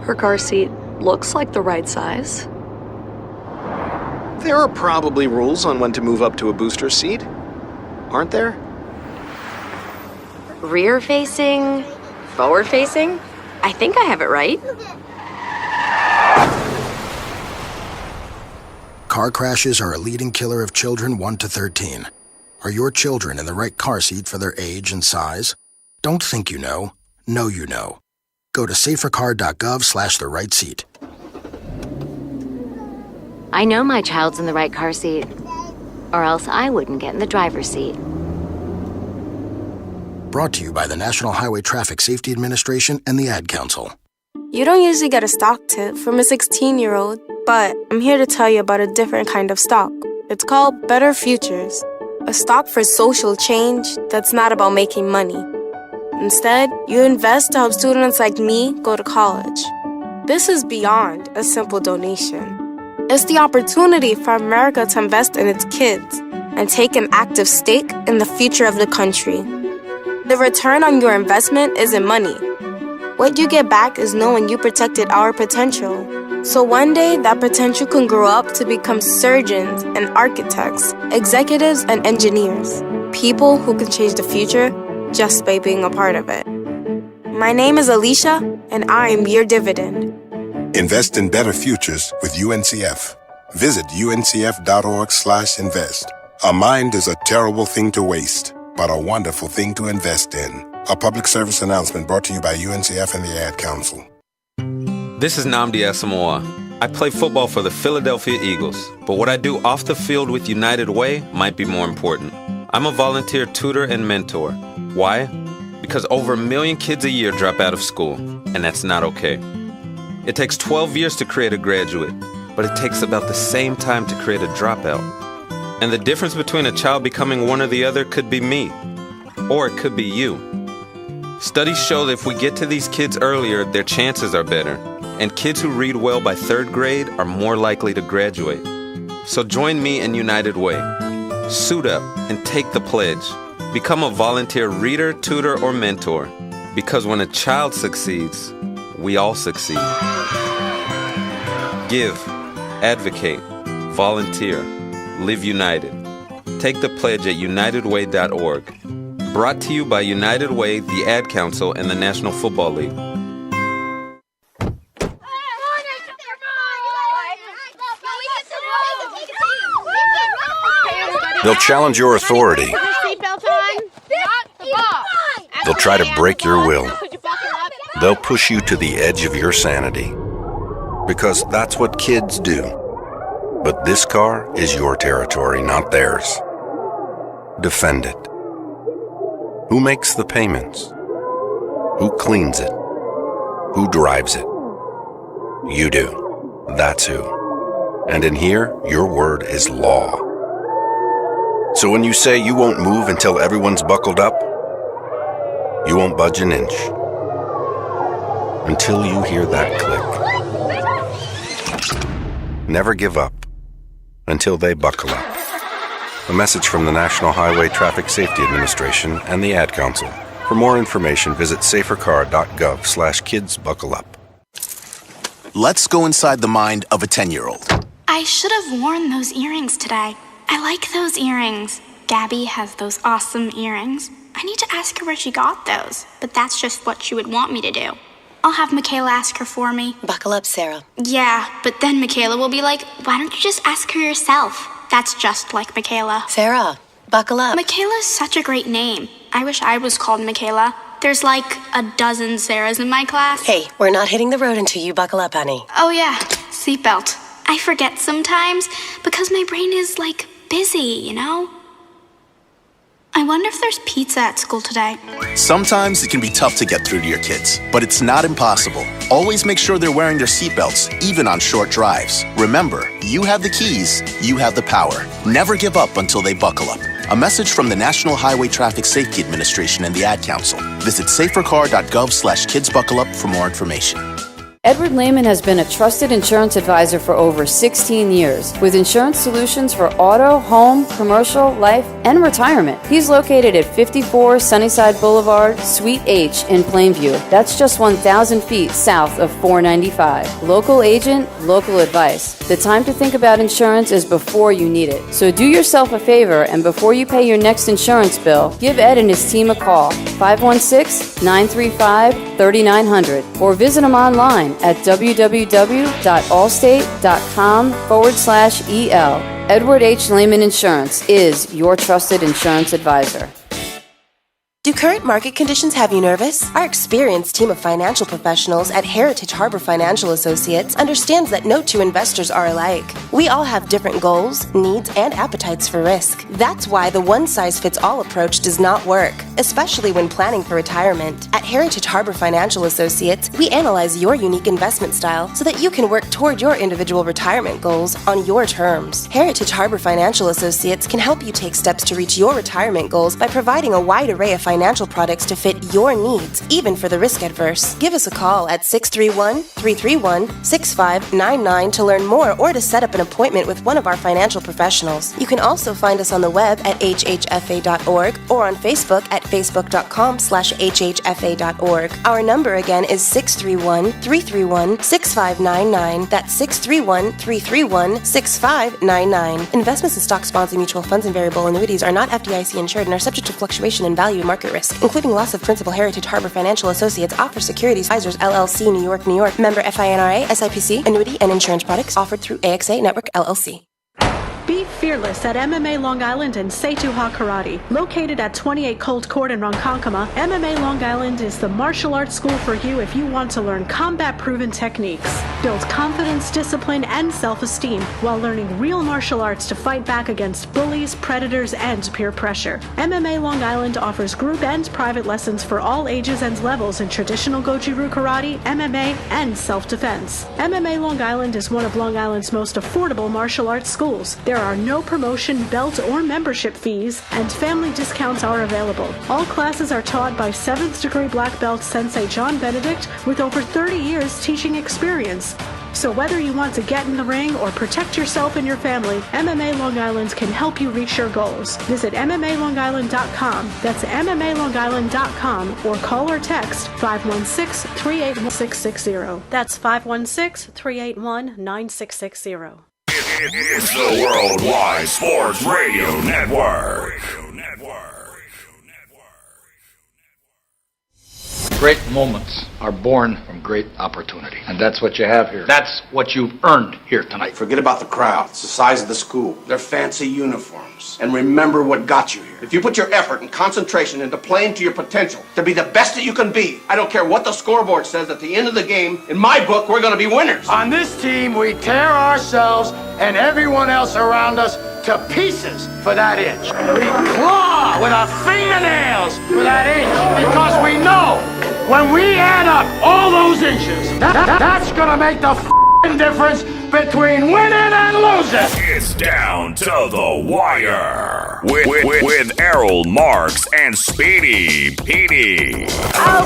Her car seat looks like the right size. There are probably rules on when to move up to a booster seat, aren't there? Rear-facing, forward-facing? I think I have it right. Car crashes are a leading killer of children 1 to 13. Are your children in the right car seat for their age and size? Don't think you know. Know you know. Go to safercar.gov/the-right-seat. I know my child's in the right car seat, or else I wouldn't get in the driver's seat. Brought to you by the National Highway Traffic Safety Administration and the Ad Council. You don't usually get a stock tip from a 16-year-old, but I'm here to tell you about a different kind of stock. It's called Better Futures, a stock for social change that's not about making money. Instead, you invest to help students like me go to college. This is beyond a simple donation. It's the opportunity for America to invest in its kids and take an active stake in the future of the country. The return on your investment isn't money. What you get back is knowing you protected our potential. So one day, that potential can grow up to become surgeons and architects, executives and engineers. People who can change the future just by being a part of it. My name is Alicia, and I'm your dividend. Invest in better futures with UNCF. Visit uncf.org/invest. A mind is a terrible thing to waste, but a wonderful thing to invest in. A public service announcement brought to you by UNCF and the Ad Council. This is Nnamdi Asamoah. I play football for the Philadelphia Eagles, but what I do off the field with United Way might be more important. I'm a volunteer tutor and mentor. Why? Because over 1 million kids a year drop out of school, and that's not okay. It takes 12 years to create a graduate, but it takes about the same time to create a dropout. And the difference between a child becoming one or the other could be me, or it could be you. Studies show that if we get to these kids earlier, their chances are better, and kids who read well by 3rd grade are more likely to graduate. So join me in United Way. Suit up and take the pledge. Become a volunteer reader, tutor, or mentor, because when a child succeeds, we all succeed. Give, advocate, volunteer, live united. Take the pledge at unitedway.org. Brought to you by United Way, the Ad Council, and the National Football League. They'll challenge your authority. They'll try to break your will. They'll push you to the edge of your sanity. Because that's what kids do. But this car is your territory, not theirs. Defend it. Who makes the payments? Who cleans it? Who drives it? You do. That's who. And in here, your word is law. So when you say you won't move until everyone's buckled up, you won't budge an inch. Until you hear that click. Never give up until they buckle up. A message from the National Highway Traffic Safety Administration and the Ad Council. For more information, visit safercar.gov/kidsbuckleup. Let's go inside the mind of a 10-year-old. I should have worn those earrings today. I like those earrings. Gabby has those awesome earrings. I need to ask her where she got those, but that's just what she would want me to do. I'll have Michaela ask her for me. Buckle up, Sarah. Yeah, but then Michaela will be like, why don't you just ask her yourself? That's just like Michaela. Sarah, buckle up. Michaela's such a great name. I wish I was called Michaela. There's like a dozen Sarahs in my class. Hey, we're not hitting the road until you buckle up, honey. Oh yeah, seatbelt. I forget sometimes because my brain is like busy, you know? I wonder if there's pizza at school today. Sometimes it can be tough to get through to your kids, but it's not impossible. Always make sure they're wearing their seatbelts, even on short drives. Remember, you have the keys, you have the power. Never give up until they buckle up. A message from the National Highway Traffic Safety Administration and the Ad Council. Visit safercar.gov/kidsbuckleup for more information. Edward Lehman has been a trusted insurance advisor for over 16 years, with insurance solutions for auto, home, commercial, life, and retirement. He's located at 54 Sunnyside Boulevard, Suite H in Plainview. That's just 1,000 feet south of 495. Local agent, local advice. The time to think about insurance is before you need it. So do yourself a favor, and before you pay your next insurance bill, give Ed and his team a call, 516-935-3900, or visit him online at www.allstate.com/EL. Edward H. Lehman Insurance is your trusted insurance advisor. Do current market conditions have you nervous? Our experienced team of financial professionals at Heritage Harbor Financial Associates understands that no two investors are alike. We all have different goals, needs, and appetites for risk. That's why the one-size-fits-all approach does not work, especially when planning for retirement. At Heritage Harbor Financial Associates, we analyze your unique investment style so that you can work toward your individual retirement goals on your terms. Heritage Harbor Financial Associates can help you take steps to reach your retirement goals by providing a wide array of financial products to fit your needs, even for the risk adverse. Give us a call at 631-331-6599 to learn more or to set up an appointment with one of our financial professionals. You can also find us on the web at hhfa.org or on Facebook at facebook.com/hhfa.org. Our number again is 631-331-6599. That's 631-331-6599. Investments in stock, bonds, and mutual funds and variable annuities are not FDIC insured and are subject to fluctuation in value and market risk, including loss of principal. Heritage Harbor Financial Associates offers Securities Advisors LLC, New York, New York. Member FINRA, SIPC. Annuity and insurance products offered through AXA Network LLC. Be fearless at MMA Long Island and Seituha Karate. Located at 28 Colt Court in Ronkonkoma, MMA Long Island is the martial arts school for you if you want to learn combat-proven techniques, build confidence, discipline, and self-esteem while learning real martial arts to fight back against bullies, predators, and peer pressure. MMA Long Island offers group and private lessons for all ages and levels in traditional Goju-Ryu Karate, MMA, and self-defense. MMA Long Island is one of Long Island's most affordable martial arts schools. There are no promotion, belt, or membership fees, and family discounts are available. All classes are taught by 7th degree black belt Sensei John Benedict with over 30 years teaching experience. So whether you want to get in the ring or protect yourself and your family, MMA Long Island can help you reach your goals. Visit MMALongIsland.com. That's MMALongIsland.com or call or text 516-381-9660. That's 516-381-9660. It's the Worldwide Sports Radio Network. Great moments are born from great opportunity. And that's what you have here. That's what you've earned here tonight. Forget about the crowd. It's the size of the school. Their fancy uniforms. And remember what got you here. If you put your effort and concentration into playing to your potential, to be the best that you can be, I don't care what the scoreboard says at the end of the game, in my book, we're going to be winners. On this team, we tear ourselves and everyone else around us to pieces for that inch. We claw with our fingernails for that inch because we know when we add up all those inches, that's gonna make the difference between winning and losing. It's down to the wire with Errol Marks and Speedy Petey. Oh,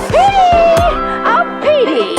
Petey!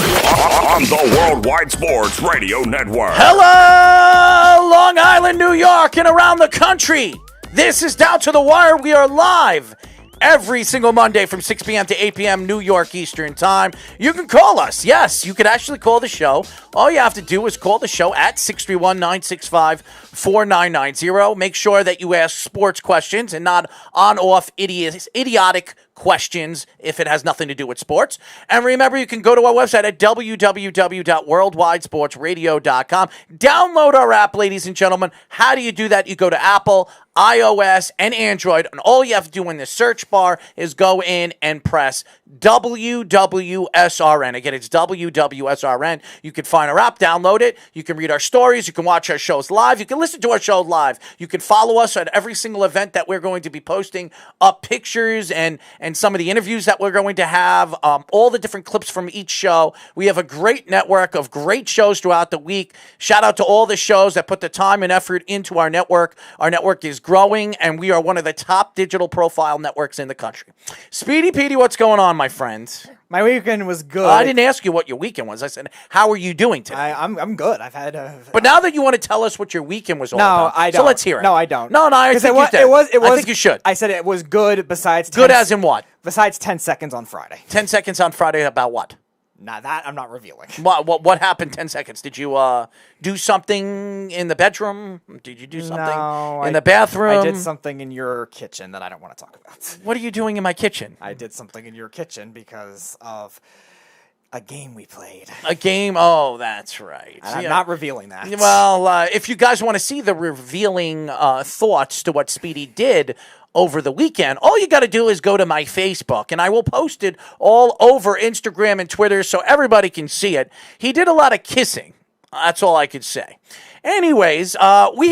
On the Worldwide Sports Radio Network. Hello, Long Island, New York, and around the country. This is Down to the Wire. We are live every single Monday from 6 p.m. to 8 p.m. New York Eastern Time. You can call us. Yes, you could actually call the show. All you have to do is call the show at 631-965-4990. Make sure that you ask sports questions and not on-off idiotic questions if it has nothing to do with sports. And remember, you can go to our website at www.worldwidesportsradio.com. Download our app, ladies and gentlemen. How do you do that? You go to Apple, iOS, and Android, and all you have to do in the search bar is go in and press WWSRN. Again, it's WWSRN. You can find our app, download it. You can read our stories. You can watch our shows live. You can listen to our show live. You can follow us at every single event that we're going to be posting up pictures and some of the interviews that we're going to have, all the different clips from each show. We have a great network of great shows throughout the week. Shout out to all the shows that put the time and effort into our network. Our network is growing, and we are one of the top digital profile networks in the country. Speedy Petey, what's going on, my my friend? My weekend was good. I didn't ask you what your weekend was. I said, how are you doing today? I'm good. I've had But now that you want to tell us what your weekend was all No, about. I don't. So let's hear it. No, I don't. No, I think you did. It was. I think you should. I said it was good besides... Good as in what? Besides 10 seconds on Friday. 10 seconds on Friday about what? Nah, that I'm not revealing. What happened 10 seconds? Did you do something in the bedroom? Did you do something in the bathroom? I did something in your kitchen that I don't want to talk about. What are you doing in my kitchen? I did something in your kitchen because of a game we played. A game? Oh, that's right. And I'm not revealing that. Well, if you guys want to see the revealing thoughts to what Speedy did over the weekend, all you got to do is go to my Facebook, and I will post it all over Instagram and Twitter so everybody can see it. He did a lot of kissing. That's all I could say. Anyways, we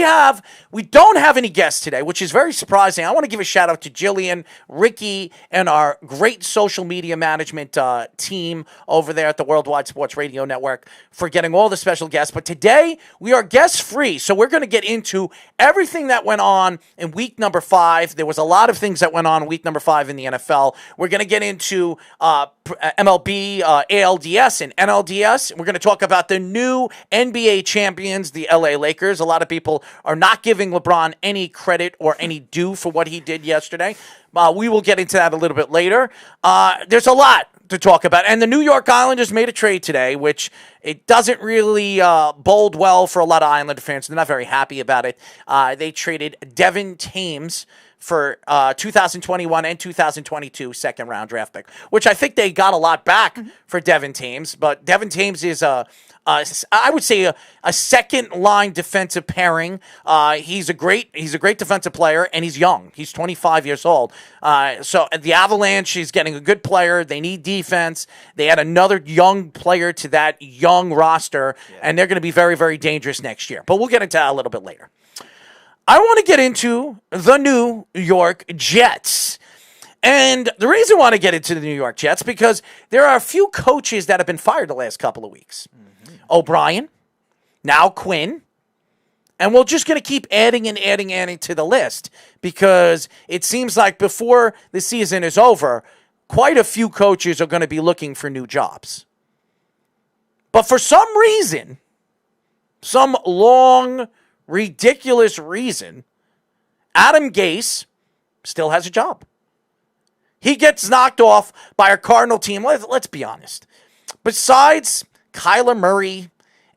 don't have any guests today, which is very surprising. I want to give a shout out to Jillian, Ricky, and our great social media management team over there at the Worldwide Sports Radio Network for getting all the special guests. But today, we are guest free, so we're going to get into everything that went on in week number 5. There was a lot of things that went on in week number 5 in the NFL. We're going to get into MLB, ALDS, and NLDS. We're going to talk about the new NBA champions, the LA Lakers. A lot of people are not giving LeBron any credit or any due for what he did yesterday. We will get into that a little bit later. There's a lot to talk about. And the New York Islanders made a trade today, which it doesn't really bode well for a lot of Islander fans. They're not very happy about it. They traded Devin Tames for 2021 and 2022 second-round draft pick, which I think they got a lot back for Devin Tames. But Devin Tames is I would say a second-line defensive pairing. He's a great defensive player, and he's young. He's 25 years old. So the Avalanche is getting a good player. They need defense. They add another young player to that young roster, and they're going to be very, very dangerous next year. But we'll get into that a little bit later. I want to get into the New York Jets. And the reason I want to get into the New York Jets because there are a few coaches that have been fired the last couple of weeks. O'Brien, now Quinn, and we're just going to keep adding to the list because it seems like before the season is over, quite a few coaches are going to be looking for new jobs. But for some reason, some long, ridiculous reason, Adam Gase still has a job. He gets knocked off by our Cardinal team. Let's be honest. Besides Kyler Murray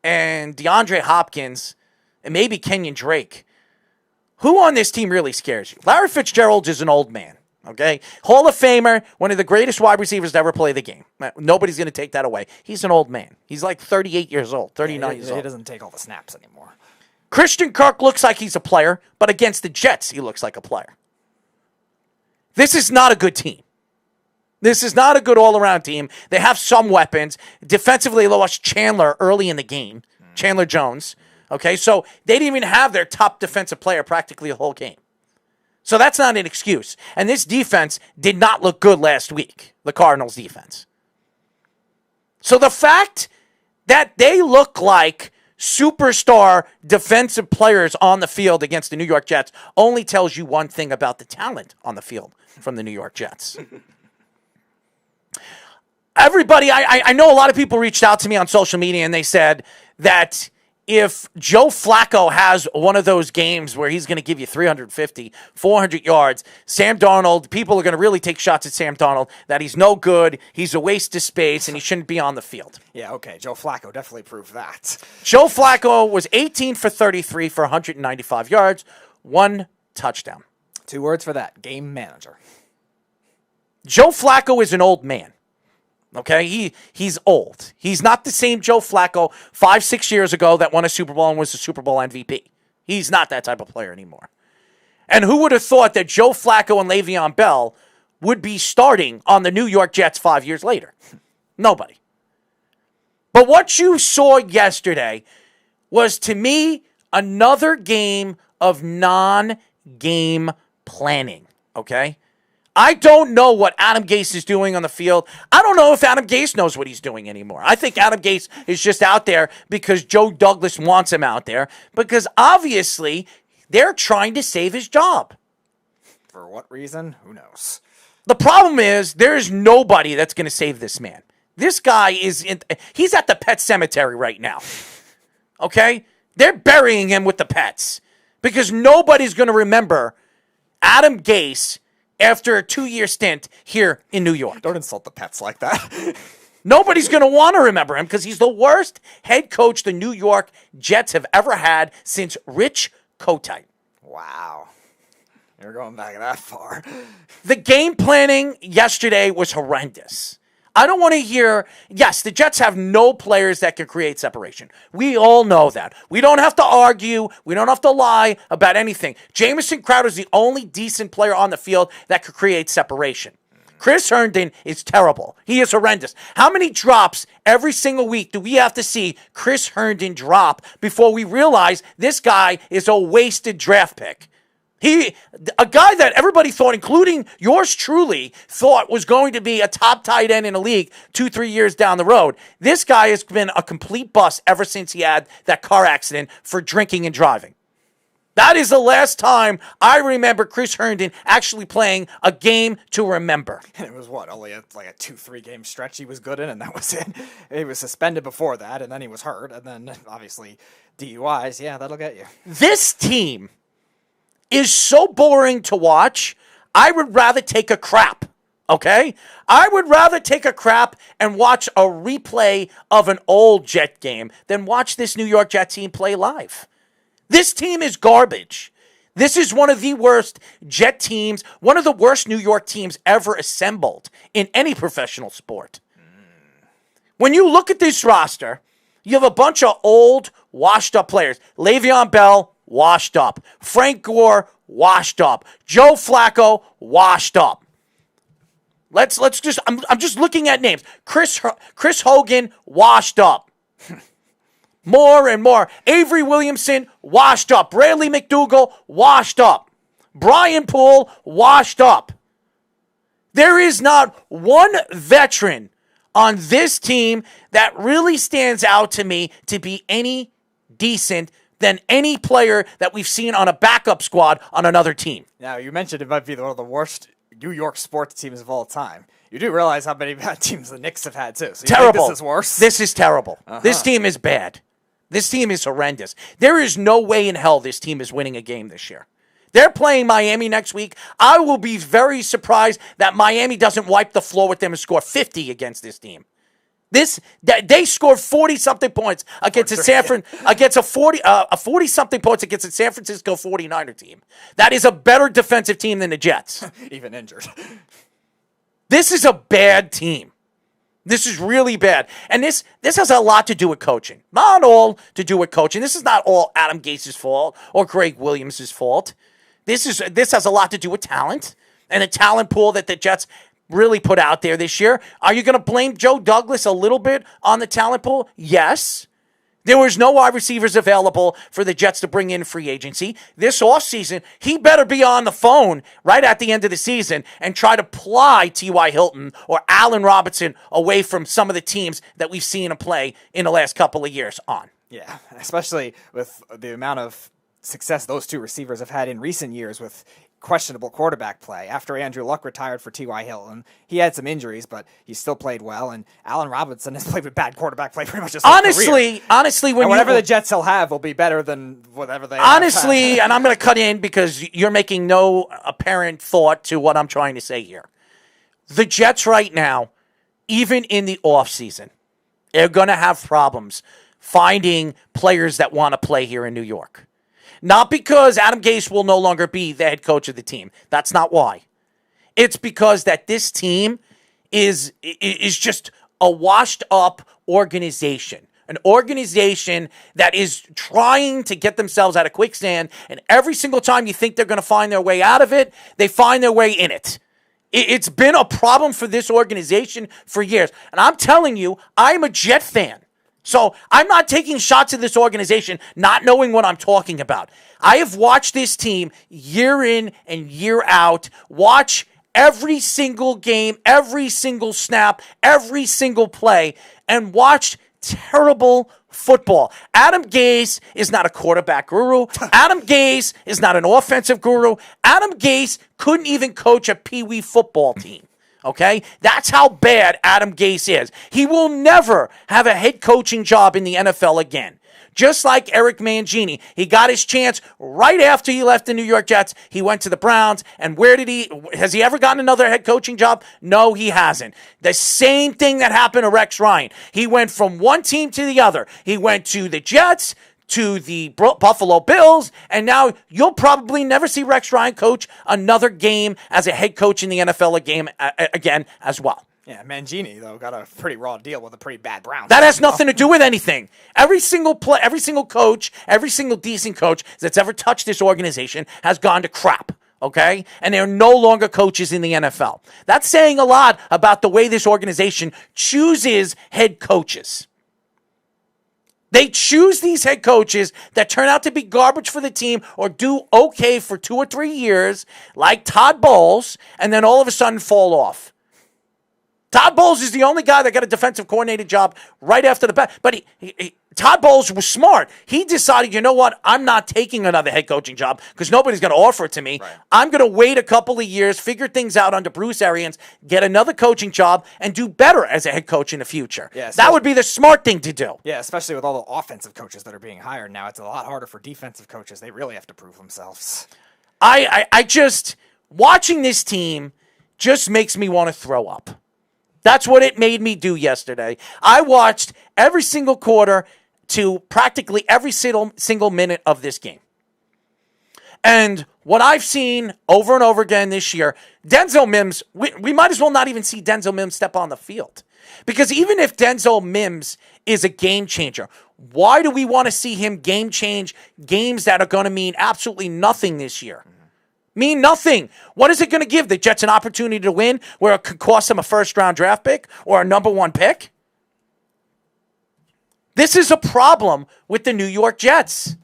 and DeAndre Hopkins and maybe Kenyon Drake, who on this team really scares you? Larry Fitzgerald is an old man, okay? Hall of Famer, one of the greatest wide receivers to ever play the game. Nobody's going to take that away. He's an old man. He's like 38 years old, 39 years old. He doesn't take all the snaps anymore. Christian Kirk looks like he's a player, but against the Jets, he looks like a player. This is not a good team. This is not a good all-around team. They have some weapons. Defensively, they lost Chandler early in the game, Chandler Jones. Okay, so they didn't even have their top defensive player practically the whole game. So that's not an excuse. And this defense did not look good last week, the Cardinals' defense. So the fact that they look like superstar defensive players on the field against the New York Jets only tells you one thing about the talent on the field from the New York Jets. Everybody, I know a lot of people reached out to me on social media and they said that if Joe Flacco has one of those games where he's going to give you 350, 400 yards, Sam Darnold, people are going to really take shots at Sam Darnold, that he's no good, he's a waste of space, and he shouldn't be on the field. Yeah, okay, Joe Flacco definitely proved that. Joe Flacco was 18 for 33 for 195 yards, 1 touchdown. 2 words for that, game manager. Joe Flacco is an old man. Okay, he's old. He's not the same Joe Flacco 5-6 years ago that won a Super Bowl and was a Super Bowl MVP. He's not that type of player anymore. And who would have thought that Joe Flacco and Le'Veon Bell would be starting on the New York Jets 5 years later? Nobody. But what you saw yesterday was, to me, another game of non-game planning, okay? I don't know what Adam Gase is doing on the field. I don't know if Adam Gase knows what he's doing anymore. I think Adam Gase is just out there because Joe Douglas wants him out there, because obviously they're trying to save his job. For what reason? Who knows? The problem is there's nobody that's going to save this man. This guy he's at the pet cemetery right now. Okay? They're burying him with the pets because nobody's going to remember Adam Gase after a 2-year stint here in New York. Don't insult the pets like that. Nobody's going to want to remember him because he's the worst head coach the New York Jets have ever had since Rich Kotite. Wow. You're going back that far. The game planning yesterday was horrendous. I don't want to hear, yes, the Jets have no players that can create separation. We all know that. We don't have to argue. We don't have to lie about anything. Jamison Crowder is the only decent player on the field that could create separation. Chris Herndon is terrible. He is horrendous. How many drops every single week do we have to see Chris Herndon drop before we realize this guy is a wasted draft pick? A guy that everybody thought, including yours truly, thought was going to be a top tight end in the league 2-3 years down the road. This guy has been a complete bust ever since he had that car accident for drinking and driving. That is the last time I remember Chris Herndon actually playing a game to remember. And it was only a 2-3 game stretch he was good in, and that was it. He was suspended before that, and then he was hurt, and then obviously DUIs. Yeah, that'll get you. This team is so boring to watch. I would rather take a crap, okay? I would rather take a crap and watch a replay of an old Jet game than watch this New York Jet team play live. This team is garbage. This is one of the worst Jet teams, one of the worst New York teams ever assembled in any professional sport. When you look at this roster, you have a bunch of old, washed-up players. Le'Veon Bell, washed up. Frank Gore, washed up. Joe Flacco, washed up. Let's just, I'm just looking at names. Chris Hogan, washed up. More and more. Avery Williamson, washed up. Bradley McDougal, washed up. Brian Poole, washed up. There is not one veteran on this team that really stands out to me to be any decent than any player that we've seen on a backup squad on another team. Now, you mentioned it might be one of the worst New York sports teams of all time. You do realize how many bad teams the Knicks have had, too. So you terrible. Think this is worse? This is terrible. This team is bad. This team is horrendous. There is no way in hell this team is winning a game this year. They're playing Miami next week. I will be very surprised that Miami doesn't wipe the floor with them and score 50 against this team. They scored 40-something points against a 40-something points against a San Francisco 49er team. That is a better defensive team than the Jets. Even injured. This is a bad team. This is really bad. And this has a lot to do with coaching. Not all to do with coaching. This is not all Adam Gase's fault or Greg Williams' fault. This has a lot to do with talent and the talent pool that the Jets really put out there this year. Are you going to blame Joe Douglas a little bit on the talent pool? Yes. There was no wide receivers available for the Jets to bring in free agency. This offseason, he better be on the phone right at the end of the season and try to ply T.Y. Hilton or Allen Robinson away from some of the teams that we've seen him play in the last couple of years on. Yeah, especially with the amount of success those two receivers have had in recent years with questionable quarterback play. After Andrew Luck retired for T.Y. Hilton, he had some injuries, but he still played well, and Allen Robinson has played with bad quarterback play pretty much his whole career. Honestly, whatever the Jets will have will be better than whatever they honestly, and I'm going to cut in because you're making no apparent thought to what I'm trying to say here. The Jets right now, even in the offseason, they're going to have problems finding players that want to play here in New York. Not because Adam Gase will no longer be the head coach of the team. That's not why. It's because that this team is just a washed-up organization. An organization that is trying to get themselves out of quicksand, and every single time you think they're going to find their way out of it, they find their way in it. It's been a problem for this organization for years. And I'm telling you, I'm a Jet fan. So I'm not taking shots at this organization not knowing what I'm talking about. I have watched this team year in and year out, watch every single game, every single snap, every single play, and watched terrible football. Adam Gase is not a quarterback guru. Adam Gase is not an offensive guru. Adam Gase couldn't even coach a peewee football team. Okay? That's how bad Adam Gase is. He will never have a head coaching job in the NFL again. Just like Eric Mangini. He got his chance right after he left the New York Jets. He went to the Browns. And has he ever gotten another head coaching job? No, he hasn't. The same thing that happened to Rex Ryan. He went from one team to the other. He went to the Jets, to the Buffalo Bills, and now you'll probably never see Rex Ryan coach another game as a head coach in the NFL again as well. Yeah, Mangini, though, got a pretty raw deal with a pretty bad Browns. That has nothing to do with anything. Every single coach, every single decent coach that's ever touched this organization has gone to crap, okay? And they're no longer coaches in the NFL. That's saying a lot about the way this organization chooses head coaches. They choose these head coaches that turn out to be garbage for the team or do okay for 2 or 3 years, like Todd Bowles, and then all of a sudden fall off. Todd Bowles is the only guy that got a defensive coordinator job right after the bat. But Todd Bowles was smart. He decided, you know what? I'm not taking another head coaching job because nobody's going to offer it to me. Right. I'm going to wait a couple of years, figure things out under Bruce Arians, get another coaching job, and do better as a head coach in the future. Yeah, that would be the smart thing to do. Yeah, especially with all the offensive coaches that are being hired now. It's a lot harder for defensive coaches. They really have to prove themselves. I just, watching this team just makes me want to throw up. That's what it made me do yesterday. I watched every single quarter to practically every single minute of this game. And what I've seen over and over again this year, Denzel Mims, we might as well not even see Denzel Mims step on the field. Because even if Denzel Mims is a game changer, why do we want to see him game change games that are going to mean absolutely nothing this year? Mean nothing. What is it going to give the Jets an opportunity to win where it could cost them a first-round draft pick or a number 1 pick? This is a problem with the New York Jets.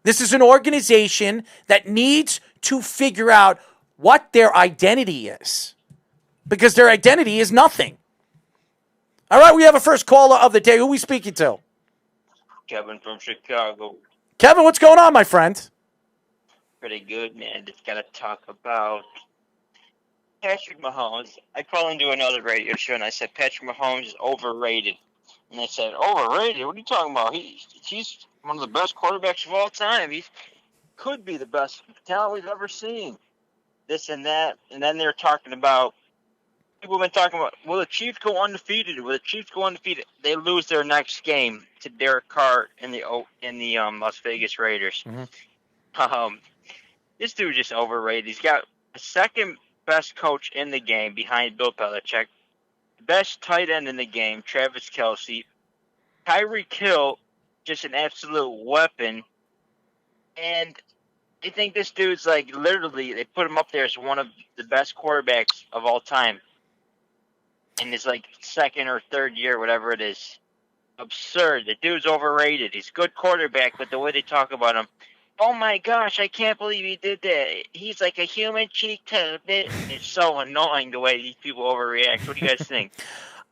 This is an organization that needs to figure out what their identity is because their identity is nothing. All right, we have a first caller of the day. Who are we speaking to? Kevin from Chicago. Kevin, what's going on, my friend? Pretty good, man. Just got to talk about Patrick Mahomes. I called into another radio show, and I said Patrick Mahomes is overrated. And they said, overrated? What are you talking about? He's one of the best quarterbacks of all time. He could be the best talent we've ever seen. This and that. And then they're talking about, people have been talking about, will the Chiefs go undefeated? Will the Chiefs go undefeated? They lose their next game to Derek Carr in the Las Vegas Raiders. Mm-hmm. This dude is just overrated. He's got the second best coach in the game behind Bill Belichick. The best tight end in the game, Travis Kelce. Tyreek Hill, just an absolute weapon. And I think this dude's like literally, they put him up there as one of the best quarterbacks of all time. In his like second or third year, whatever it is. Absurd. The dude's overrated. He's a good quarterback, but the way they talk about him, oh my gosh, I can't believe he did that. He's like a human cheek to a bit. It's so annoying the way these people overreact. What do you guys think?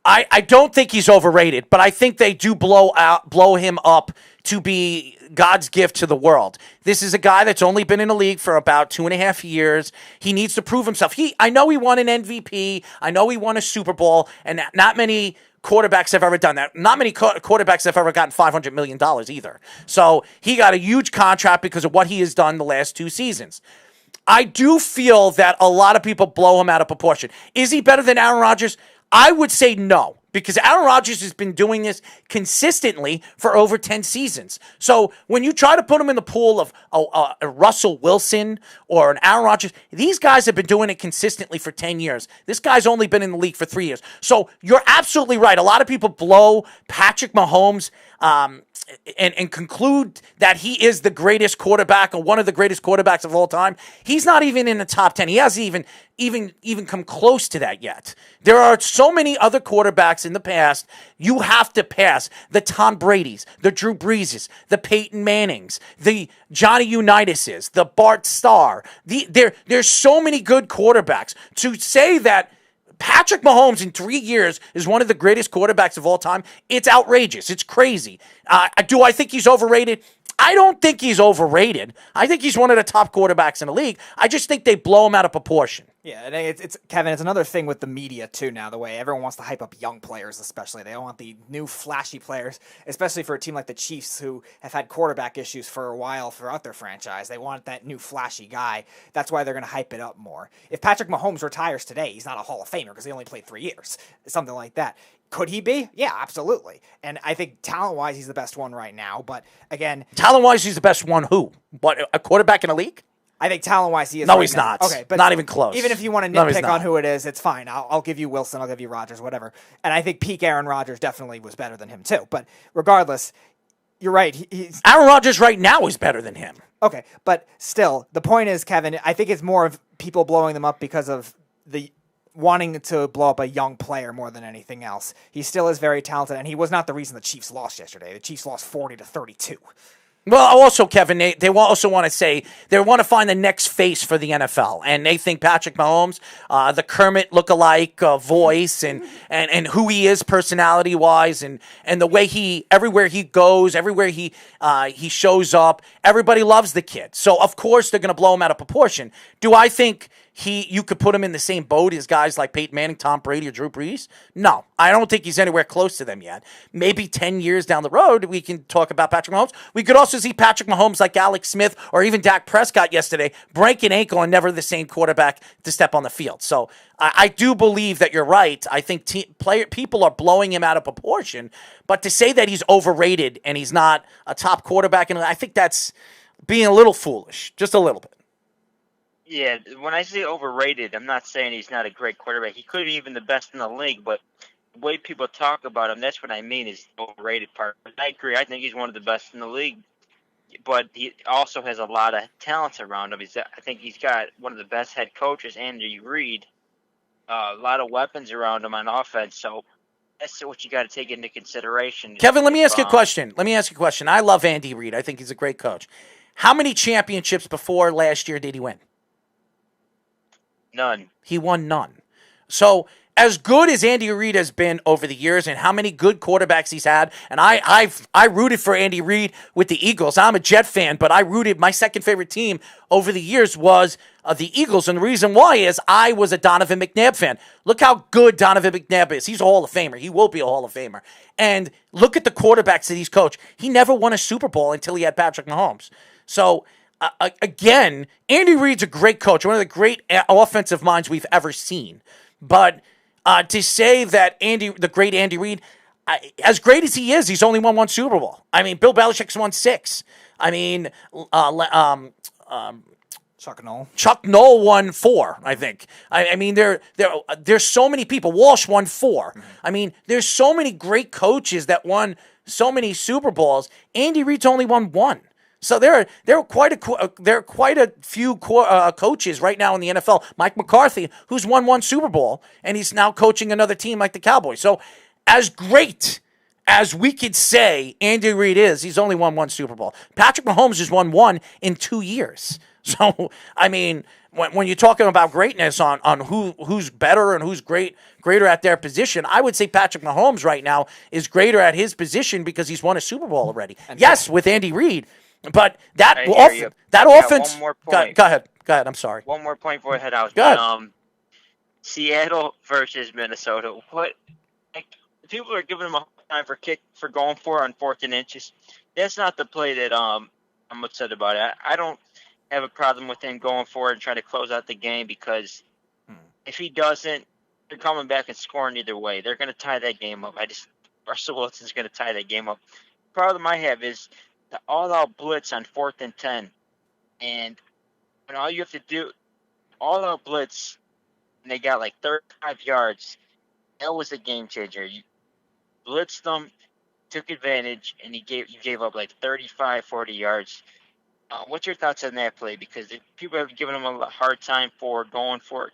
I don't think he's overrated, but I think they do blow him up to be God's gift to the world. This is a guy that's only been in the league for about 2.5 years. He needs to prove himself. I know he won an MVP. I know he won a Super Bowl, and not many quarterbacks have ever done that. Not many quarterbacks have ever gotten $500 million either. So he got a huge contract because of what he has done the last 2 seasons. I do feel that a lot of people blow him out of proportion. Is he better than Aaron Rodgers? I would say no, because Aaron Rodgers has been doing this consistently for over 10 seasons. So when you try to put him in the pool of a Russell Wilson or an Aaron Rodgers, these guys have been doing it consistently for 10 years. This guy's only been in the league for 3 years. So you're absolutely right. A lot of people blow Patrick Mahomes and conclude that he is the greatest quarterback or one of the greatest quarterbacks of all time. He's not even in the top 10. He hasn't even come close to that yet. There are so many other quarterbacks in the past you have to pass. The Tom Brady's, the Drew Breeses, the Peyton Mannings, the Johnny Unitas's, the Bart Starr. There's so many good quarterbacks. To say that Patrick Mahomes in 3 years is one of the greatest quarterbacks of all time. It's outrageous. It's crazy. Do I think he's overrated? I don't think he's overrated. I think he's one of the top quarterbacks in the league. I just think they blow him out of proportion. Yeah, and it's Kevin, it's another thing with the media, too, now, the way everyone wants to hype up young players, especially. They don't want the new, flashy players, especially for a team like the Chiefs, who have had quarterback issues for a while throughout their franchise. They want that new, flashy guy. That's why they're going to hype it up more. If Patrick Mahomes retires today, he's not a Hall of Famer because he only played 3 years, something like that. Could he be? Yeah, absolutely. And I think talent-wise, he's the best one right now. But, again... Talent-wise, he's the best one who? What, a quarterback in the league? I think talent-wise, he is. No, right he's now. not. Okay, but not even close. Even if you want to nitpick on who it is, it's fine. I'll give you Wilson. I'll give you Rodgers. Whatever. And I think peak Aaron Rodgers definitely was better than him too. But regardless, you're right. He's Aaron Rodgers right now is better than him. Okay, but still, the point is, Kevin. I think it's more of people blowing them up because of the wanting to blow up a young player more than anything else. He still is very talented, and he was not the reason the Chiefs lost yesterday. The Chiefs lost 40-32. Well, also, Kevin, they also want to say they want to find the next face for the NFL, and they think Patrick Mahomes, the Kermit lookalike voice, and who he is personality-wise, and the way he everywhere he goes, everywhere he shows up, everybody loves the kid. So of course they're going to blow him out of proportion. Do I think you could put him in the same boat as guys like Peyton Manning, Tom Brady, or Drew Brees? No, I don't think he's anywhere close to them yet. Maybe 10 years down the road, we can talk about Patrick Mahomes. We could also see Patrick Mahomes like Alex Smith or even Dak Prescott yesterday, break an ankle and never the same quarterback to step on the field. So I do believe that you're right. I think people are blowing him out of proportion. But to say that he's overrated and he's not a top quarterback, and I think that's being a little foolish, just a little bit. Yeah, when I say overrated, I'm not saying he's not a great quarterback. He could be even the best in the league, but the way people talk about him, that's what I mean is the overrated part. I agree. I think he's one of the best in the league, but he also has a lot of talents around him. I think he's got one of the best head coaches, Andy Reid, a lot of weapons around him on offense, so that's what you got to take into consideration. Kevin, let me ask you a question. I love Andy Reid. I think he's a great coach. How many championships before last year did he win? None. He won none. So as good as Andy Reid has been over the years and how many good quarterbacks he's had, and I rooted for Andy Reid with the Eagles. I'm a Jet fan, but my second favorite team over the years was the Eagles, and the reason why is I was a Donovan McNabb fan. Look how good Donovan McNabb is. He's a Hall of Famer. He will be a Hall of Famer. And look at the quarterbacks that he's coached. He never won a Super Bowl until he had Patrick Mahomes. So again, Andy Reid's a great coach, one of the great offensive minds we've ever seen. But to say that the great Andy Reid, as great as he is, he's only won one Super Bowl. I mean, Bill Belichick's won 6. I mean, Chuck Noll won 4, I think. I mean, there's so many people. Walsh won 4. Mm-hmm. I mean, there's so many great coaches that won so many Super Bowls. Andy Reid's only won 1. So there are quite a few coaches right now in the NFL. Mike McCarthy, who's won 1 Super Bowl, and he's now coaching another team like the Cowboys. So as great as we could say Andy Reid is, he's only won 1 Super Bowl. Patrick Mahomes has won 1 in 2 years. So, I mean, when you're talking about greatness on who's better and who's greater at their position, I would say Patrick Mahomes right now is greater at his position because he's won a Super Bowl already. Yes, with Andy Reid. But that offense. One more point. Go ahead. I'm sorry. One more point before I head out. Go ahead. Seattle versus Minnesota. What? People are giving him a hard time for going for on 4th and inches. That's not the play that I'm upset about. I don't have a problem with him going for it and trying to close out the game because if he doesn't, they're coming back and scoring either way. They're going to tie that game up. Russell Wilson's going to tie that game up. The problem I have is the all-out blitz on 4th and 10. And when all you have to do, all-out blitz, and they got like 35 yards, that was a game changer. You blitzed them, took advantage, and you gave up like 35, 40 yards. What's your thoughts on that play? Because people have given him a hard time for going for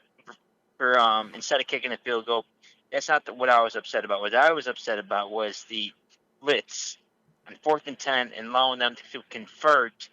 instead of kicking the field goal. That's not what I was upset about. What I was upset about was the blitz on 4th and 10 and allowing them to convert,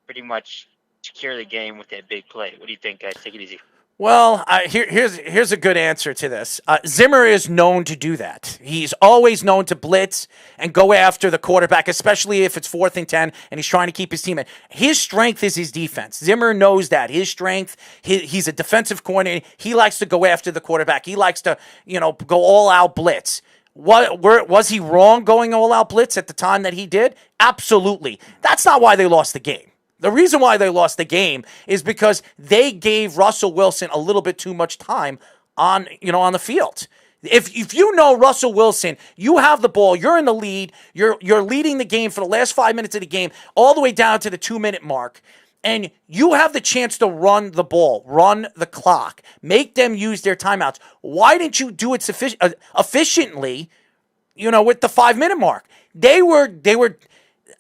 pretty much secure the game with that big play. What do you think, guys? Take it easy. Well, here's a good answer to this. Zimmer is known to do that. He's always known to blitz and go after the quarterback, especially if it's 4th and 10 and he's trying to keep his team in. His strength is his defense. Zimmer knows that. His strength, he's a defensive coordinator. He likes to go after the quarterback. He likes to, go all out blitz. Was he wrong going all out blitz at the time that he did? Absolutely. That's not why they lost the game. The reason why they lost the game is because they gave Russell Wilson a little bit too much time on the field. If you know Russell Wilson, you have the ball, you're in the lead, you're leading the game for the last 5 minutes of the game, all the way down to the 2-minute mark, and you have the chance to run the ball, run the clock, make them use their timeouts. Why didn't you do it efficiently, with the 5-minute mark? They were.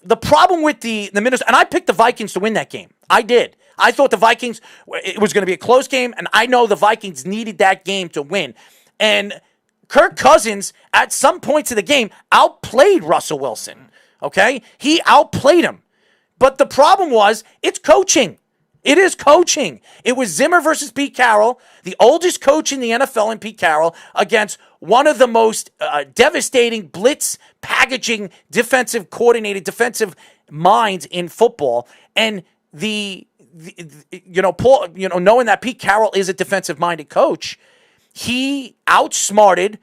The problem with the Minnesota, and I picked the Vikings to win that game. I did. I thought the Vikings, it was going to be a close game, and I know the Vikings needed that game to win. And Kirk Cousins, at some points of the game, outplayed Russell Wilson. Okay? He outplayed him. But the problem was, it's coaching. It is coaching. It was Zimmer versus Pete Carroll, the oldest coach in the NFL in Pete Carroll, against one of the most devastating blitz packaging defensive coordinated defensive minds in football. And knowing that Pete Carroll is a defensive minded coach, he outsmarted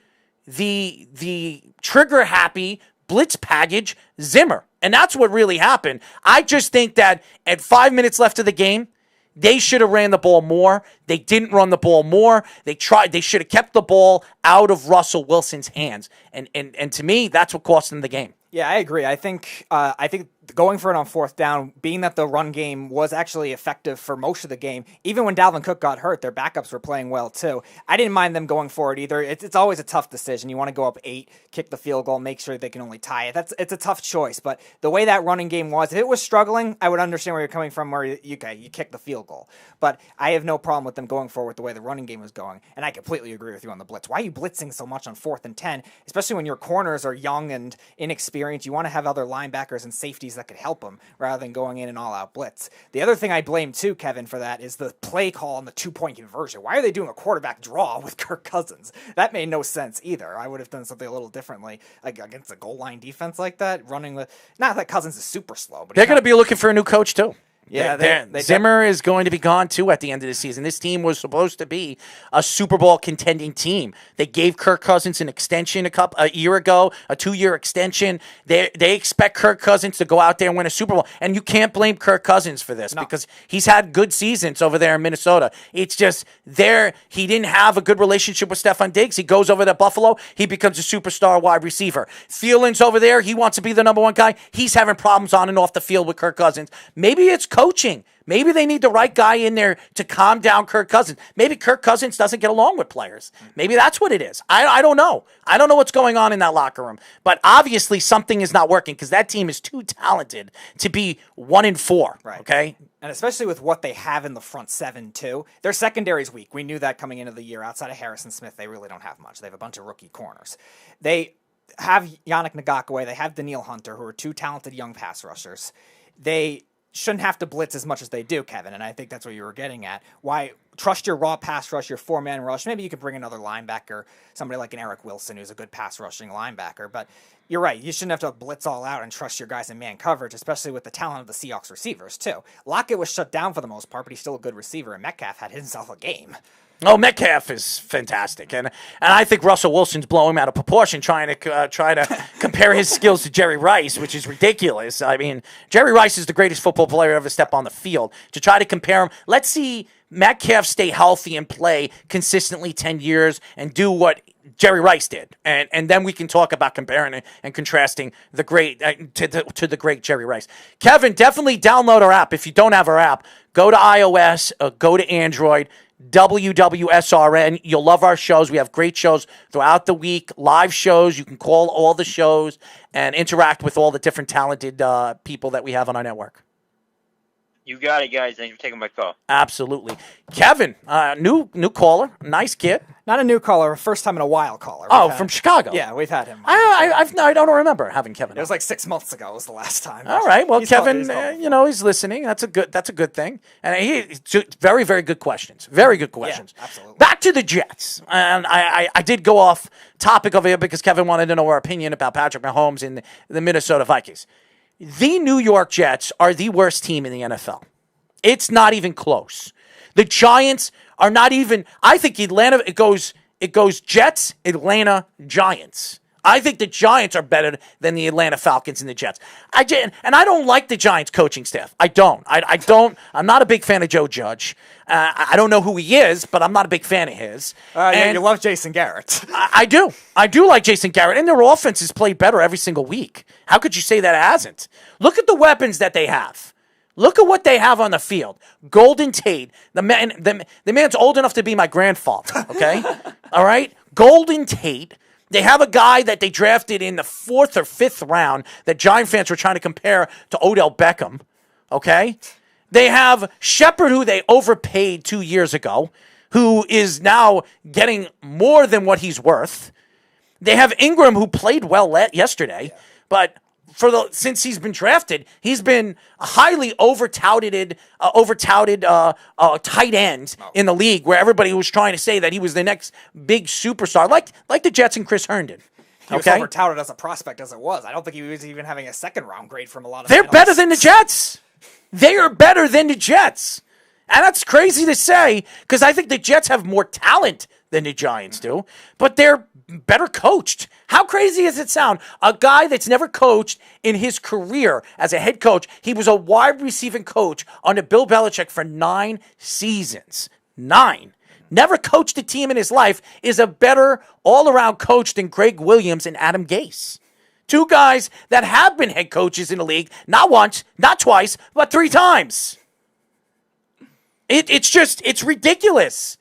the trigger happy blitz package Zimmer. And that's what really happened. I just think that at 5 minutes left of the game, they should have ran the ball more. They didn't run the ball more. They should have kept the ball out of Russell Wilson's hands. And to me, that's what cost them the game. Yeah, I agree. I think going for it on 4th down, being that the run game was actually effective for most of the game, even when Dalvin Cook got hurt, their backups were playing well too. I didn't mind them going for it either. It's always a tough decision. You want to go up 8, kick the field goal, make sure they can only tie it. It's a tough choice. But the way that running game was, if it was struggling, I would understand where you're coming from, where you kick the field goal. But I have no problem with them going forward the way the running game was going. And I completely agree with you on the blitz. Why are you blitzing so much on 4th and 10, especially when your corners are young and inexperienced? You want to have other linebackers and safeties that could help them rather than going in an all-out blitz. The other thing I blame too, Kevin, for that is the play call and the 2-point conversion. Why are they doing a quarterback draw with Kirk Cousins? That made no sense either. I would have done something a little differently against a goal line defense like that, running with... Not that Cousins is super slow, but... They're going to be looking for a new coach too. Yeah, Zimmer is going to be gone too at the end of the season. This team was supposed to be a Super Bowl contending team. They gave Kirk Cousins an extension a year ago, a 2-year extension. They expect Kirk Cousins to go out there and win a Super Bowl. And you can't blame Kirk Cousins for this because he's had good seasons over there in Minnesota. It's just he didn't have a good relationship with Stephon Diggs. He goes over to Buffalo. He becomes a superstar wide receiver. Thielen's over there. He wants to be the number one guy. He's having problems on and off the field with Kirk Cousins. Maybe it's coaching. Maybe they need the right guy in there to calm down Kirk Cousins. Maybe Kirk Cousins doesn't get along with players. Maybe that's what it is. I don't know. I don't know what's going on in that locker room. But obviously something is not working because that team is too talented to be 1-4. Right. Okay? And especially with what they have in the front seven, too. Their secondary's weak. We knew that coming into the year. Outside of Harrison Smith, they really don't have much. They have a bunch of rookie corners. They have Yannick Ngakoue. They have Daniil Hunter, who are two talented young pass rushers. They shouldn't have to blitz as much as they do, Kevin, and I think that's what you were getting at. Why trust your raw pass rush, your 4-man rush? Maybe you could bring another linebacker, somebody like an Eric Wilson, who's a good pass rushing linebacker, but you're right. You shouldn't have to blitz all out and trust your guys in man coverage, especially with the talent of the Seahawks receivers, too. Lockett was shut down for the most part, but he's still a good receiver, and Metcalf had himself a game. Oh, Metcalf is fantastic, and I think Russell Wilson's blowing him out of proportion, trying to compare his skills to Jerry Rice, which is ridiculous. I mean, Jerry Rice is the greatest football player to ever step on the field. To try to compare him, let's see Metcalf stay healthy and play consistently 10 years and do what Jerry Rice did, and then we can talk about comparing and contrasting the great to the great Jerry Rice. Kevin, definitely download our app. If you don't have our app, go to iOS, go to Android. WWSRN. You'll love our shows. We have great shows throughout the week, live shows. You can call all the shows and interact with all the different talented people that we have on our network. You got it, guys. Thanks for taking my call. Absolutely. Kevin, new caller. Nice kid. Not a new caller, first time in a while caller. From Chicago. Yeah, we've had him. I don't remember having Kevin. It was like 6 months ago was the last time. All right. Well, He's Kevin, called he's listening. That's a good thing. And he's very, very good questions. Very good questions. Yeah, absolutely. Back to the Jets. And I did go off topic of it because Kevin wanted to know our opinion about Patrick Mahomes and the Minnesota Vikings. The New York Jets are the worst team in the NFL. It's not even close. The Giants are not even. I think Atlanta. It goes Jets, Atlanta, Giants. I think the Giants are better than the Atlanta Falcons and the Jets. I don't like the Giants coaching staff. I don't. I'm not a big fan of Joe Judge. I don't know who he is, but I'm not a big fan of his. Yeah, you love Jason Garrett. I do. I do like Jason Garrett, and their offense is played better every single week. How could you say that it hasn't? Look at the weapons that they have. Look at what they have on the field. Golden Tate. The man's old enough to be my grandfather, okay? All right? Golden Tate. They have a guy that they drafted in the 4th or 5th round that Giant fans were trying to compare to Odell Beckham, okay? They have Shepard, who they overpaid 2 years ago, who is now getting more than what he's worth. They have Ingram, who played well yesterday, but since he's been drafted, he's been a highly over-touted tight end in the league, where everybody was trying to say that he was the next big superstar, like the Jets and Chris Herndon. He was over-touted as a prospect as it was. I don't think he was even having a second-round grade from a lot of They're better than the Jets. They are better than the Jets. And that's crazy to say, because I think the Jets have more talent than the Giants do, but they're better coached. How crazy does it sound? A guy that's never coached in his career as a head coach. He was a wide receiving coach under Bill Belichick for 9 seasons. 9. Never coached a team in his life, is a better all-around coach than Greg Williams and Adam Gase. 2 guys that have been head coaches in the league, not once, not twice, but 3 times. It's ridiculous.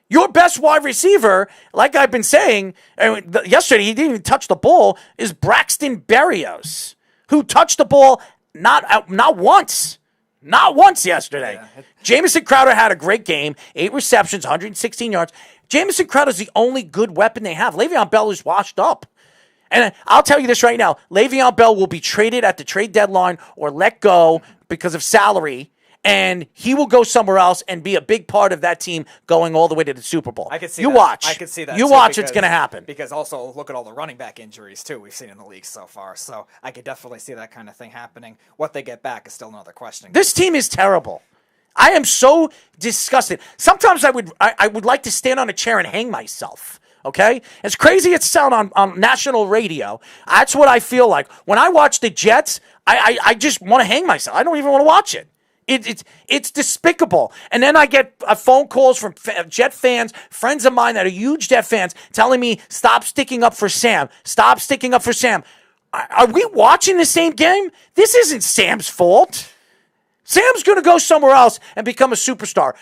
Your best wide receiver, like I've been saying, yesterday he didn't even touch the ball, is Braxton Berrios, who touched the ball not once. Not once yesterday. Yeah. Jamison Crowder had a great game, 8 receptions, 116 yards. Jamison Crowder's the only good weapon they have. Le'Veon Bell is washed up. And I'll tell you this right now, Le'Veon Bell will be traded at the trade deadline or let go because of salary, and he will go somewhere else and be a big part of that team going all the way to the Super Bowl. I could see you that. watch. I could see that. You watch. It's going to happen. Because also look at all the running back injuries too we've seen in the league so far. So I could definitely see that kind of thing happening. What they get back is still another question. This team is terrible. I am so disgusted. Sometimes I would like to stand on a chair and hang myself. Okay? As crazy as it sounds on national radio, that's what I feel like. When I watch the Jets, I just want to hang myself. I don't even want to watch it. It's despicable. And then I get phone calls from Jet fans, friends of mine that are huge Jet fans, telling me, stop sticking up for Sam. Stop sticking up for Sam. Are we watching the same game? This isn't Sam's fault. Sam's going to go somewhere else and become a superstar.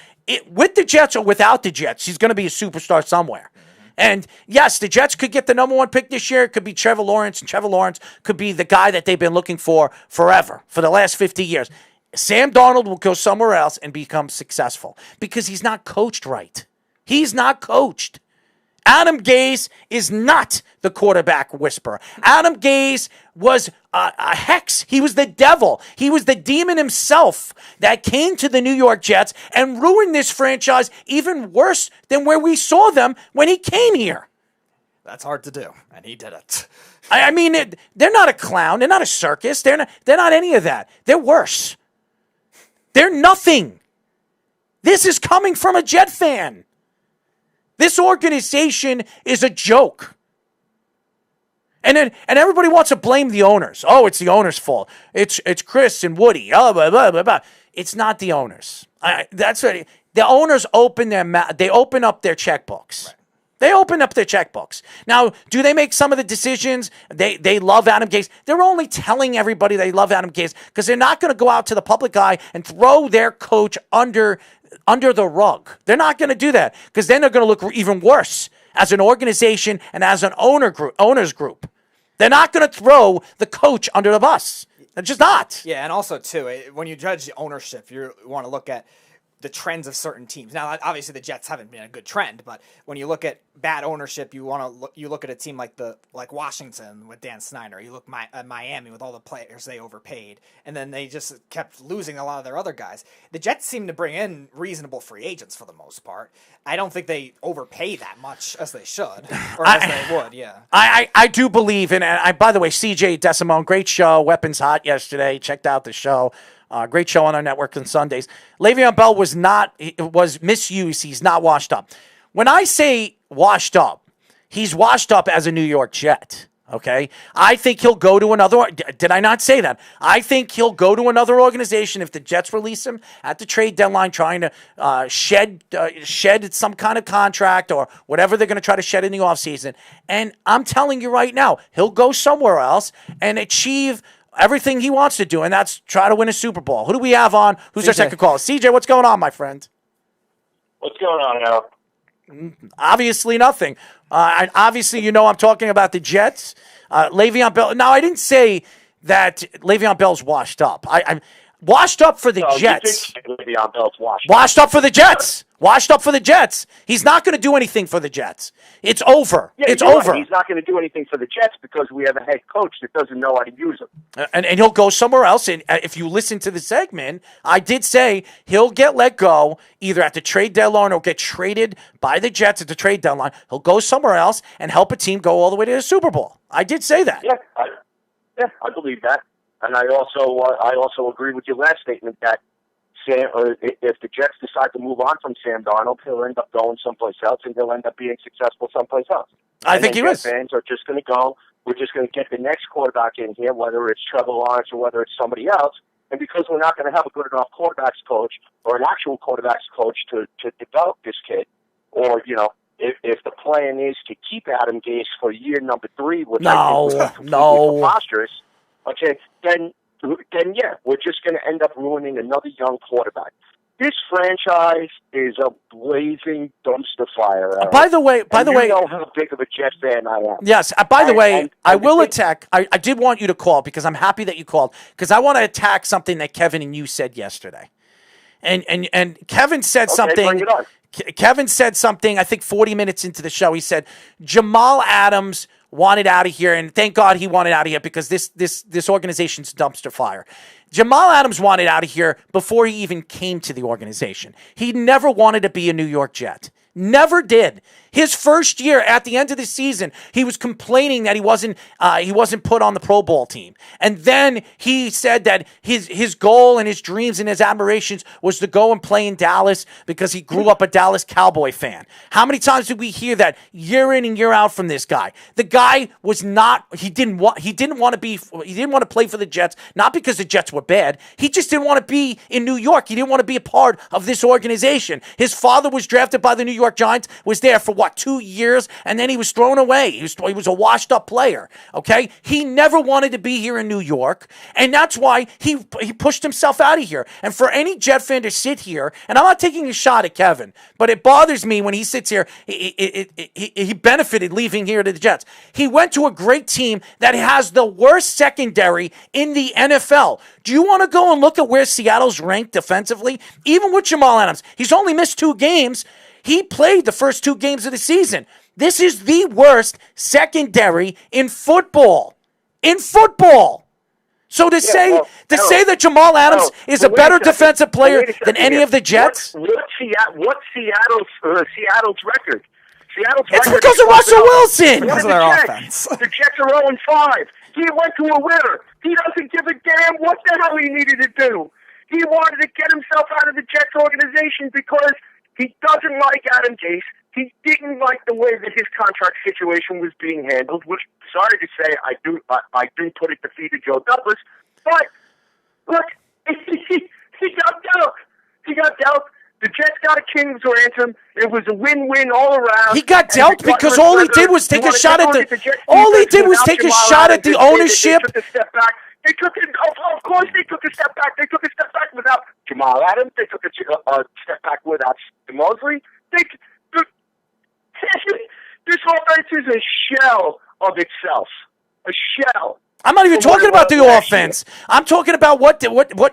With the Jets or without the Jets, he's going to be a superstar somewhere. And yes, the Jets could get the number 1 pick this year. It could be Trevor Lawrence, and Trevor Lawrence could be the guy that they've been looking for forever, for the last 50 years. Sam Darnold will go somewhere else and become successful because he's not coached right. He's not coached. Adam Gase is not the quarterback whisperer. Adam Gase was a hex. He was the devil. He was the demon himself that came to the New York Jets and ruined this franchise even worse than where we saw them when he came here. That's hard to do, and he did it. I mean, they're not a clown. They're not a circus. They're not any of that. They're worse. They're nothing. This is coming from a Jet fan. This organization is a joke. And everybody wants to blame the owners. Oh, it's the owners' fault. It's Chris and Woody. Oh, blah, blah, blah, blah. It's not the owners. That's what the owners open they open up their checkbooks. Right. They open up their checkbooks. Now, do they make some of the decisions? They love Adam Gase. They're only telling everybody they love Adam Gase because they're not going to go out to the public eye and throw their coach under the rug. They're not going to do that because then they're going to look even worse as an organization and as an owners group. They're not going to throw the coach under the bus. It's just not. Yeah, and also, too, when you judge the ownership, you want to look at the trends of certain teams. Now, obviously, the Jets haven't been a good trend, but when you look at bad ownership, you look at a team like Washington with Dan Snyder. You look at Miami with all the players they overpaid, and then they just kept losing a lot of their other guys. The Jets seem to bring in reasonable free agents for the most part. I don't think they overpay that much as they should, or as they would. Yeah, I do believe in. And by the way, CJ Desimone, great show. Weapons Hot yesterday. Checked out the show. Great show on our network on Sundays. Le'Veon Bell was misused. He's not washed up. When I say washed up, he's washed up as a New York Jet. Okay, I think he'll go to another. Did I not say that? I think he'll go to another organization if the Jets release him at the trade deadline, trying to shed some kind of contract or whatever they're going to try to shed in the offseason. And I'm telling you right now, he'll go somewhere else and achieve everything he wants to do, and that's try to win a Super Bowl. Who do we have on? Who's our second caller? CJ, what's going on, my friend? What's going on, Al? Obviously nothing. Obviously, I'm talking about the Jets. Le'Veon Bell. Now, I didn't say that Le'Veon Bell's washed up. I'm washed up for the Jets. Le'Veon Bell's washed up for the Jets. Washed up for the Jets. He's not going to do anything for the Jets. It's over. Yeah, it's over. Right. He's not going to do anything for the Jets because we have a head coach that doesn't know how to use them. And he'll go somewhere else. And if you listen to the segment, I did say he'll get let go either at the trade deadline or get traded by the Jets at the trade deadline. He'll go somewhere else and help a team go all the way to the Super Bowl. I did say that. Yeah, I believe that. And I also agree with your last statement that if the Jets decide to move on from Sam Darnold, he'll end up going someplace else, and he'll end up being successful someplace else. I think he is. Fans are just going to go. We're just going to get the next quarterback in here, whether it's Trevor Lawrence or whether it's somebody else. And because we're not going to have a good enough quarterbacks coach or an actual quarterbacks coach to develop this kid, or if the plan is to keep Adam Gase for year number 3, which I think was completely preposterous, okay, then yeah, we're just going to end up ruining another young quarterback. This franchise is a blazing dumpster fire. Eric. By the way, you know how big of a Jets fan I am. Yes. By the way, I will attack. I did want you to call because I'm happy that you called because I want to attack something that Kevin and you said yesterday, and Kevin said something. Bring it on. Kevin said something. I think 40 minutes into the show, he said Jamal Adams wanted out of here, and thank God he wanted out of here because this organization's dumpster fire. Jamal Adams wanted out of here before he even came to the organization. He never wanted to be a New York Jet. Never did. His first year, at the end of the season, he was complaining that he wasn't put on the Pro Bowl team. And then he said that his goal and his dreams and his admirations was to go and play in Dallas because he grew up a Dallas Cowboy fan. How many times did we hear that year in and year out from this guy? The guy was not. He didn't want to play for the Jets, not because the Jets were bad. He just didn't want to be in New York. He didn't want to be a part of this organization. His father was drafted by the New York Giants, was there for 2 years, and then he was thrown away. He was a washed-up player, okay? He never wanted to be here in New York, and that's why he pushed himself out of here. And for any Jet fan to sit here, and I'm not taking a shot at Kevin, but it bothers me when he sits here. He benefited leaving here to the Jets. He went to a great team that has the worst secondary in the NFL. Do you want to go and look at where Seattle's ranked defensively? Even with Jamal Adams, he's only missed 2 games. He played the first 2 games of the season. This is the worst secondary in football. So to say that Jamal Adams is a better defensive player than any of the Jets? What's Seattle's record? It's because of Russell Wilson. Because of their offense. The Jets are 0-5. He went to a winner. He doesn't give a damn what the hell he needed to do. He wanted to get himself out of the Jets organization because he doesn't like Adam Gase. He didn't like the way that his contract situation was being handled, which, sorry to say, I do put it to feet of Joe Douglas. But, look, he got dealt. The Jets got a king's ransom. It was a win-win all around. He got dealt because all he did was take a shot at the ownership. They took a step back. Of course they took a step back. They took a step back without Jamal Adams. They took a step back without Mosley. This offense is a shell of itself. A shell. I'm not even talking about the offense. I'm talking about what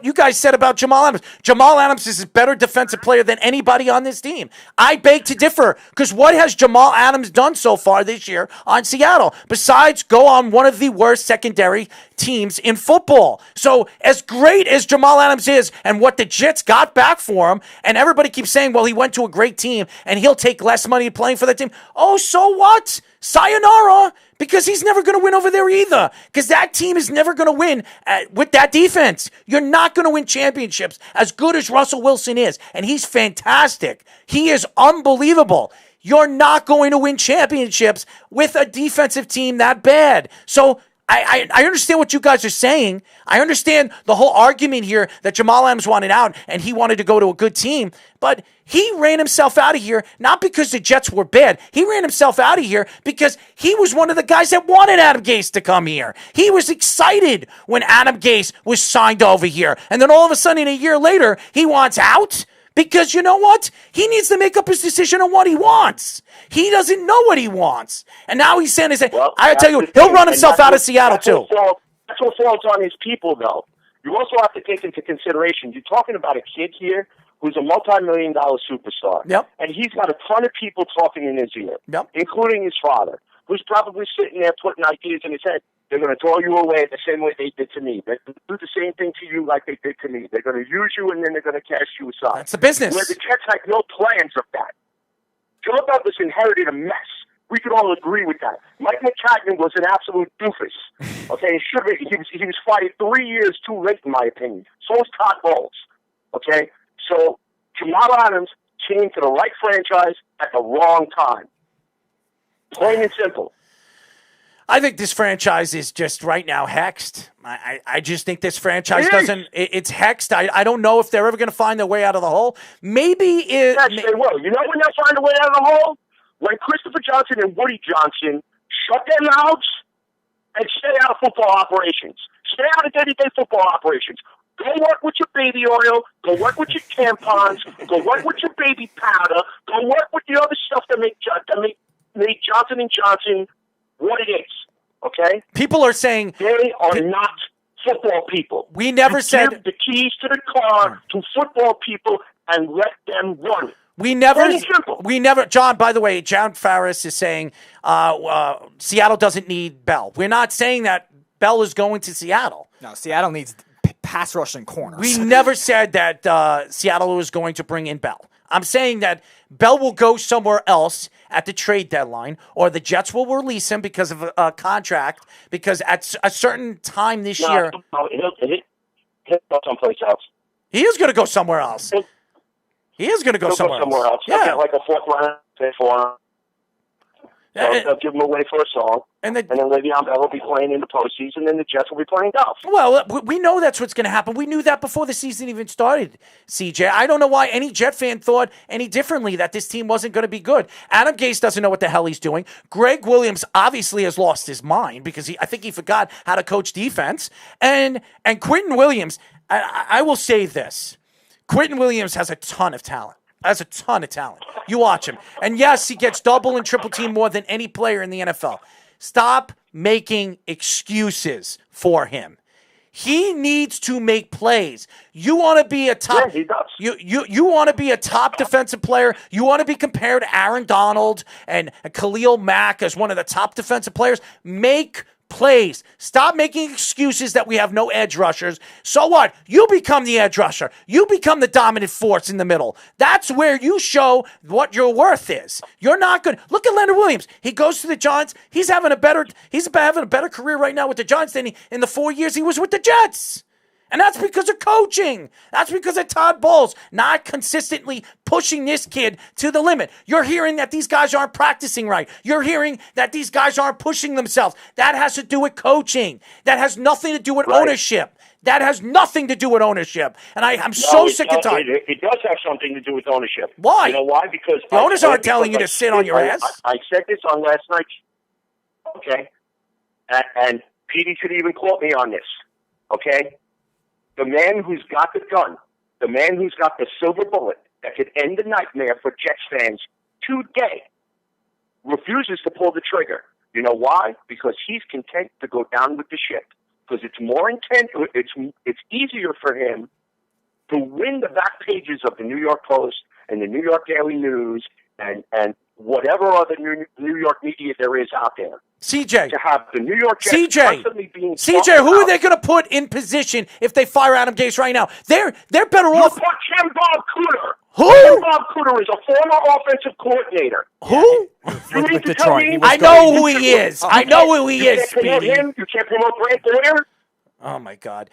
you guys said about Jamal Adams. Jamal Adams is a better defensive player than anybody on this team. I beg to differ, because what has Jamal Adams done so far this year on Seattle besides go on one of the worst secondary teams in football? So as great as Jamal Adams is and what the Jets got back for him, and everybody keeps saying, well, he went to a great team and he'll take less money playing for that team. Oh, so what? Sayonara, because he's never going to win over there either, because that team is never going to win with that defense. You're not going to win championships as good as Russell Wilson is, and he's fantastic. He is unbelievable. You're not going to win championships with a defensive team that bad. So I understand what you guys are saying. I understand the whole argument here that Jamal Adams wanted out and he wanted to go to a good team, but he ran himself out of here not because the Jets were bad. He ran himself out of here because he was one of the guys that wanted Adam Gase to come here. He was excited when Adam Gase was signed over here. And then all of a sudden, a year later, he wants out because you know what? He needs to make up his decision on what he wants. He doesn't know what he wants. And now he's saying, I tell you, he'll run himself out of Seattle too. That's what falls on his people, though. You also have to take into consideration, you're talking about a kid here who's a multi-million-dollar superstar. Yep. And he's got a ton of people talking in his ear, including his father, who's probably sitting there putting ideas in his head. They're going to throw you away the same way they did to me. They're going to do the same thing to you like they did to me. They're going to use you, and then they're going to cast you aside. That's the business. Where the Jets had no plans of that. Joe Douglas inherited a mess. We could all agree with that. Mike McCagnon was an absolute doofus. Okay, he was fired 3 years too late, in my opinion. So was Todd Bowles. Okay, so Jamal Adams came to the right franchise at the wrong time. Plain and simple. I think this franchise is just right now hexed. I just think this franchise it's hexed. I don't know if they're ever going to find their way out of the hole. Maybe it... Yes, they will. You know when they'll find a way out of the hole? When Christopher Johnson and Woody Johnson shut their mouths and stay out of football operations. Stay out of day-to-day football operations. Go work with your baby oil. Go work with your tampons. Go work with your baby powder. Go work with the other stuff that make Johnson & Johnson what it is. Okay? People are saying... They are not football people. We never said... Give the keys to the car to football people and let them run. We never, John, by the way, John Farris is saying Seattle doesn't need Bell. We're not saying that Bell is going to Seattle. No, Seattle needs pass rush and corners. We never said that Seattle was going to bring in Bell. I'm saying that Bell will go somewhere else at the trade deadline, or the Jets will release him because of a contract, because at a certain time this year... No, he'll go someplace else. He is going to go somewhere else. He is going to go somewhere else. Yeah. Get like a fourth round pick for him. They'll give him away for a song. And then Le'Veon Bell will be playing in the postseason, and the Jets will be playing golf. Well, we know that's what's going to happen. We knew that before the season even started, CJ. I don't know why any Jet fan thought any differently, that this team wasn't going to be good. Adam Gase doesn't know what the hell he's doing. Greg Williams obviously has lost his mind because I think he forgot how to coach defense. And Quentin Williams, I will say this. Quentin Williams has a ton of talent. You watch him. And yes, he gets double and triple team more than any player in the NFL. Stop making excuses for him. He needs to make plays. You want to be a top you want to be a top defensive player. You want to be compared to Aaron Donald and Khalil Mack as one of the top defensive players. Make plays. Stop making excuses that we have no edge rushers. So what? You become the edge rusher. You become the dominant force in the middle. That's where you show what your worth is. You're not good. Look at Leonard Williams. He goes to the Giants. He's having a better career right now with the Giants than in the 4 years he was with the Jets. And that's because of coaching. That's because of Todd Bowles not consistently pushing this kid to the limit. You're hearing that these guys aren't practicing right. You're hearing that these guys aren't pushing themselves. That has to do with coaching. That has nothing to do with ownership. That has nothing to do with ownership. And I'm so sick and tired. It does have something to do with ownership. Why? You know why? Because the owners aren't telling you to sit on your ass. I said this on last night. Okay. And Petey could even quote me on this. Okay. The man who's got the gun, the man who's got the silver bullet that could end the nightmare for Jets fans today refuses to pull the trigger. You know why? Because he's content to go down with the ship. Because it's more intense. It's easier for him to win the back pages of the New York Post and the New York Daily News and whatever other New York media there is out there. CJ. To have the New York Jets constantly being CJ, who are they going to put in position if they fire Adam Gase right now? They're better off. Put Jim Bob Cooter. Who? Jim Bob Cooter is a former offensive coordinator. Who? You need to tell me. I know who he is. I know who he is, You can't promote Speedy. him. You can't promote Brant Boyer. Oh, my God.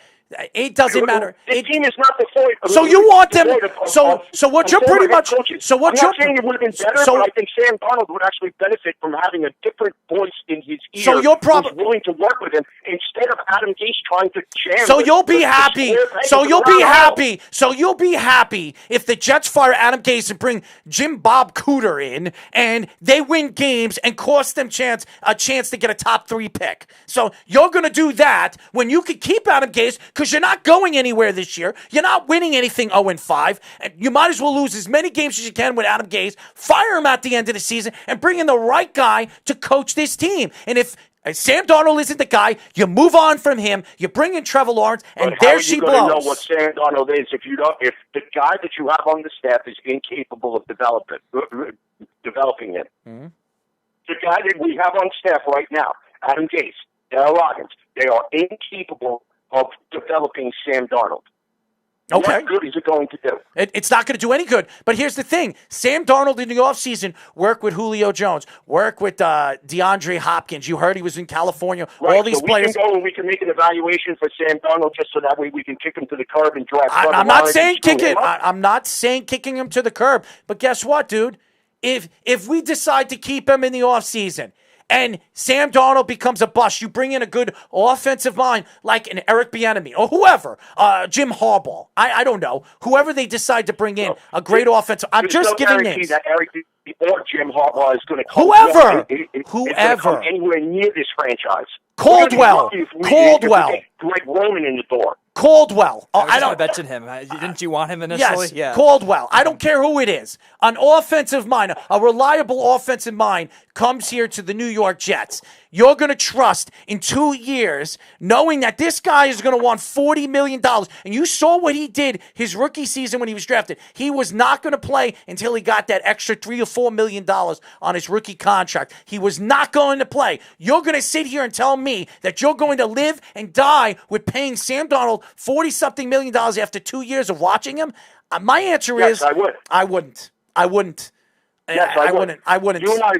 It doesn't matter. This team is not the point. So you want them? So what you're pretty much? So what I'm you're? not saying it would have been better, but I think Sam Darnold would actually benefit from having a different voice in his ear. So your problem? Who's willing to work with him instead of Adam Gase trying to jam. So you'll be happy. So you'll be happy. So you'll be happy if the Jets fire Adam Gase and bring Jim Bob Cooter in, and they win games and cost them a chance to get a top 3 pick. So you're going to do that when you could keep Adam Gase because you're not going anywhere this year. You're not winning anything 0-5. And you might as well lose as many games as you can with Adam Gase, fire him at the end of the season, and bring in the right guy to coach this team. And if Sam Darnold isn't the guy, you move on from him, you bring in Trevor Lawrence, and there she blows. How are you going to know what Sam Darnold is if the guy that you have on the staff is incapable of developing it? Mm-hmm. The guy that we have on staff right now, Adam Gase, Darryl Robbins, they are incapable of developing Sam Darnold. Okay. What good is it going to do? It's not going to do any good. But here's the thing. Sam Darnold in the offseason worked with Julio Jones, worked with DeAndre Hopkins. You heard he was in California. Right, all these so players. We can go and we can make an evaluation for Sam Darnold just so that way we can kick him to the curb and drive. I'm not saying kicking. I'm not saying kicking him to the curb. But guess what, dude? If we decide to keep him in the offseason and Sam Darnold becomes a bust, you bring in a good offensive mind like an Eric Bieniemy or whoever, Jim Harbaugh. I don't know. Whoever they decide to bring in, a great offensive. I'm just giving names. That Eric or Jim Harbaugh is going to come. Whoever. Whoever. Come anywhere near this franchise. Caldwell. Greg Roman in the door. Caldwell. I don't mention him. Didn't you want him initially? Yes, yeah. Caldwell. I don't care who it is. An offensive mind, a reliable offensive mind comes here to the New York Jets. You're going to trust in 2 years knowing that this guy is going to want $40 million. And you saw what he did his rookie season when he was drafted. He was not going to play until he got that extra $3 or $4 million on his rookie contract. He was not going to play. You're going to sit here and tell me that you're going to live and die with paying Sam Darnold $40-something million after 2 years of watching him? My answer is I would. I wouldn't. Yes, I wouldn't. You and I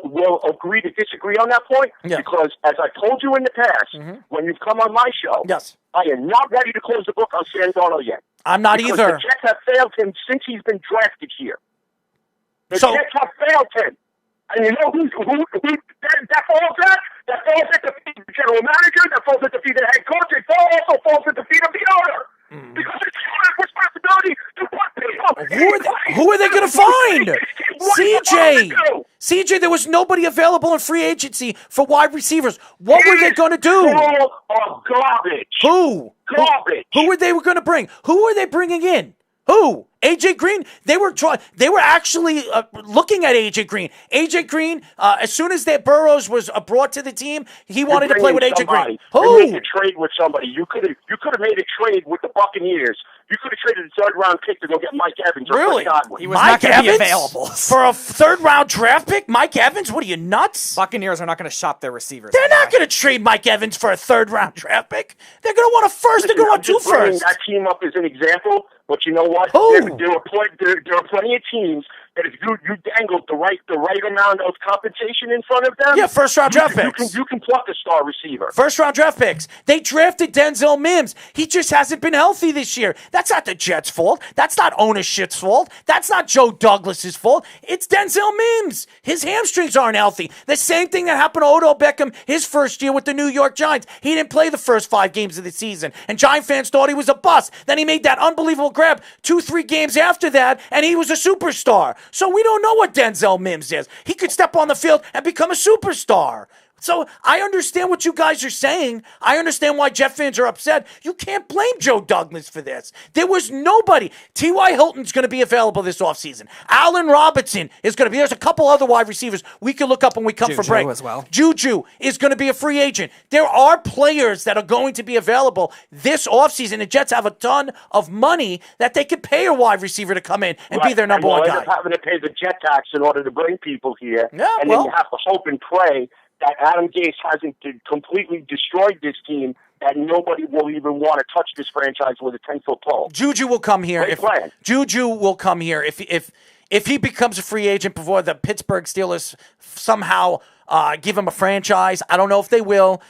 will agree to disagree on that point because, as I told you in the past, when you've come on my show, I am not ready to close the book on Sam Darnold yet. I'm not because either. The Jets have failed him since he's been drafted here. The Jets have failed him. And you know who that falls at? That falls at the feet of the general manager, that falls at the feet of the head coach, it also falls at the feet of the owner. Because it's your responsibility to put people. Who are they going to find? CJ, there was nobody available in free agency for wide receivers. What were they going to do? Full of garbage. Who? Garbage. Who were they going to bring? Who are they bringing in? Who? AJ Green. They were actually looking at AJ Green. AJ Green. As soon as that Burrows was brought to the team, he wanted to play with AJ Green. Who? You made a trade with somebody. You could have made a trade with the Buccaneers. You could have traded a third-round pick to go get Mike Evans. Really? He was not going to be available. For a third-round draft pick? Mike Evans? What are you, nuts? Buccaneers are not going to shop their receivers. They're not going to trade Mike Evans for a third-round draft pick. They're going to want a first. They're going to want 2 firsts. That team up as an example, but you know what? There are plenty of teams that if you dangled the right amount of compensation in front of them, first-round draft picks. You can pluck a star receiver. First-round draft picks. They drafted Denzel Mims. He just hasn't been healthy this year. That's not the Jets' fault. That's not ownership's fault. That's not Joe Douglas's fault. It's Denzel Mims. His hamstrings aren't healthy. The same thing that happened to Odell Beckham his first year with the New York Giants. He didn't play the first 5 games of the season, and Giant fans thought he was a bust. Then he made that unbelievable grab 2-3 games after that, and he was a superstar. So we don't know what Denzel Mims is. He could step on the field and become a superstar. So I understand what you guys are saying. I understand why Jet fans are upset. You can't blame Joe Douglas for this. There was nobody. T.Y. Hilton's going to be available this offseason. Allen Robinson is going to be. There's a couple other wide receivers we can look up when we come for break. As well. Juju is going to be a free agent. There are players that are going to be available this offseason. The Jets have a ton of money that they could pay a wide receiver to come in and be their number one guy. End up having to pay the jet tax in order to bring people here. Yeah, and then you have to hope and pray that Adam Gase hasn't completely destroyed this team, that nobody will even want to touch this franchise with a 10-foot pole. Juju will come here. Juju will come here if he becomes a free agent before the Pittsburgh Steelers somehow give him a franchise. I don't know if they will,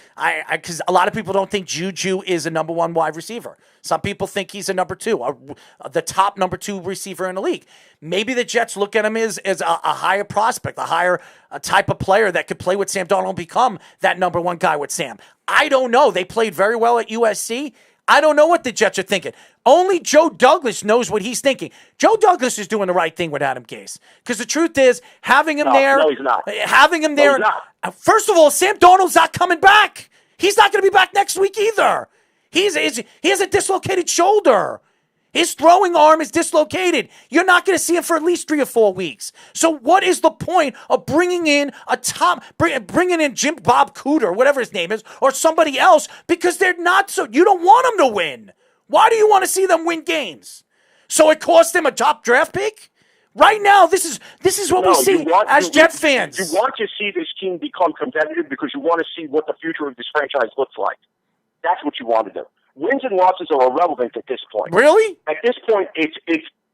because a lot of people don't think Juju is a number one wide receiver. Some people think he's a number two, the top number two receiver in the league. Maybe the Jets look at him as a higher prospect, a higher type of player that could play with Sam Darnold and become that number one guy with Sam. I don't know. They played very well at USC. I don't know what the Jets are thinking. Only Joe Douglas knows what he's thinking. Joe Douglas is doing the right thing with Adam Gase. Because the truth is, having him there... No, he's not. Having him there... No, he's not. First of all, Sam Darnold's not coming back. He's not going to be back next week either. He has a dislocated shoulder. His throwing arm is dislocated. You're not going to see him for at least 3 or 4 weeks. So what is the point of bringing in bringing in Jim Bob Cooter, whatever his name is, or somebody else, because they're not so... You don't want them to win. Why do you want to see them win games? So it cost them a top draft pick? Right now, this is what we see as Jet fans. You want to see this team become competitive because you want to see what the future of this franchise looks like. That's what you want to do. Wins and losses are irrelevant at this point. Really? At this point, it's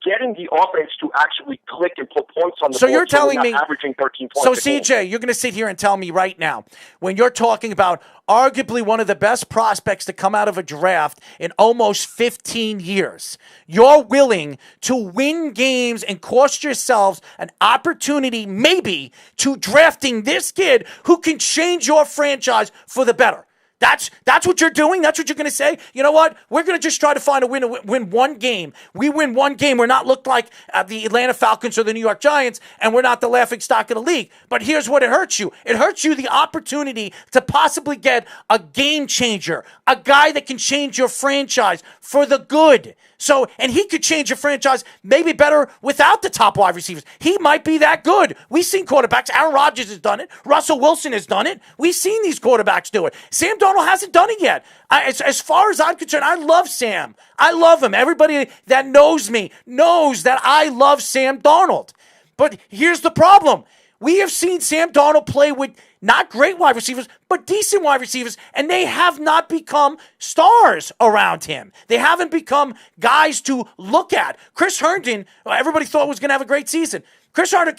getting the offense to actually click and put points on the board. So you're telling me, averaging 13 points. So CJ, you're going to sit here and tell me right now, when you're talking about arguably one of the best prospects to come out of a draft in almost 15 years, you're willing to win games and cost yourselves an opportunity maybe to drafting this kid who can change your franchise for the better. That's what you're doing? That's what you're going to say? You know what? We're going to just try to find a way to win one game. We win one game. We're not looked like the Atlanta Falcons or the New York Giants, and we're not the laughingstock of the league. But here's what it hurts you. It hurts you the opportunity to possibly get a game changer, a guy that can change your franchise for the good. So, and he could change your franchise maybe better without the top wide receivers. He might be that good. We've seen quarterbacks. Aaron Rodgers has done it. Russell Wilson has done it. We've seen these quarterbacks do it. Sam Darnold hasn't done it yet. As far as I'm concerned, I love Sam. I love him. Everybody that knows me knows that I love Sam Darnold. But here's the problem. We have seen Sam Darnold play with not great wide receivers, but decent wide receivers, and they have not become stars around him. They haven't become guys to look at. Chris Herndon, everybody thought was going to have a great season. Chris Herndon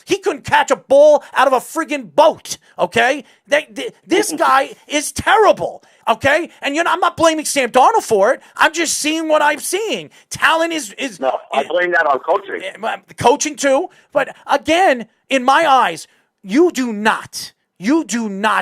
couldn't catch a ball out of a friggin' boat, okay? This guy is terrible, okay? And I'm not blaming Sam Darnold for it. I'm just seeing what I'm seeing. Talent is... No, I blame that on coaching. Coaching too, but again, in my eyes, you do not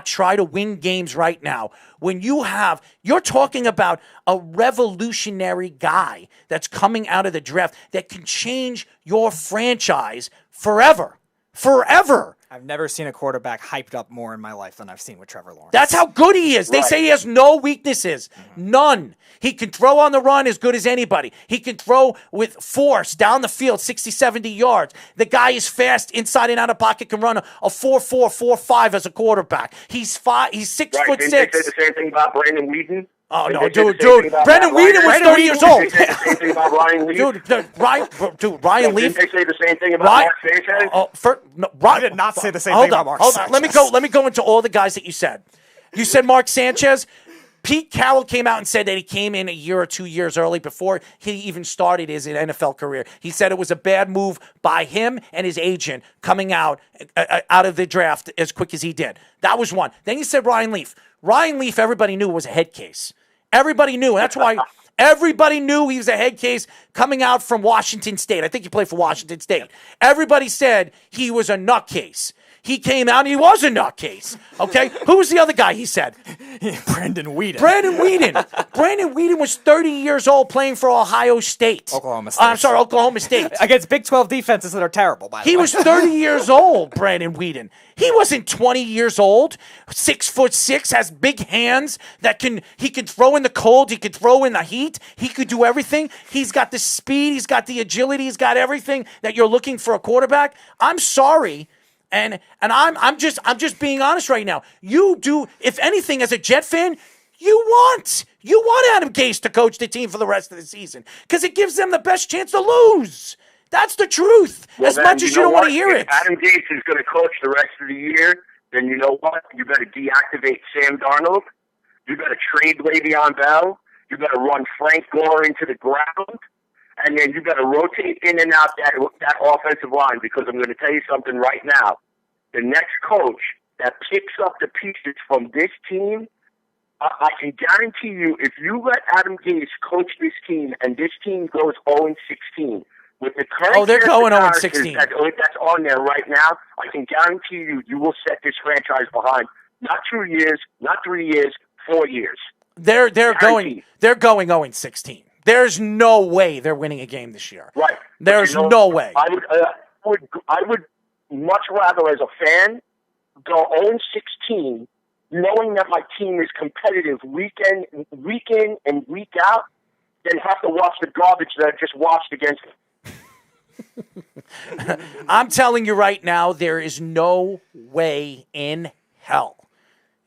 try to win games right now when you're talking about a revolutionary guy that's coming out of the draft that can change your franchise forever. Forever. I've never seen a quarterback hyped up more in my life than I've seen with Trevor Lawrence. That's how good he is. They say he has no weaknesses. None. He can throw on the run as good as anybody. He can throw with force down the field 60, 70 yards. The guy is fast inside and out of pocket, can run a 4.4, 4.5 as a quarterback. He's 6'6". Did they say the same thing about Brandon Whedon? Oh, no, dude. Brendan Whedon was 30 years old. Did they say the same thing about Ryan Leaf? Ryan Leaf. Didn't they say the same thing about Mark Sanchez? I did not say the same thing about Mark Sanchez. Hold on. Let me go into all the guys that you said. You said Mark Sanchez. Pete Carroll came out and said that he came in a year or 2 years early before he even started his NFL career. He said it was a bad move by him and his agent coming out of the draft as quick as he did. That was one. Then you said Ryan Leaf. Ryan Leaf, everybody knew was a head case. Everybody knew. That's why everybody knew he was a head case coming out from Washington State. I think he played for Washington State. Everybody said he was a nutcase. He came out and he was a nutcase. Okay? Who was the other guy he said? Brandon Weeden. Brandon Weeden was 30 years old playing for Ohio State. Oklahoma State. I'm sorry, Oklahoma State. Against Big 12 defenses that are terrible, by the way. He was 30 years old, Brandon Weeden. He wasn't 20 years old. 6'6", has big hands he could throw in the cold, he could throw in the heat, he could do everything. He's got the speed, he's got the agility, he's got everything that you're looking for a quarterback. I'm sorry. And I'm just being honest right now. You do, if anything, as a Jet fan, you want Adam Gase to coach the team for the rest of the season because it gives them the best chance to lose. That's the truth. Well, as much as you don't want to hear if it. Adam Gase is going to coach the rest of the year, then you know what? You better deactivate Sam Darnold. You better trade Le'Veon Bell. You better run Frank Gore into the ground. And then you got to rotate in and out that offensive line because I'm going to tell you something right now. The next coach that picks up the pieces from this team, I can guarantee you, if you let Adam Gase coach this team and this team goes 0-16 with the current they're going 0-16 that's on there right now, I can guarantee you will set this franchise behind not 2 years, not 3 years, 4 years. They're going 0-16. There's no way they're winning a game this year. Right. There's no way. I would much rather, as a fan, go 0-16, knowing that my team is competitive week in and week out, than have to watch the garbage that I just watched against them. I'm telling you right now, there is no way in hell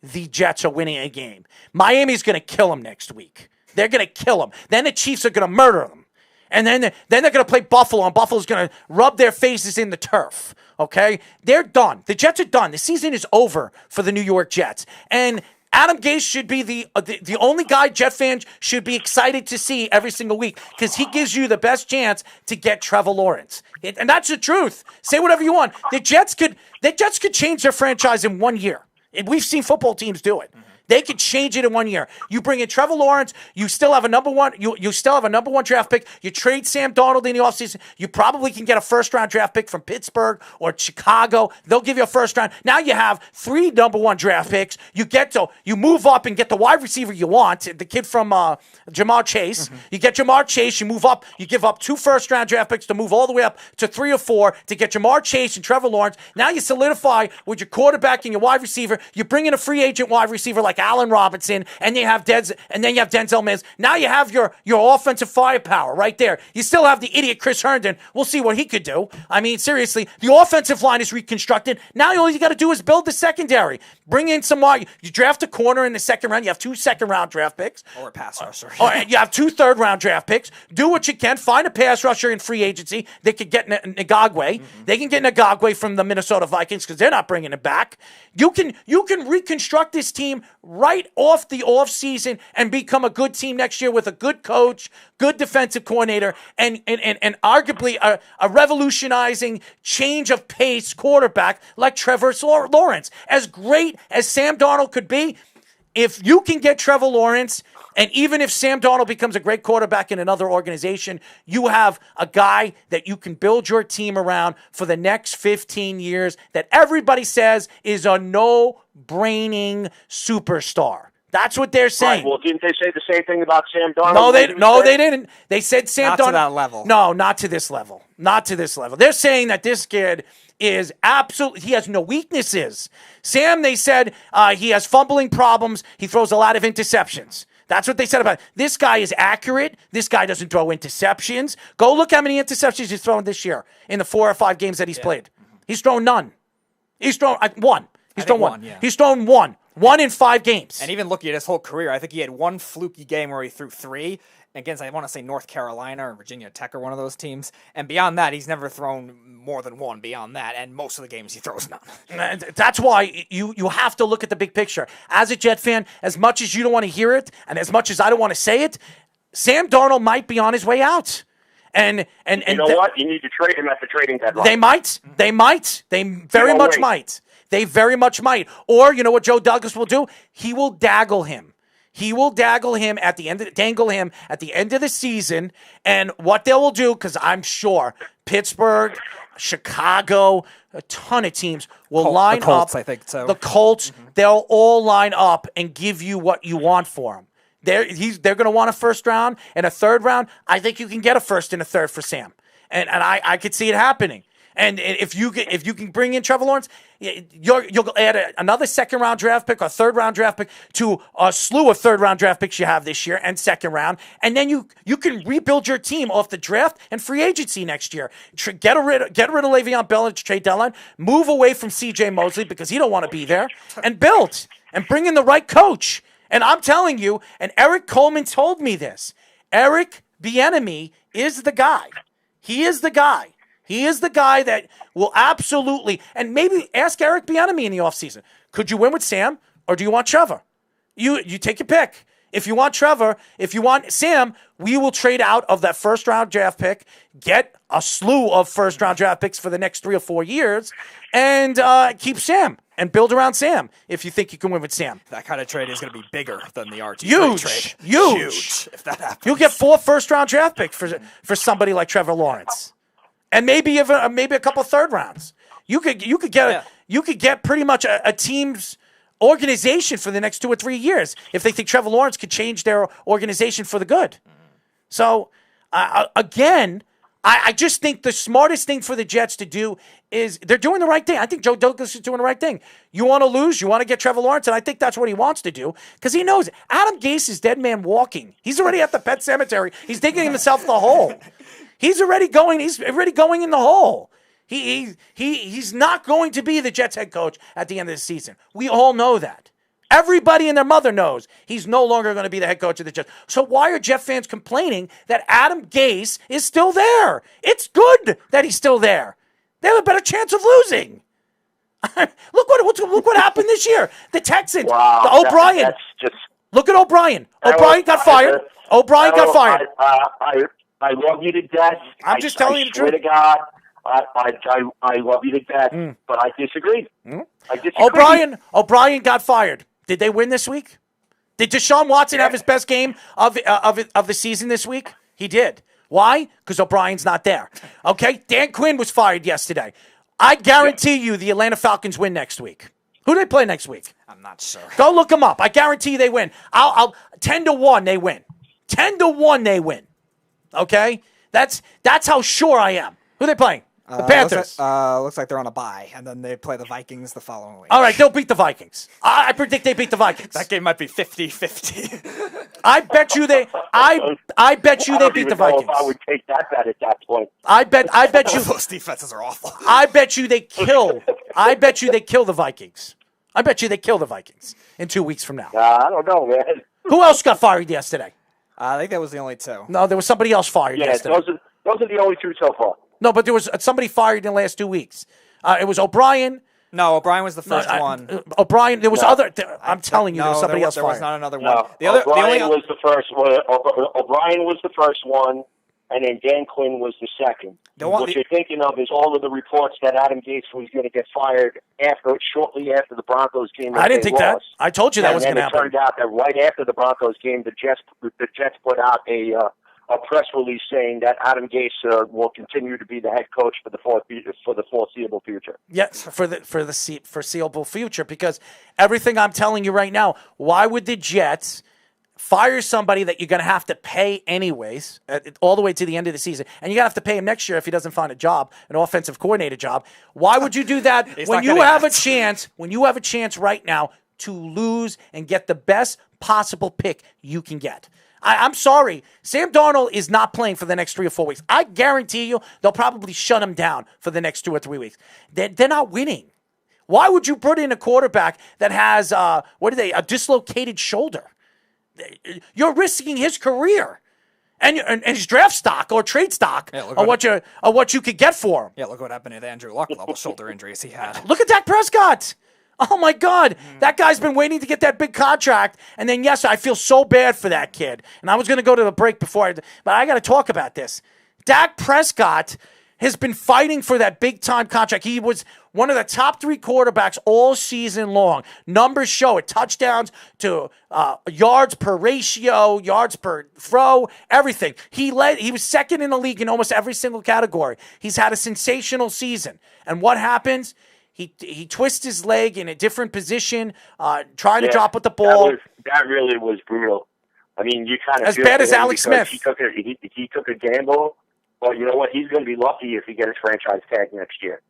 the Jets are winning a game. Miami's going to kill them next week. They're going to kill them. Then the Chiefs are going to murder them. And then they're going to play Buffalo, and Buffalo's going to rub their faces in the turf. Okay? They're done. The Jets are done. The season is over for the New York Jets. And Adam Gase should be the only guy Jet fans should be excited to see every single week because he gives you the best chance to get Trevor Lawrence. And that's the truth. Say whatever you want. The Jets could change their franchise in 1 year. We've seen football teams do it. They could change it in 1 year. You bring in Trevor Lawrence. You still have a number one. You still have a number one draft pick. You trade Sam Darnold in the offseason. You probably can get a first-round draft pick from Pittsburgh or Chicago. They'll give you a first round. Now you have 3 number one draft picks. You move up and get the wide receiver you want, the kid from Jamar Chase. Mm-hmm. You get Jamar Chase. You move up. You give up 2 first-round draft picks to move all the way up to 3 or 4 to get Jamar Chase and Trevor Lawrence. Now you solidify with your quarterback and your wide receiver. You bring in a free agent wide receiver like Allen Robinson, and then you have Denzel Mims. Now you have your offensive firepower right there. You still have the idiot Chris Herndon. We'll see what he could do. I mean, seriously, the offensive line is reconstructed. Now all you got to do is build the secondary. Bring in some more. You draft a corner in the second round. You have 2 second-round draft picks. Or a pass rusher. Or you have 2 third-round draft picks. Do what you can. Find a pass rusher in free agency. They could get Ngagwe. Mm-hmm. They can get Ngagwe from the Minnesota Vikings because they're not bringing it back. You can reconstruct this team right off the offseason and become a good team next year with a good coach, good defensive coordinator, and arguably a revolutionizing change of pace quarterback like Trevor Lawrence. As great as Sam Darnold could be, if you can get Trevor Lawrence, and even if Sam Darnold becomes a great quarterback in another organization, you have a guy that you can build your team around for the next 15 years that everybody says is a no-braining superstar. That's what they're saying. Right, well, didn't they say the same thing about Sam Darnold? They didn't. They said Sam Darnold. Not to that level. No, not to this level. Not to this level. They're saying that this kid is absolutely, he has no weaknesses. Sam, they said he has fumbling problems. He throws a lot of interceptions. That's what they said about it. This guy is accurate. This guy doesn't throw interceptions. Go look how many interceptions he's thrown this year in the 4 or 5 games that he's played. He's thrown none. He's thrown 1. He's thrown 1. Yeah. He's thrown 1. 1 in 5 games. And even looking at his whole career, I think he had 1 fluky game where he threw 3. Against, I want to say North Carolina or Virginia Tech or one of those teams. And beyond that, he's never thrown more than 1 beyond that. And most of the games he throws none. That's why you have to look at the big picture. As a Jet fan, as much as you don't want to hear it, and as much as I don't want to say it, Sam Darnold might be on his way out. And you know what? You need to trade him at the trading deadline. They might. They very much might. They very much might. Or, you know what Joe Douglas will do? He will dangle him. He will dangle him at the end of the season. And what they will do, because I'm sure Pittsburgh Chicago, a ton of teams will line the Colts, up. I think so. The Colts, they'll all line up and give you what you want for them. They're going to want a first round and a third round. I think you can get a first and a third for Sam, and I could see it happening. And if you can bring in Trevor Lawrence, you'll add another second-round draft pick or third-round draft pick to a slew of third-round draft picks you have this year and second round, and then you can rebuild your team off the draft and free agency next year. Get rid of Le'Veon Bell at the trade deadline, move away from C.J. Mosley because he don't want to be there, and build and bring in the right coach. And I'm telling you, and Eric Coleman told me this, Eric Bieniemy is the guy. He is the guy. He is the guy that will absolutely, and maybe ask Eric Bieniemy in the offseason, could you win with Sam or do you want Trevor? You take your pick. If you want Trevor, if you want Sam, we will trade out of that first-round draft pick, get a slew of first-round draft picks for the next 3 or 4 years, and keep Sam and build around Sam if you think you can win with Sam. That kind of trade is going to be bigger than the RG3 Huge. trade. Huge. If that happens. You'll get 4 first-round draft picks for somebody like Trevor Lawrence. And maybe a couple third rounds. You could get pretty much a team's organization for the next 2 or 3 years if they think Trevor Lawrence could change their organization for the good. So again, I just think the smartest thing for the Jets to do is they're doing the right thing. I think Joe Douglas is doing the right thing. You want to lose, you want to get Trevor Lawrence, and I think that's what he wants to do because he knows Adam Gase is dead man walking. He's already at the pet cemetery. He's digging himself the hole. He's already going in the hole. He's not going to be the Jets head coach at the end of the season. We all know that. Everybody and their mother knows he's no longer going to be the head coach of the Jets. So why are Jet fans complaining that Adam Gase is still there? It's good that he's still there. They have a better chance of losing. Look what happened this year. The Texans, Wow, the O'Brien. Look at O'Brien. O'Brien got fired. O'Brien got fired. I love you to death. I'm just telling you the truth. I swear to God, I love you to death, but I disagree. I disagree. O'Brien got fired. Did they win this week? Did Deshaun Watson have his best game of the season this week? He did. Why? Because O'Brien's not there. Okay? Dan Quinn was fired yesterday. I guarantee you the Atlanta Falcons win next week. Who do they play next week? I'm not sure. Go look them up. I guarantee you they win. I'll 10-1 they win. 10-1 they win. Okay? That's how sure I am. Who are they playing? The Panthers. Looks like they're on a bye, and then they play the Vikings the following week. All right, they'll beat the Vikings. I predict they beat the Vikings. That game might be 50-50. I bet you they beat the Vikings. I would take that bet at that point. I bet you those defenses are awful. I bet you they kill the Vikings. I bet you they kill the Vikings in 2 weeks from now. I don't know, man. Who else got fired yesterday? I think that was the only two. No, there was somebody else fired yesterday. Those are the only two so far. No, but there was somebody fired in the last 2 weeks. It was O'Brien. No, O'Brien was the first one. O'Brien, there was other. I'm telling you, there was somebody else fired. There was not another No, one. O'Brien was the first one. O'Brien was the first one, and then Dan Quinn was the second. What you're thinking of is all of the reports that Adam Gase was going to get fired shortly after the Broncos game. I didn't think that. I told you that was going to happen. And it turned out that right after the Broncos game, the Jets put out a press release saying that Adam Gase will continue to be the head coach for the foreseeable future. Yes, for the foreseeable future, because everything I'm telling you right now, why would the Jets fire somebody that you're going to have to pay anyways, all the way to the end of the season, and you're going to have to pay him next year if he doesn't find a job, an offensive coordinator job? Why would you do that when you have a chance? When you have a chance right now to lose and get the best possible pick you can get? I'm sorry. Sam Darnold is not playing for the next 3 or 4 weeks. I guarantee you they'll probably shut him down for the next 2 or 3 weeks. They're not winning. Why would you put in a quarterback that has, a dislocated shoulder? You're risking his career and his draft stock or trade stock or what you could get for him. Yeah, look what happened with Andrew Luck with all the shoulder injuries he had. Look at Dak Prescott. Oh, my God. That guy's been waiting to get that big contract. And then, yes, I feel so bad for that kid. And I was going to go to the break but I got to talk about this. Dak Prescott has been fighting for that big-time contract. He was one of the top 3 quarterbacks all season long. Numbers show it. Touchdowns to yards per ratio, yards per throw, everything. He was second in the league in almost every single category. He's had a sensational season. And what happens? He twists his leg in a different position, trying to drop with the ball. That really was brutal. I mean, you kind of as bad as Alex Smith. He took a gamble. Well, you know what? He's going to be lucky if he gets his franchise tag next year.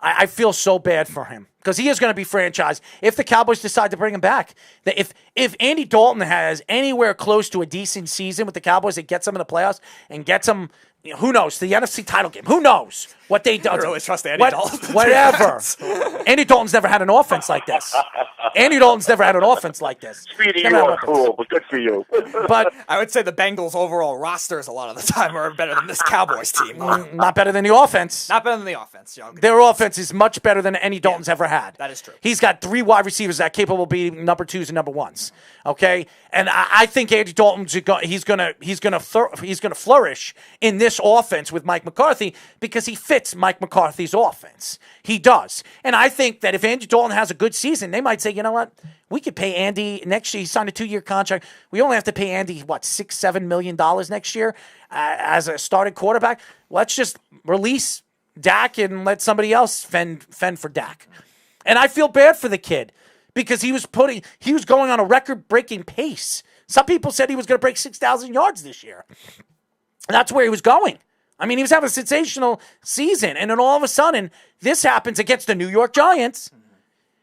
I feel so bad for him because he is going to be franchised if the Cowboys decide to bring him back. If Andy Dalton has anywhere close to a decent season with the Cowboys that gets them in the playoffs and gets them, who knows, the NFC title game, who knows what they do. I really trust Andy Dalton. Whatever. Andy Dalton's never had an offense like this. Andy Dalton's never had an offense like this. Speedy, you are cool, but good for you. But I would say the Bengals' overall rosters a lot of the time are better than this Cowboys team. Not better than the offense. Not better than the offense. Young. Their offense is much better than Andy Dalton's ever had. That is true. He's got 3 wide receivers that are capable of being number 2s and number 1s. Okay, and I think Andy Dalton's he's gonna flourish in this offense with Mike McCarthy because he fits Mike McCarthy's offense. He does, and I think that if Andy Dalton has a good season, they might say, you know what, we could pay Andy next year. He signed a 2-year contract. We only have to pay Andy $6-7 million next year as a starting quarterback. Let's just release Dak and let somebody else fend for Dak. And I feel bad for the kid because he was going on a record-breaking pace. Some people said he was going to break 6,000 yards this year. That's where he was going. I mean, he was having a sensational season, and then all of a sudden, this happens against the New York Giants,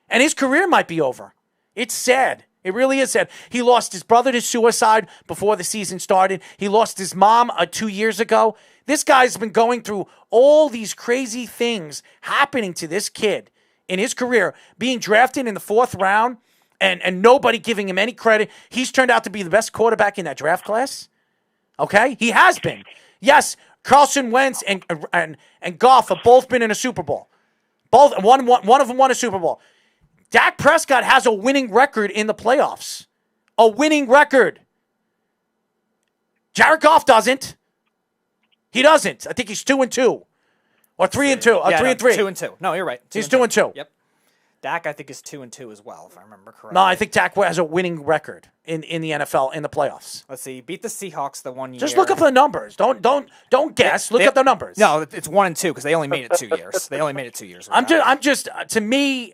and his career might be over. It's sad. It really is sad. He lost his brother to suicide before the season started. He lost his mom 2 years ago. This guy's been going through all these crazy things happening to this kid in his career, being drafted in the 4th round and nobody giving him any credit. He's turned out to be the best quarterback in that draft class. Okay? He has been. Yes, Carson Wentz and Goff have both been in a Super Bowl. One of them won a Super Bowl. Dak Prescott has a winning record in the playoffs. A winning record. Jared Goff doesn't. He doesn't. I think he's 2-2. Or 3-2. Or 3-3. 2-2. No, you're right. He's 2-2. Yep. Dak, I think, is 2-2 as well, if I remember correctly. No, I think Dak has a winning record in the NFL in the playoffs. Let's see. Beat the Seahawks the 1 year. Just look up the numbers. Don't guess. Look up the numbers. No, it's 1 and 2 because they only made it 2 years. They only made it 2 years. I'm just. To me,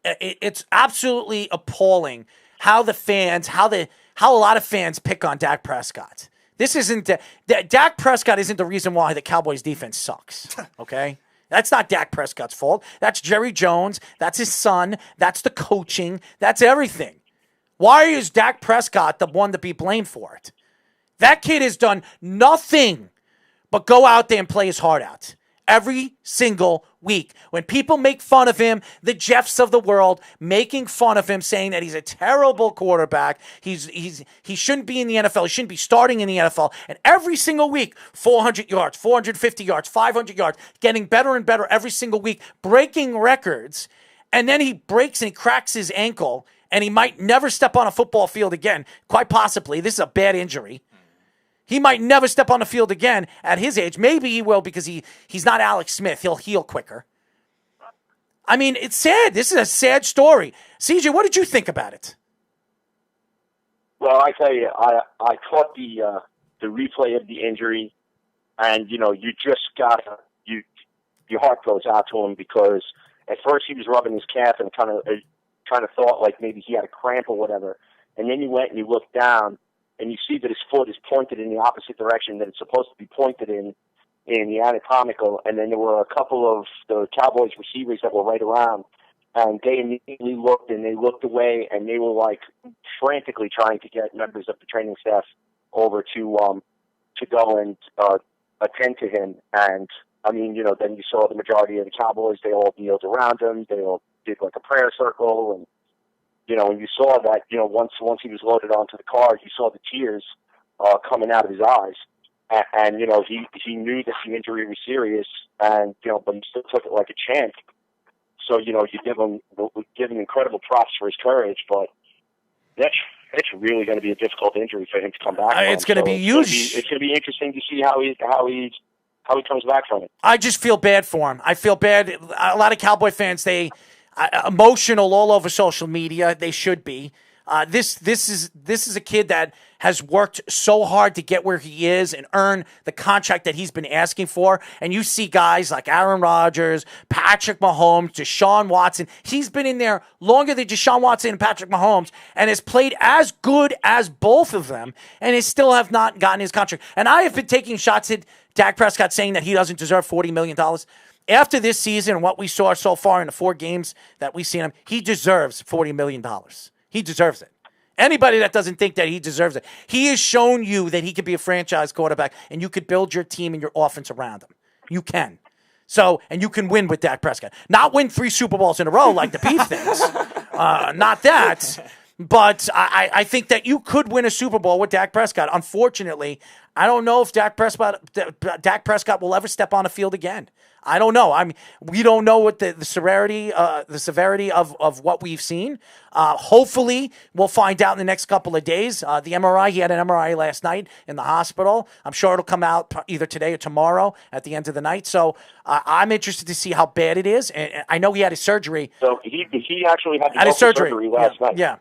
it's absolutely appalling how a lot of fans pick on Dak Prescott. This isn't Dak Prescott isn't the reason why the Cowboys defense sucks. Okay. That's not Dak Prescott's fault. That's Jerry Jones. That's his son. That's the coaching. That's everything. Why is Dak Prescott the one to be blamed for it? That kid has done nothing but go out there and play his heart out. Every single week. When people make fun of him, the Jeffs of the world making fun of him, saying that he's a terrible quarterback, he shouldn't be in the NFL, he shouldn't be starting in the NFL, and every single week, 400 yards, 450 yards, 500 yards, getting better and better every single week, breaking records, and then he breaks and he cracks his ankle, and he might never step on a football field again, quite possibly. This is a bad injury. He might never step on the field again at his age. Maybe he will because he's not Alex Smith. He'll heal quicker. I mean, it's sad. This is a sad story. CJ, what did you think about it? Well, I tell you, I caught the replay of the injury, and you just gotta your heart goes out to him because at first he was rubbing his calf and kind of thought like maybe he had a cramp or whatever, and then you went and you looked down. And you see that his foot is pointed in the opposite direction that it's supposed to be pointed in the anatomical. And then there were a couple of the Cowboys receivers that were right around, and they immediately looked and they looked away, and they were like frantically trying to get members of the training staff over to go and attend to him. And I mean, then you saw the majority of the Cowboys. They all kneeled around him. They all did like a prayer circle and. And you saw that, once he was loaded onto the car, you saw the tears coming out of his eyes. And he knew that the injury was serious, and, but he still took it like a champ. So, you give him incredible props for his courage, but it's really going to be a difficult injury for him to come back from. It's going to be huge. It's going to be interesting to see how he how he comes back from it. I just feel bad for him. I feel bad. A lot of Cowboy fans, they emotional all over social media. They should be. This is a kid that has worked so hard to get where he is and earn the contract that he's been asking for. And you see guys like Aaron Rodgers, Patrick Mahomes, Deshaun Watson. He's been in there longer than Deshaun Watson and Patrick Mahomes and has played as good as both of them and has still have not gotten his contract. And I have been taking shots at Dak Prescott saying that he doesn't deserve $40 million. After this season and what we saw so far in the 4 games that we've seen him, he deserves $40 million. He deserves it. Anybody that doesn't think that he deserves it. He has shown you that he could be a franchise quarterback and you could build your team and your offense around him. You can. So, and you can win with Dak Prescott. Not win 3 Super Bowls in a row like the Beef thinks. Not that. But I think that you could win a Super Bowl with Dak Prescott. Unfortunately, I don't know if Dak Prescott will ever step on a field again. I don't know. We don't know what the severity of what we've seen. Hopefully, we'll find out in the next couple of days. The MRI, he had an MRI last night in the hospital. I'm sure it'll come out either today or tomorrow at the end of the night. So I'm interested to see how bad it is. And I know he had his surgery. So he actually had his surgery last night. Yeah.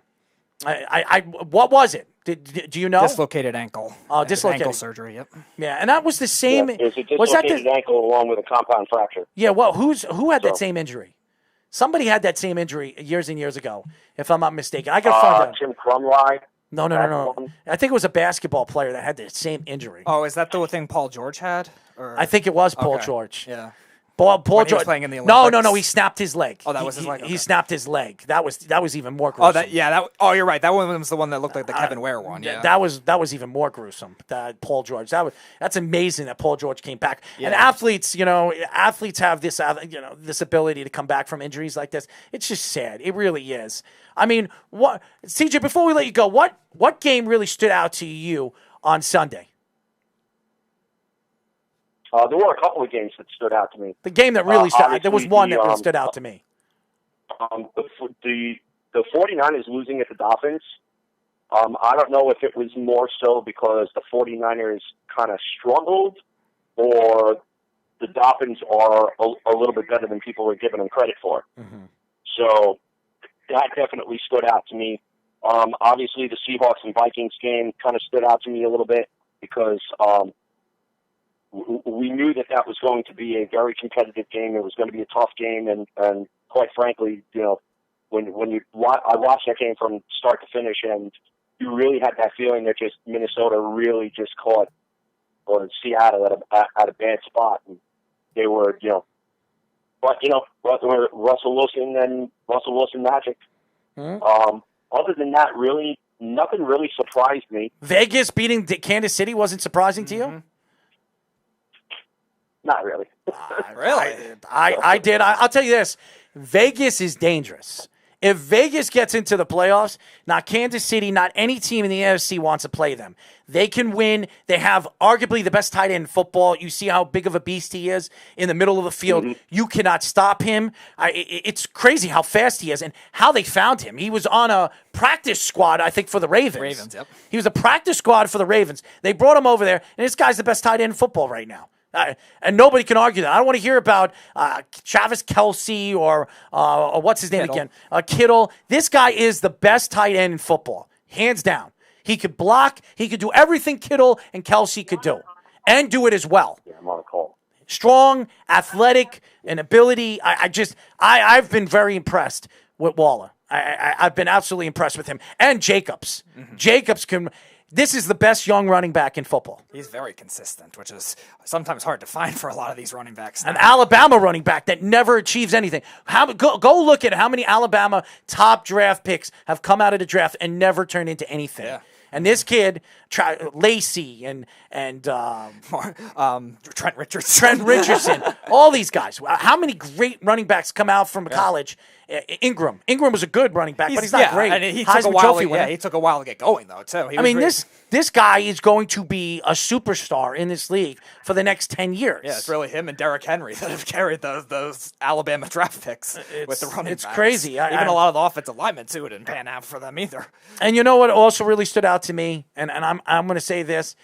What was it? Do you know? Dislocated ankle. Oh, dislocated ankle surgery. Yep. Yeah, and that was the same. Yeah, it was a dislocated ankle along with a compound fracture. Yeah. Well, who had that same injury? Somebody had that same injury years and years ago, if I'm not mistaken. I gotta find out. Tim Crumlie. No. I think it was a basketball player that had the same injury. Oh, is that the thing Paul George had? Or? I think it was Paul George. Yeah. Paul When he George was playing in the Olympics? No. He snapped his leg. Oh, that was his leg. Okay. He snapped his leg. That was even more gruesome. You're right. That one was the one that looked like the Kevin Ware one. Yeah. That was even more gruesome. Paul George. That's amazing that Paul George came back. Yeah. And athletes have this this ability to come back from injuries like this. It's just sad. It really is. I mean, what CJ? Before we let you go, what game really stood out to you on Sunday? There were a couple of games that stood out to me. The game that really stood out. There was one that really stood out to me. The 49ers losing at the Dolphins, I don't know if it was more so because the 49ers kind of struggled or the Dolphins are a little bit better than people were giving them credit for. Mm-hmm. So that definitely stood out to me. Obviously, the Seahawks and Vikings game kind of stood out to me a little bit because we knew that was going to be a very competitive game. It was going to be a tough game, and quite frankly, when I watched that game from start to finish, and you really had that feeling that just Minnesota really just caught Seattle at a bad spot, and they were Russell Wilson magic. Mm-hmm. Other than that, really nothing really surprised me. Vegas beating Kansas City wasn't surprising to you? Not really. Really? I did. I'll tell you this. Vegas is dangerous. If Vegas gets into the playoffs, not Kansas City, not any team in the AFC wants to play them. They can win. They have arguably the best tight end in football. You see how big of a beast he is in the middle of the field. Mm-hmm. You cannot stop him. It's crazy how fast he is and how they found him. He was on a practice squad, I think, for the Ravens. Yep. He was a practice squad for the Ravens. They brought him over there, and this guy's the best tight end in football right now. And nobody can argue that. I don't want to hear about Travis Kelce or what's his name again? Kittle. This guy is the best tight end in football, hands down. He could block. He could do everything Kittle and Kelce could do, and do it as well. Yeah, I'm on a call. Strong, athletic, and ability. I've been very impressed with Waller. I've been absolutely impressed with him. And Jacobs. Mm-hmm. Jacobs can... This is the best young running back in football. He's very consistent, which is sometimes hard to find for a lot of these running backs. An Alabama running back that never achieves anything. Go look at how many Alabama top draft picks have come out of the draft and never turned into anything. Yeah. And this kid, Lacey and Trent Richardson, all these guys. How many great running backs come out from college? Ingram was a good running back, but he's not great. And he took a while. He took a while to get going though too. This guy is going to be a superstar in this league for the next 10 years. Yeah, it's really him and Derrick Henry that have carried those Alabama draft picks with the running backs. It's crazy. Even a lot of the offensive linemen too didn't pan out for them either. And you know what also really stood out to me, and I'm going to say this.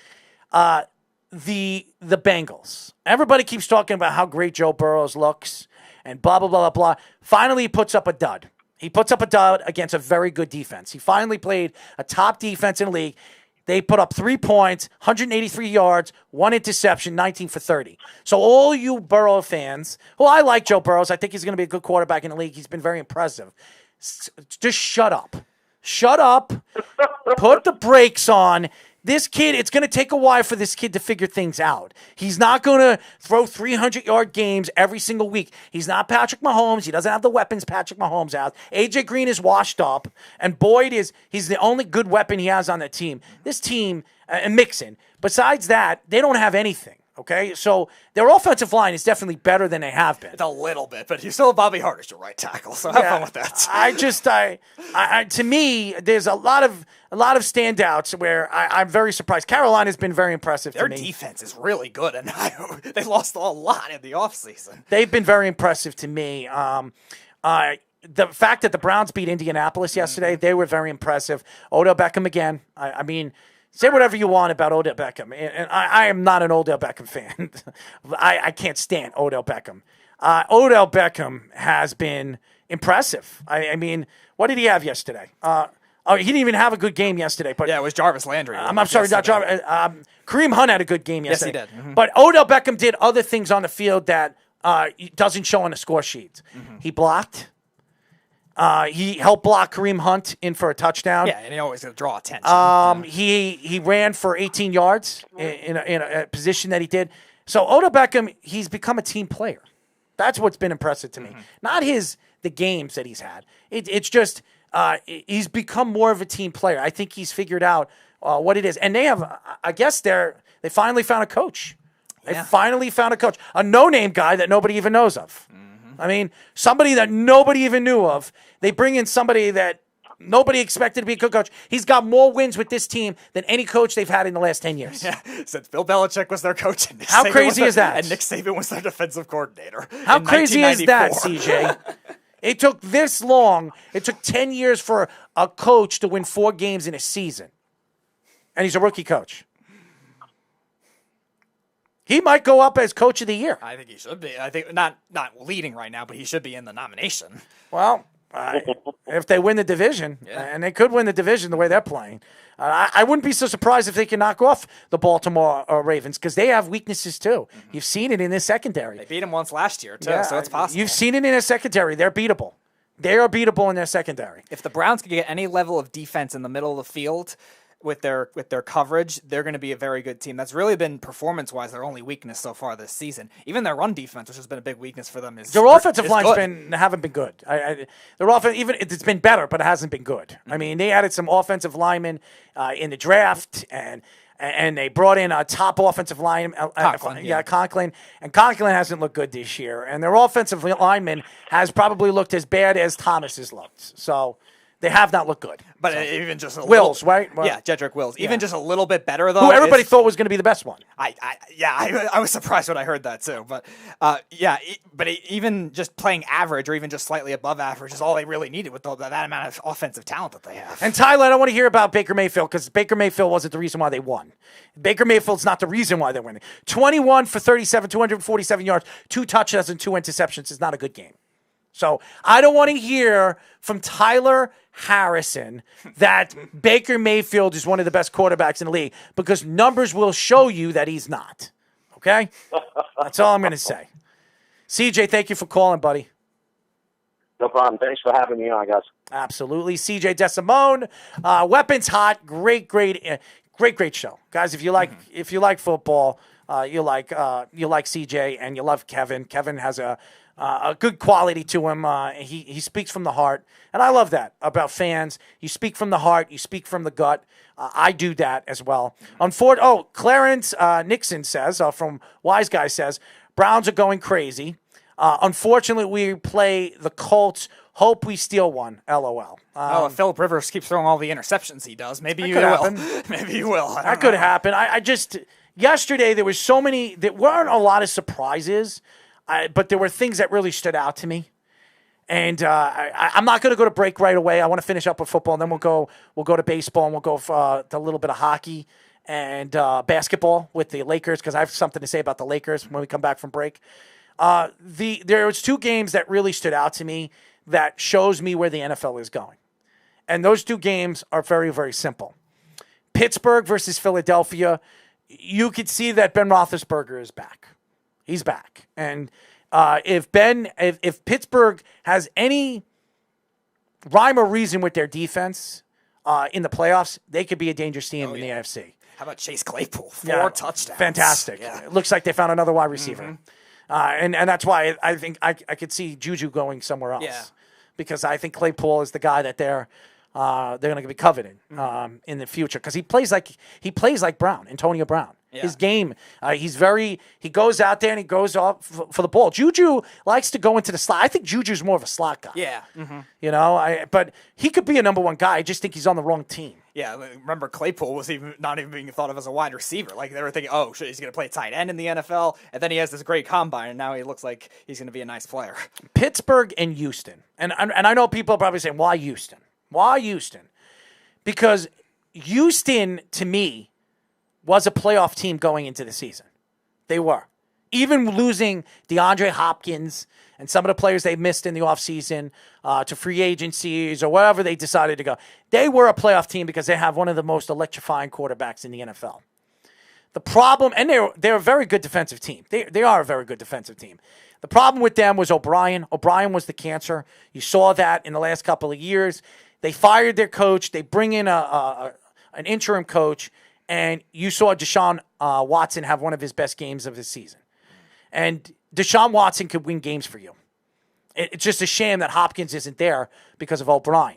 the Bengals. Everybody keeps talking about how great Joe Burrows looks and blah, blah, blah, blah, blah. Finally, he puts up a dud. He puts up a dud against a very good defense. He finally played a top defense in the league. They put up 3 points, 183 yards, 1 interception, 19 for 30. So all you Burrow fans, well, I like Joe Burrows. I think he's going to be a good quarterback in the league. He's been very impressive. Just shut up. Shut up. Put the brakes on. This kid, it's going to take a while for this kid to figure things out. He's not going to throw 300-yard games every single week. He's not Patrick Mahomes. He doesn't have the weapons Patrick Mahomes has. A.J. Green is washed up, and Boyd he's the only good weapon he has on that team. This team, and Mixon, besides that, they don't have anything. Okay, so their offensive line is definitely better than they have been. It's a little bit, but you still have Bobby Hart as your right tackle, so have fun with that. To me, there's a lot of standouts where I'm very surprised. Carolina's been very impressive to me. Their defense is really good, and they lost a lot in the offseason. They've been very impressive to me. The fact that the Browns beat Indianapolis yesterday, they were very impressive. Odell Beckham again. I mean, say whatever you want about Odell Beckham, and I am not an Odell Beckham fan. I can't stand Odell Beckham. Odell Beckham has been impressive. I mean, what did he have yesterday? He didn't even have a good game yesterday. But yeah, it was Jarvis Landry. I'm sorry, not Jarvis. Kareem Hunt had a good game yesterday. Yes, he did. Mm-hmm. But Odell Beckham did other things on the field that doesn't show on the score sheet. Mm-hmm. He blocked. He helped block Kareem Hunt in for a touchdown. Yeah, and he always going to draw attention. He ran for 18 yards in a position that he did. So Odell Beckham, he's become a team player. That's what's been impressive to me. Not the games that he's had. It's just he's become more of a team player. I think he's figured out what it is. And they have, I guess they finally found a coach. They finally found a coach. A no-name guy that nobody even knows of. I mean, somebody that nobody even knew of. They bring in somebody that nobody expected to be a good coach. He's got more wins with this team than any coach they've had in the last 10 years. Yeah, since Bill Belichick was their coach. And How crazy is that? And Nick Saban was their defensive coordinator. How crazy is that, CJ? It took this long. It took 10 years for a coach to win 4 games in a season. And he's a rookie coach. He might go up as coach of the year. I think he should be. I think not leading right now, but he should be in the nomination. Well, if they win the division, and they could win the division the way they're playing, I wouldn't be so surprised if they can knock off the Baltimore Ravens because they have weaknesses too. You've seen it in their secondary. They beat them once last year too, so it's possible. You've seen it in their secondary. They're beatable. They are beatable in their secondary. If the Browns can get any level of defense in the middle of the field with their coverage, they're going to be a very good team. That's really been performance-wise their only weakness so far this season. Even their run defense, which has been a big weakness for them, their offensive line's haven't been good. Their offense, even it's been better, but it hasn't been good. I mean, they added some offensive linemen in the draft, and they brought in a top offensive line, Conklin, and Conklin hasn't looked good this year. And their offensive lineman has probably looked as bad as Thomas has looked. So they have not looked good. But even just a Wills, little, right? Well, yeah, Jedrick Wills. Even just a little bit better, though. Who everybody thought was going to be the best one. I was surprised when I heard that, too. But, even just playing average or even just slightly above average is all they really needed with that amount of offensive talent that they have. And, Tyler, I don't want to hear about Baker Mayfield because Baker Mayfield wasn't the reason why they won. Baker Mayfield's not the reason why they're winning. 21 for 37, 247 yards, 2 touchdowns and 2 interceptions is not a good game. So I don't want to hear from Tyler Harrison that Baker Mayfield is one of the best quarterbacks in the league because numbers will show you that he's not. Okay? That's all I'm going to say. CJ, thank you for calling, buddy. No problem. Thanks for having me on, guys. Absolutely. CJ DeSimone, Weapons Hot, great show. Guys, if you like football, you like CJ and you love Kevin. Kevin has a good quality to him. He speaks from the heart, and I love that about fans. You speak from the heart. You speak from the gut. I do that as well. Clarence Nixon says, from Wise Guy says, Browns are going crazy. Unfortunately, we play the Colts. Hope we steal one. LOL. If Philip Rivers keeps throwing all the interceptions he does, maybe you will. Maybe you will. That could happen. Yesterday there weren't a lot of surprises. But there were things that really stood out to me, and I'm not going to go to break right away. I want to finish up with football, and then we'll go to baseball, and we'll go to a little bit of hockey, and basketball with the Lakers, because I have something to say about the Lakers when we come back from break. There was 2 games that really stood out to me that shows me where the NFL is going. And those 2 games are very, very simple. Pittsburgh versus Philadelphia. You could see that Ben Roethlisberger is back. He's back. And if Pittsburgh has any rhyme or reason with their defense in the playoffs, they could be a dangerous team in the AFC. How about Chase Claypool? 4 touchdowns. Fantastic. Yeah. It looks like they found another wide receiver. And that's why I think I could see Juju going somewhere else. Yeah. Because I think Claypool is the guy that they're going to be coveting in the future, because he plays like Brown, Antonio Brown. Yeah. His game, he goes out there and he goes off for the ball. Juju likes to go into the slot. I think Juju's more of a slot guy. Yeah. You know, but he could be a number 1 guy. I just think he's on the wrong team. Yeah, remember Claypool was not even being thought of as a wide receiver. Like, they were thinking, oh, shit, he's going to play tight end in the NFL, and then he has this great combine, and now he looks like he's going to be a nice player. Pittsburgh and Houston. And I know people are probably saying, why Houston? Why Houston? Because Houston, to me, was a playoff team going into the season. They were. Even losing DeAndre Hopkins and some of the players they missed in the offseason to free agencies or wherever they decided to go, they were a playoff team because they have one of the most electrifying quarterbacks in the NFL. The problem, and they're a very good defensive team. They are a very good defensive team. The problem with them was O'Brien. O'Brien was the cancer. You saw that in the last couple of years. They fired their coach. They bring in an interim coach, and you saw Deshaun Watson have one of his best games of his season. And Deshaun Watson could win games for you. It's just a shame that Hopkins isn't there because of O'Brien.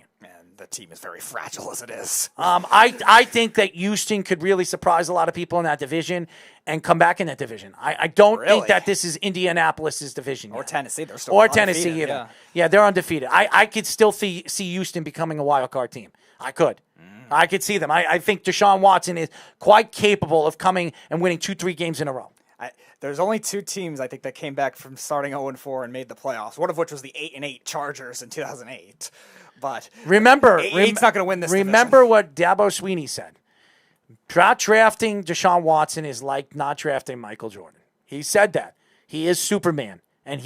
The team is very fragile as it is. I think that Houston could really surprise a lot of people in that division and come back in that division. I don't think that this is Indianapolis' division yet. Or Tennessee. They're still undefeated. Tennessee Either. Yeah, they're undefeated. I could still see Houston becoming a wild card team. I could. I could see them. I think Deshaun Watson is quite capable of coming and winning 2-3 games in a row. There's only 2 teams, I think, that came back from starting 0-4 and made the playoffs, one of which was the 8-8 Chargers in 2008. But remember, eight's not going to win this Remember division. what Dabo Sweeney said. Not drafting Deshaun Watson is like not drafting Michael Jordan. He said that. He is Superman. And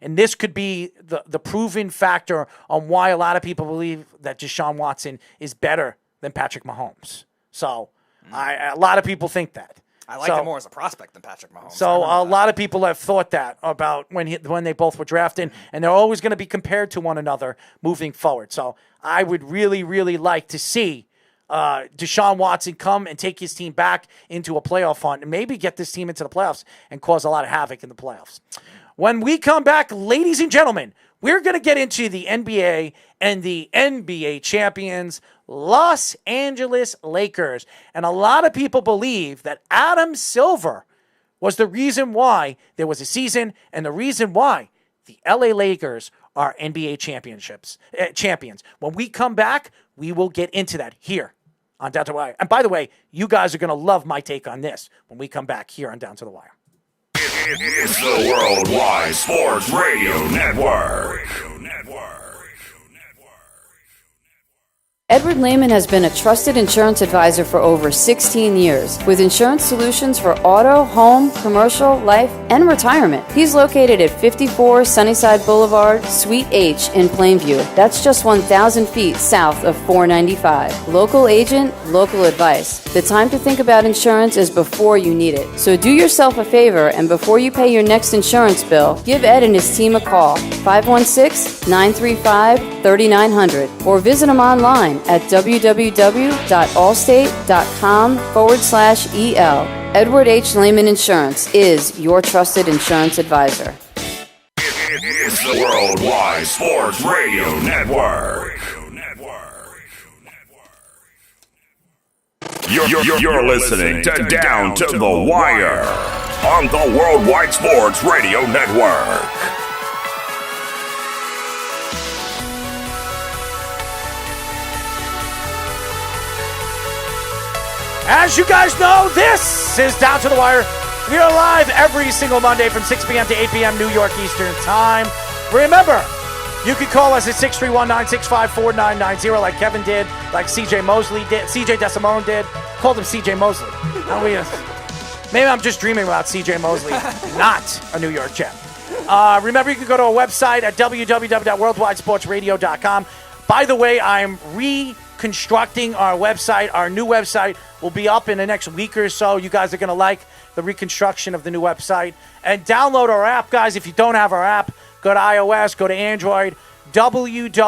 this could be the proven factor on why a lot of people believe that Deshaun Watson is better than Patrick Mahomes. So a lot of people think that. I like him more as a prospect than Patrick Mahomes. So a lot of people have thought that about when they both were drafted, and they're always going to be compared to one another moving forward. So I would really, really like to see Deshaun Watson come and take his team back into a playoff hunt and maybe get this team into the playoffs and cause a lot of havoc in the playoffs. When we come back, ladies and gentlemen, we're going to get into the NBA and the NBA champions, Los Angeles Lakers. And a lot of people believe that Adam Silver was the reason why there was a season and the reason why the LA Lakers are NBA champions. When we come back, we will get into that here on Down to the Wire. And by the way, you guys are going to love my take on this when we come back here on Down to the Wire. It's the Worldwide Sports Radio Network. Edward Lehman has been a trusted insurance advisor for over 16 years with insurance solutions for auto, home, commercial, life, and retirement. He's located at 54 Sunnyside Boulevard, Suite H in Plainview. That's just 1,000 feet south of 495. Local agent, local advice. The time to think about insurance is before you need it. So do yourself a favor, and before you pay your next insurance bill, give Ed and his team a call, 516-935-3900, or visit him online at www.allstate.com/EL. Edward H. Lehman Insurance is your trusted insurance advisor. It's the Worldwide Sports Radio Network. You're listening to Down to the Wire on the Worldwide Sports Radio Network. As you guys know, this is Down to the Wire. We are live every single Monday from 6 p.m. to 8 p.m. New York Eastern Time. Remember, You can call us at 631-965-4990 like Kevin did, like CJ Mosley did, CJ DeSimone did. Called him CJ Mosley. Maybe I'm just dreaming about CJ Mosley, not a New York Jet. Remember, you can go to our website at www.worldwidesportsradio.com. By the way, I'm reconstructing our website. Our new website will be up in the next week or so. You guys are going to like the reconstruction of the new website. And download our app, guys. If you don't have our app, go to iOS, go to Android, WWSRN.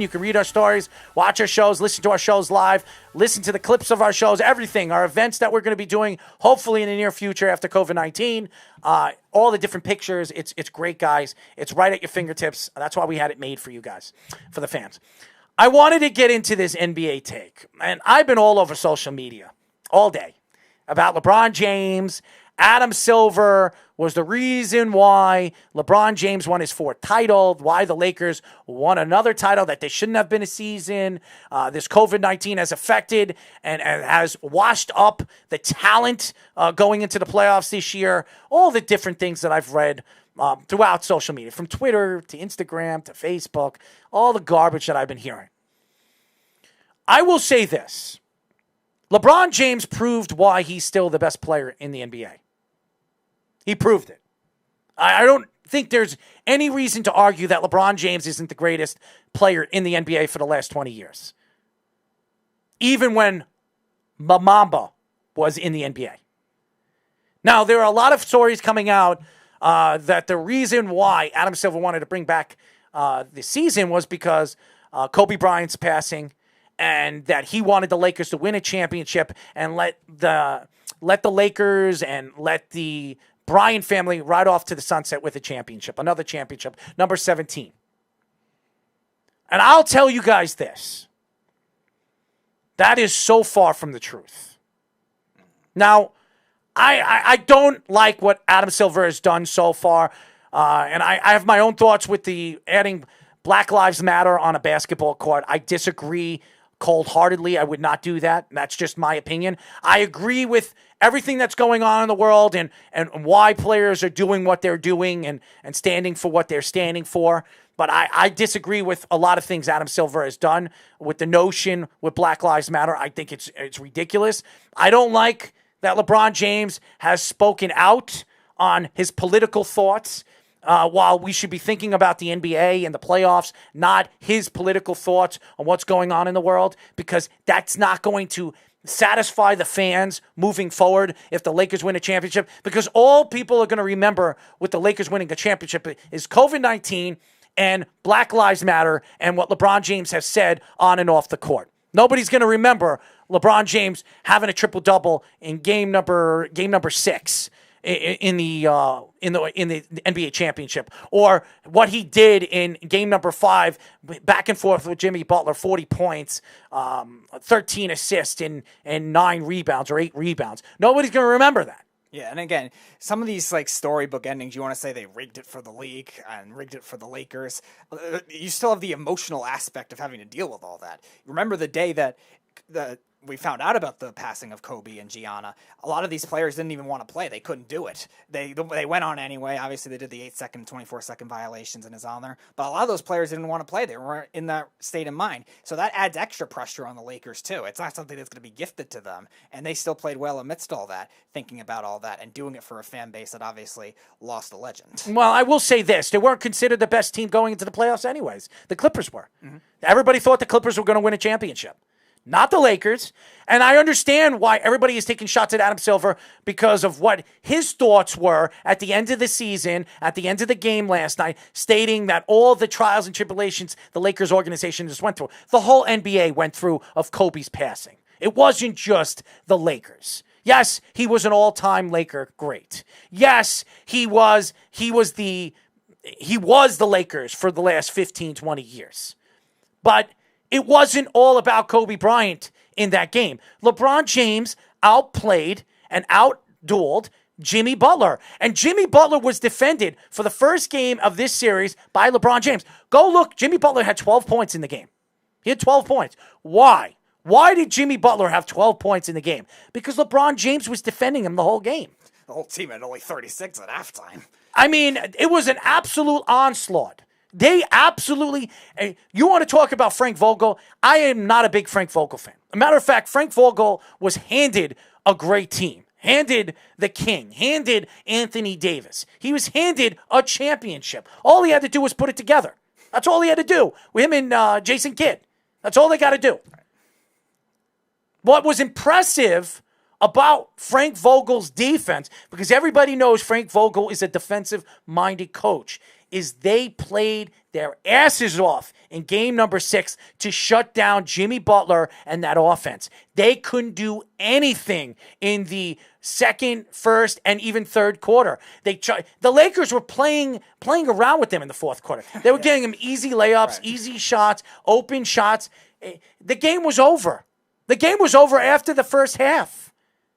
You can read our stories, watch our shows, listen to our shows live, listen to the clips of our shows, everything, our events that we're going to be doing, hopefully in the near future after COVID-19. All the different pictures. It's great, guys. It's right at your fingertips. That's why we had it made for you guys, for the fans. I wanted to get into this NBA take, and I've been all over social media all day about LeBron James. Adam Silver was the reason why LeBron James won his fourth title, why the Lakers won another title that they shouldn't have been a season. This COVID-19 has affected and has washed up the talent going into the playoffs this year. All the different things that I've read throughout social media, from Twitter to Instagram to Facebook, all the garbage that I've been hearing. I will say this. LeBron James proved why he's still the best player in the NBA. He proved it. I don't think there's any reason to argue that LeBron James isn't the greatest player in the NBA for the last 20 years. Even when Mamba was in the NBA. Now, there are a lot of stories coming out that the reason why Adam Silver wanted to bring back the season was because Kobe Bryant's passing, and that he wanted the Lakers to win a championship and let the Lakers and let the Bryant family ride off to the sunset with a championship, another championship, number 17. And I'll tell you guys this. That is so far from the truth. Now, I don't like what Adam Silver has done so far, and I have my own thoughts with the adding Black Lives Matter on a basketball court. I disagree cold-heartedly. I would not do that. That's just my opinion. I agree with everything that's going on in the world and why players are doing what they're doing and standing for what they're standing for. But I disagree with a lot of things Adam Silver has done with the notion with Black Lives Matter. I think it's ridiculous. I don't like that LeBron James has spoken out on his political thoughts while we should be thinking about the NBA and the playoffs, not his political thoughts on what's going on in the world, because that's not going to satisfy the fans moving forward if the Lakers win a championship, because all people are going to remember with the Lakers winning a championship is COVID-19 and Black Lives Matter and what LeBron James has said on and off the court. Nobody's going to remember LeBron James having a triple-double in game number 6 in the NBA championship, or what he did in game number 5, back and forth with Jimmy Butler, 40 points, 13 assists, and 9 rebounds or 8 rebounds. Nobody's going to remember that. Yeah, and again, some of these like storybook endings, you want to say they rigged it for the league and rigged it for the Lakers. You still have the emotional aspect of having to deal with all that. Remember the day that we found out about the passing of Kobe and Gianna. A lot of these players didn't even want to play. They couldn't do it. They went on anyway. Obviously, they did the 8-second, 24-second violations and is on there. But a lot of those players didn't want to play. They weren't in that state of mind. So that adds extra pressure on the Lakers, too. It's not something that's going to be gifted to them. And they still played well amidst all that, thinking about all that, and doing it for a fan base that obviously lost a legend. Well, I will say this. They weren't considered the best team going into the playoffs anyways. The Clippers were. Mm-hmm. Everybody thought the Clippers were going to win a championship. Not the Lakers. And I understand why everybody is taking shots at Adam Silver because of what his thoughts were at the end of the season, at the end of the game last night, stating that all the trials and tribulations the Lakers organization just went through, the whole NBA went through of Kobe's passing. It wasn't just the Lakers. Yes, he was an all-time Laker great. Yes, he was the Lakers for the last 15, 20 years. But it wasn't all about Kobe Bryant in that game. LeBron James outplayed and outdueled Jimmy Butler. And Jimmy Butler was defended for the first game of this series by LeBron James. Go look. Jimmy Butler had 12 points in the game. He had 12 points. Why? Why did Jimmy Butler have 12 points in the game? Because LeBron James was defending him the whole game. The whole team had only 36 at halftime. I mean, it was an absolute onslaught. They absolutely. You want to talk about Frank Vogel? I am not a big Frank Vogel fan. A matter of fact, Frank Vogel was handed a great team, handed the king, handed Anthony Davis. He was handed a championship. All he had to do was put it together. That's all he had to do with him and Jason Kidd. That's all they got to do. What was impressive about Frank Vogel's defense, because everybody knows Frank Vogel is a defensive-minded coach, is they played their asses off in game number 6 to shut down Jimmy Butler and that offense. They couldn't do anything in the second, first, and even third quarter. The Lakers were playing around with them in the fourth quarter. They were getting them easy layups, easy shots, open shots. The game was over. The game was over after the first half,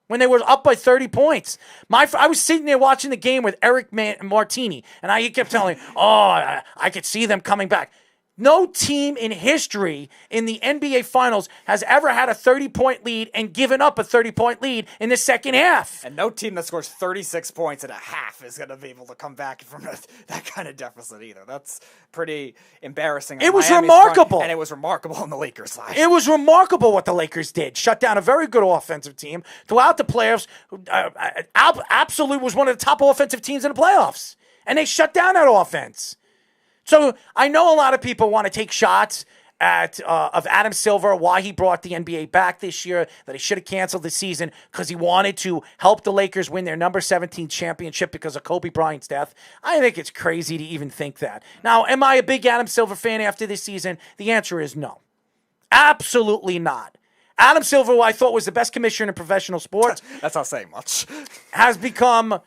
when they were up by 30 points. I was sitting there watching the game with Eric Martini, and he kept telling me, I could see them coming back. No team in history in the NBA Finals has ever had a 30-point lead and given up a 30-point lead in the second half. And no team that scores 36 points at a half is going to be able to come back from that kind of deficit either. That's pretty embarrassing. It was remarkable. And it was remarkable on the Lakers side. It was remarkable what the Lakers did. Shut down a very good offensive team throughout the playoffs. Absolutely was one of the top offensive teams in the playoffs. And they shut down that offense. So I know a lot of people want to take shots of Adam Silver, why he brought the NBA back this year, that he should have canceled the season because he wanted to help the Lakers win their number 17 championship because of Kobe Bryant's death. I think it's crazy to even think that. Now, am I a big Adam Silver fan after this season? The answer is no. Absolutely not. Adam Silver, who I thought was the best commissioner in professional sports. That's not saying much. Has become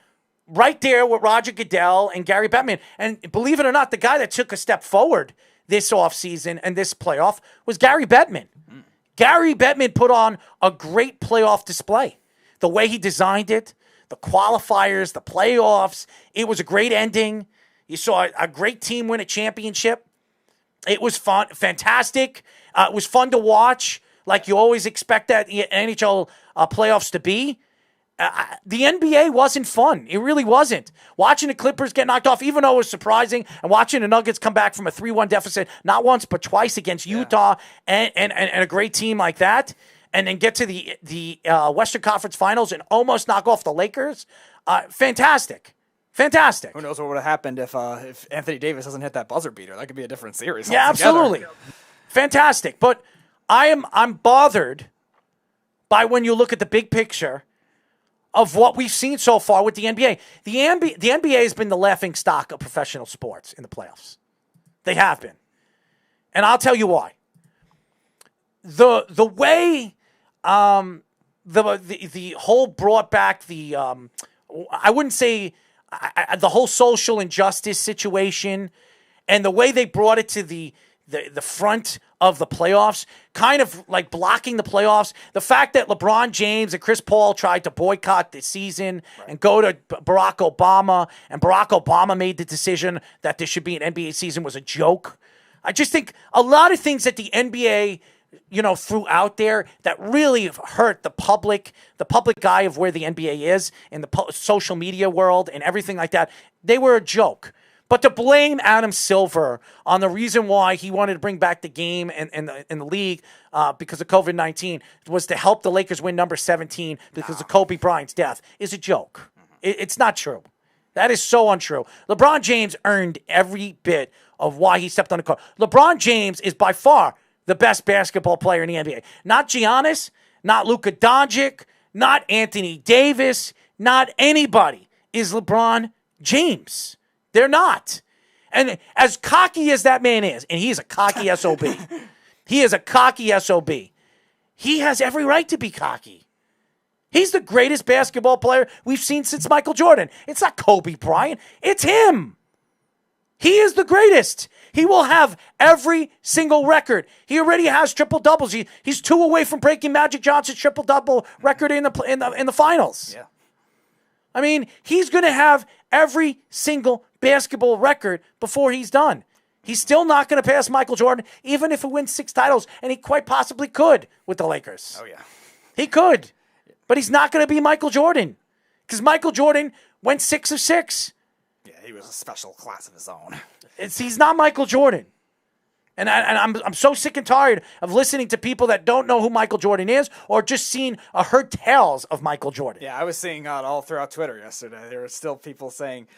right there with Roger Goodell and Gary Bettman. And believe it or not, the guy that took a step forward this offseason and this playoff was Gary Bettman. Gary Bettman put on a great playoff display. The way he designed it, the qualifiers, the playoffs, it was a great ending. You saw a great team win a championship. It was fun, fantastic. It was fun to watch, like you always expect that NHL playoffs to be. The NBA wasn't fun. It really wasn't. Watching the Clippers get knocked off, even though it was surprising, and watching the Nuggets come back from a 3-1 deficit, not once but twice against Utah and a great team like that, and then get to the Western Conference Finals and almost knock off the Lakers. Fantastic. Fantastic. Who knows what would have happened if Anthony Davis doesn't hit that buzzer beater? That could be a different series. Yeah, altogether. absolutely. Fantastic. But I'm bothered by when you look at the big picture of what we've seen so far with the NBA. The NBA has been the laughing stock of professional sports in the playoffs. They have been. And I'll tell you why. The way the whole brought back the I wouldn't say the whole social injustice situation, and the way they brought it to the front of the playoffs, kind of like blocking the playoffs. The fact that LeBron James and Chris Paul tried to boycott the season and go to Barack Obama, and Barack Obama made the decision that there should be an NBA season was a joke. I just think a lot of things that the NBA, threw out there that really hurt the public eye of where the NBA is in the social media world and everything like that, they were a joke. But to blame Adam Silver on the reason why he wanted to bring back the game and the league because of COVID-19 was to help the Lakers win number 17 because of Kobe Bryant's death is a joke. It's not true. That is so untrue. LeBron James earned every bit of why he stepped on the court. LeBron James is by far the best basketball player in the NBA. Not Giannis, not Luka Doncic, not Anthony Davis, not anybody is LeBron James. They're not. And as cocky as that man is, and he's a cocky SOB. He is a cocky SOB. He has every right to be cocky. He's the greatest basketball player we've seen since Michael Jordan. It's not Kobe Bryant. It's him. He is the greatest. He will have every single record. He already has triple doubles. He's 2 away from breaking Magic Johnson's triple double record in the finals. Yeah. I mean, he's going to have every single basketball record before he's done. He's still not going to pass Michael Jordan, even if he wins 6 titles, and he quite possibly could with the Lakers. Oh, yeah. He could. But he's not going to be Michael Jordan because Michael Jordan went 6 of 6. Yeah, he was a special class of his own. He's not Michael Jordan. And I'm so sick and tired of listening to people that don't know who Michael Jordan is or just seen heard tales of Michael Jordan. Yeah, I was seeing all throughout Twitter yesterday. There were still people saying,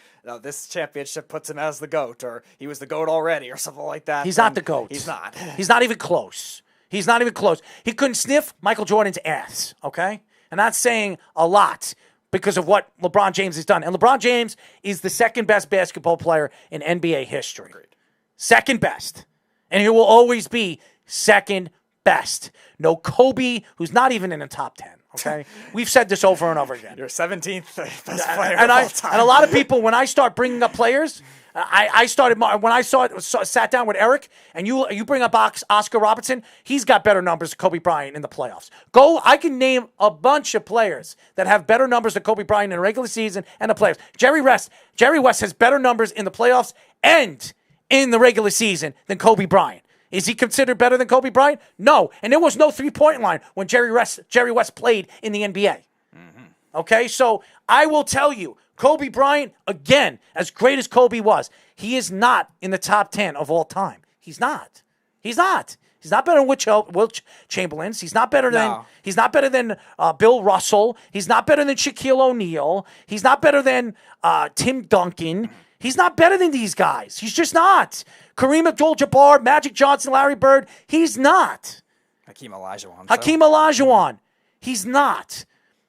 this championship puts him as the GOAT, or he was the GOAT already, or something like that. He's not the GOAT. He's not. He's not even close. He's not even close. He couldn't sniff Michael Jordan's ass, okay? And that's saying a lot because of what LeBron James has done. And LeBron James is the second best basketball player in NBA history. Agreed. Second best. And he will always be second best. No Kobe, who's not even in the top 10, okay? We've said this over and over again. You're 17th best player and of all time. And a lot of people, when I start bringing up players, I started when I sat down with Eric, and you bring up Oscar Robertson. He's got better numbers than Kobe Bryant in the playoffs. I can name a bunch of players that have better numbers than Kobe Bryant in the regular season and the playoffs. Jerry West has better numbers in the playoffs and in the regular season than Kobe Bryant. Is he considered better than Kobe Bryant? No. And there was no three-point line when Jerry West played in the NBA. Mm-hmm. Okay, so I will tell you, Kobe Bryant, again, as great as Kobe was, he is not in the top 10 of all time. He's not. He's not. He's not better than Wilt Chamberlain. He's not better than Bill Russell. He's not better than Shaquille O'Neal. He's not better than Tim Duncan. He's not better than these guys. He's just not. Kareem Abdul-Jabbar, Magic Johnson, Larry Bird. He's not. Hakeem Olajuwon. He's not.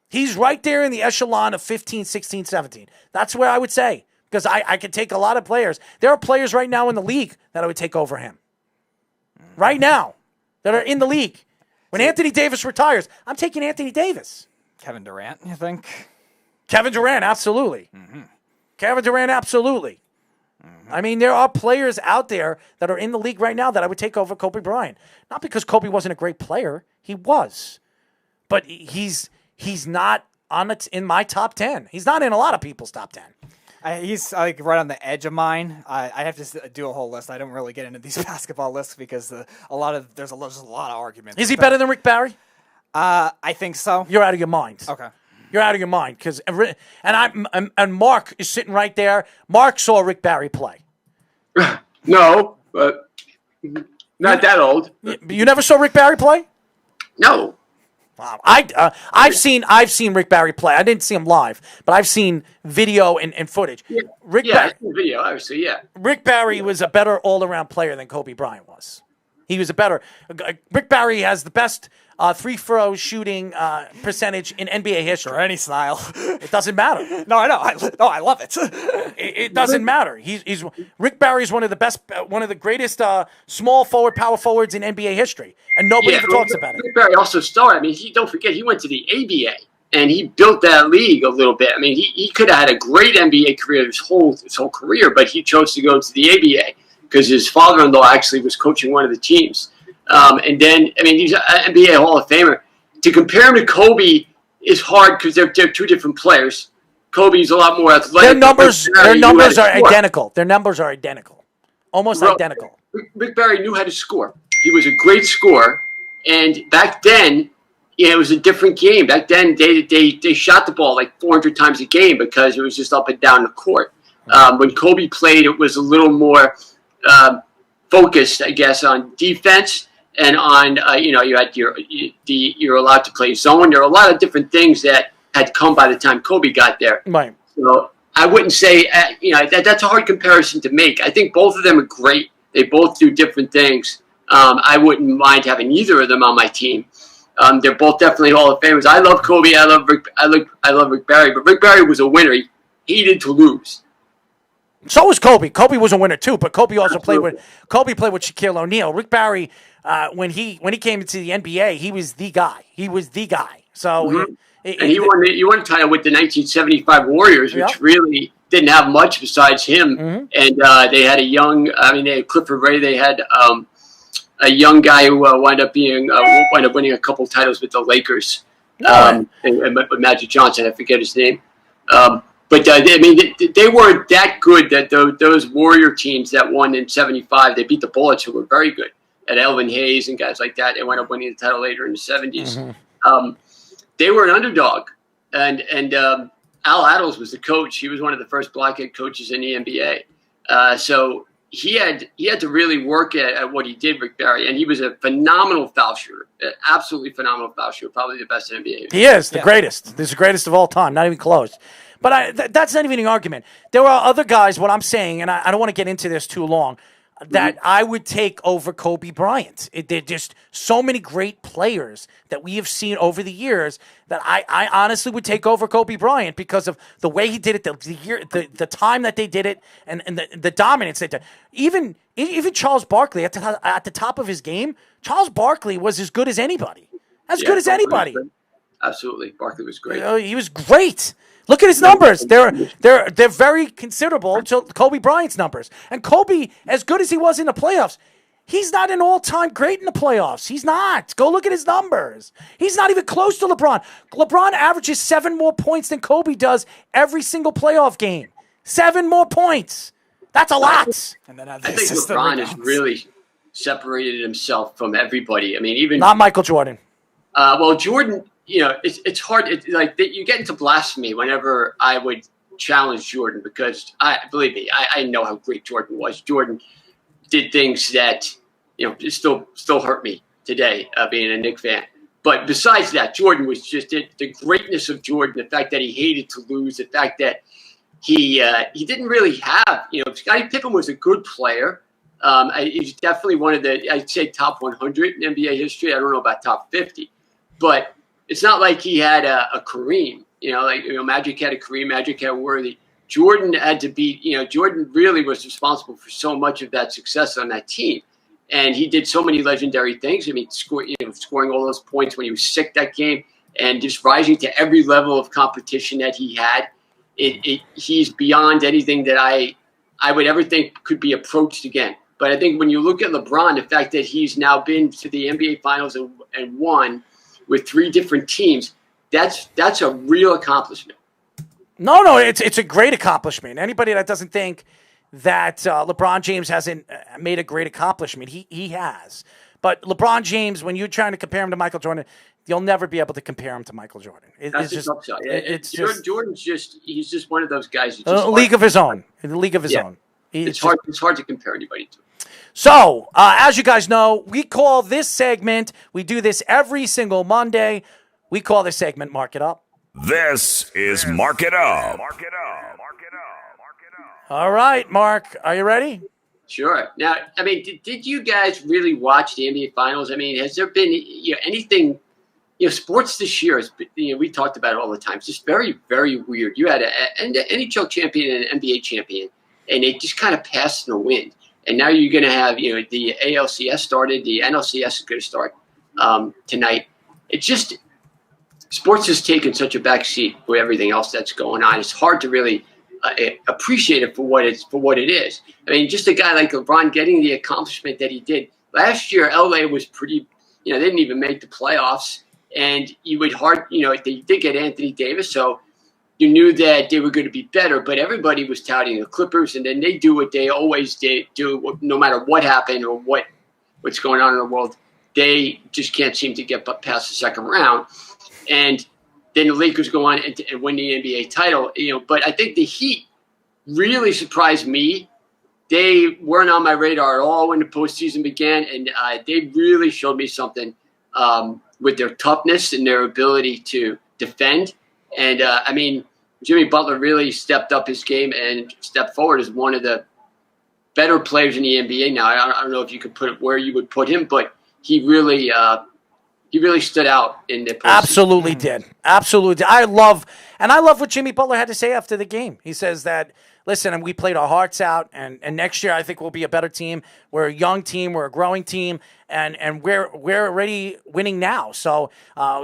He's right there in the echelon of 15, 16, 17. That's where I would say. Because I could take a lot of players. There are players right now in the league that I would take over him. Right now. That are in the league. When Anthony Davis retires, I'm taking Anthony Davis. Kevin Durant, you think? Kevin Durant, absolutely. Mm-hmm. Kevin Durant, absolutely. Mm-hmm. I mean, there are players out there that are in the league right now that I would take over Kobe Bryant. Not because Kobe wasn't a great player. He was. But he's not in my top 10. He's not in a lot of people's top 10. He's right on the edge of mine. I have to do a whole list. I don't really get into these basketball lists because there's a lot of arguments. Is he better than Rick Barry? I think so. You're out of your mind. Okay. You're out of your mind because and Mark is sitting right there. Mark saw Rick Barry play. No, but not that old. You never saw Rick Barry play? No. Wow. I've seen Rick Barry play. I didn't see him live, but I've seen video and footage. Yeah, I've seen video, obviously, yeah. Rick Barry was a better all-around player than Kobe Bryant was. He was Rick Barry has the best free-throw shooting percentage in NBA history. Or any style. It doesn't matter. No, I know. I love it. It doesn't matter. Rick Barry is one of the greatest small forward, power forwards in NBA history, and nobody ever talks about it. Rick Barry also started. I mean, don't forget, he went to the ABA, and he built that league a little bit. I mean, he could have had a great NBA career his whole career, but he chose to go to the ABA because his father-in-law actually was coaching one of the teams. And then, I mean, he's an NBA Hall of Famer. To compare him to Kobe is hard because they're two different players. Kobe's a lot more athletic. Their numbers are identical. Their numbers are identical. Almost identical. Rick Barry knew how to score. He was a great scorer. And back then, it was a different game. Back then, they shot the ball like 400 times a game because it was just up and down the court. When Kobe played, it was a little more focused, I guess, on defense. And on, you had you're allowed to play zone. There are a lot of different things that had come by the time Kobe got there. Right. So I wouldn't say, that's a hard comparison to make. I think both of them are great. They both do different things. I wouldn't mind having either of them on my team. They're both definitely Hall of Famers. I love Kobe. I love Rick Barry. But Rick Barry was a winner. He hated to lose. So was Kobe. Kobe was a winner too, but Kobe also played with Shaquille O'Neal. Rick Barry, when he came into the NBA, he was the guy. So and he won a title with the 1975 Warriors, which really didn't have much besides him. Mm-hmm. And they had they had Clifford Ray. They had a young guy who wound up winning a couple titles with the Lakers. And Magic Johnson, I forget his name. But they weren't that good that those Warrior teams that won in 75, they beat the Bullets, who were very good, and Elvin Hayes and guys like that. They wound up winning the title later in the 70s. Mm-hmm. They were an underdog, and Al Attles was the coach. He was one of the first black head coaches in the NBA. So he had to really work at what he did with Barry, and he was a phenomenal foul shooter, absolutely phenomenal foul shooter, probably the best in NBA. He is the greatest. He's the greatest of all time, not even close. But that's not even an argument. There are other guys, what I'm saying, and I don't want to get into this too long, that I would take over Kobe Bryant. They're just so many great players that we have seen over the years that I honestly would take over Kobe Bryant because of the way he did it, the time that they did it, and the dominance they did. Even Charles Barkley at the top of his game, Charles Barkley was as good as anybody. Good as anybody. Absolutely, Barkley was great. He was great. Look at his numbers. They're very considerable to Kobe Bryant's numbers. And Kobe, as good as he was in the playoffs, he's not an all-time great in the playoffs. He's not. Go look at his numbers. He's not even close to LeBron. LeBron averages 7 more points than Kobe does every single playoff game. 7 more points. That's a lot. And then I think LeBron has really separated himself from everybody. I mean, even not Michael Jordan. Well, Jordan. It's hard. You get into blasphemy whenever I would challenge Jordan because believe me, I know how great Jordan was. Jordan did things that still hurt me today, being a Knicks fan. But besides that, Jordan was just the greatness of Jordan. The fact that he hated to lose. The fact that he didn't really have. Scottie Pippen was a good player. He's definitely one of the I'd say top 100 in NBA history. I don't know about top 50, but it's not like he had a Kareem, Magic had a Kareem, Magic had a Worthy. Jordan had to be, Jordan really was responsible for so much of that success on that team. And he did so many legendary things. I mean, scoring all those points when he was sick that game and just rising to every level of competition that he had. He's beyond anything that I would ever think could be approached again. But I think when you look at LeBron, the fact that he's now been to the NBA Finals and won with 3 different teams, that's a real accomplishment. No, it's a great accomplishment. Anybody that doesn't think that LeBron James hasn't made a great accomplishment, he has. But LeBron James, when you're trying to compare him to Michael Jordan, you'll never be able to compare him to Michael Jordan. Jordan's he's just one of those guys. A league of his own. In the league of his own. It's hard to compare anybody to. So, as you guys know, we call this segment, we do this every single Monday. We call this segment Mark It Up. This is Mark It Up. All right, Mark, are you ready? Sure. Now, I mean, did you guys really watch the NBA Finals? I mean, has there been anything, sports this year, we talked about it all the time. It's just very, very weird. You had an NHL champion and an NBA champion, and it just kind of passed in the wind. And now you're going to have, the ALCS started, the NLCS is going to start tonight. It's just, sports has taken such a back seat with everything else that's going on. It's hard to really appreciate it for what it is. I mean, just a guy like LeBron getting the accomplishment that he did. Last year, LA was pretty, they didn't even make the playoffs. And they did get Anthony Davis, so you knew that they were going to be better, but everybody was touting the Clippers, and then they do what they always do, no matter what happened or what's going on in the world. They just can't seem to get past the second round. And then the Lakers go on and win the NBA title. But I think the Heat really surprised me. They weren't on my radar at all when the postseason began, and they really showed me something with their toughness and their ability to defend. And, Jimmy Butler really stepped up his game and stepped forward as one of the better players in the NBA now. I don't know if you could put it where you would put him, but he really stood out in the postseason. Absolutely did. Absolutely did. I love what Jimmy Butler had to say after the game. He says that, listen, and we played our hearts out, and next year I think we'll be a better team. We're a young team. We're a growing team, and we're already winning now. So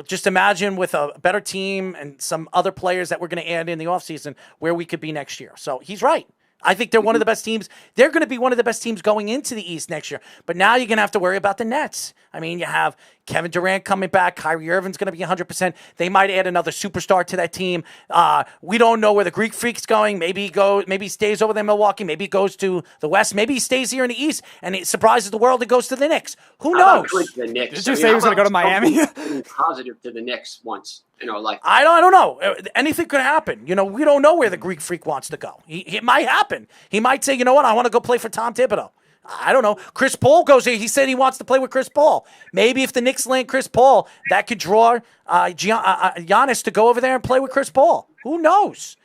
just imagine with a better team and some other players that we're going to add in the offseason where we could be next year. So he's right. I think they're one of the best teams. They're going to be one of the best teams going into the East next year. But now you're going to have to worry about the Nets. I mean, you have Kevin Durant coming back. Kyrie Irving's going to be 100%. They might add another superstar to that team. We don't know where the Greek Freak's going. Maybe he stays over there in Milwaukee. Maybe he goes to the West. Maybe he stays here in the East and it surprises the world and goes to the Knicks. Who knows? The Knicks. Did you say he was going to go to Miami? Positive to the Knicks once in our life. I don't know. Anything could happen. We don't know where the Greek Freak wants to go. It might happen. He might say, you know what, I want to go play for Tom Thibodeau. I don't know. Chris Paul goes here. He said he wants to play with Chris Paul. Maybe if the Knicks land Chris Paul, that could draw Giannis to go over there and play with Chris Paul. Who knows?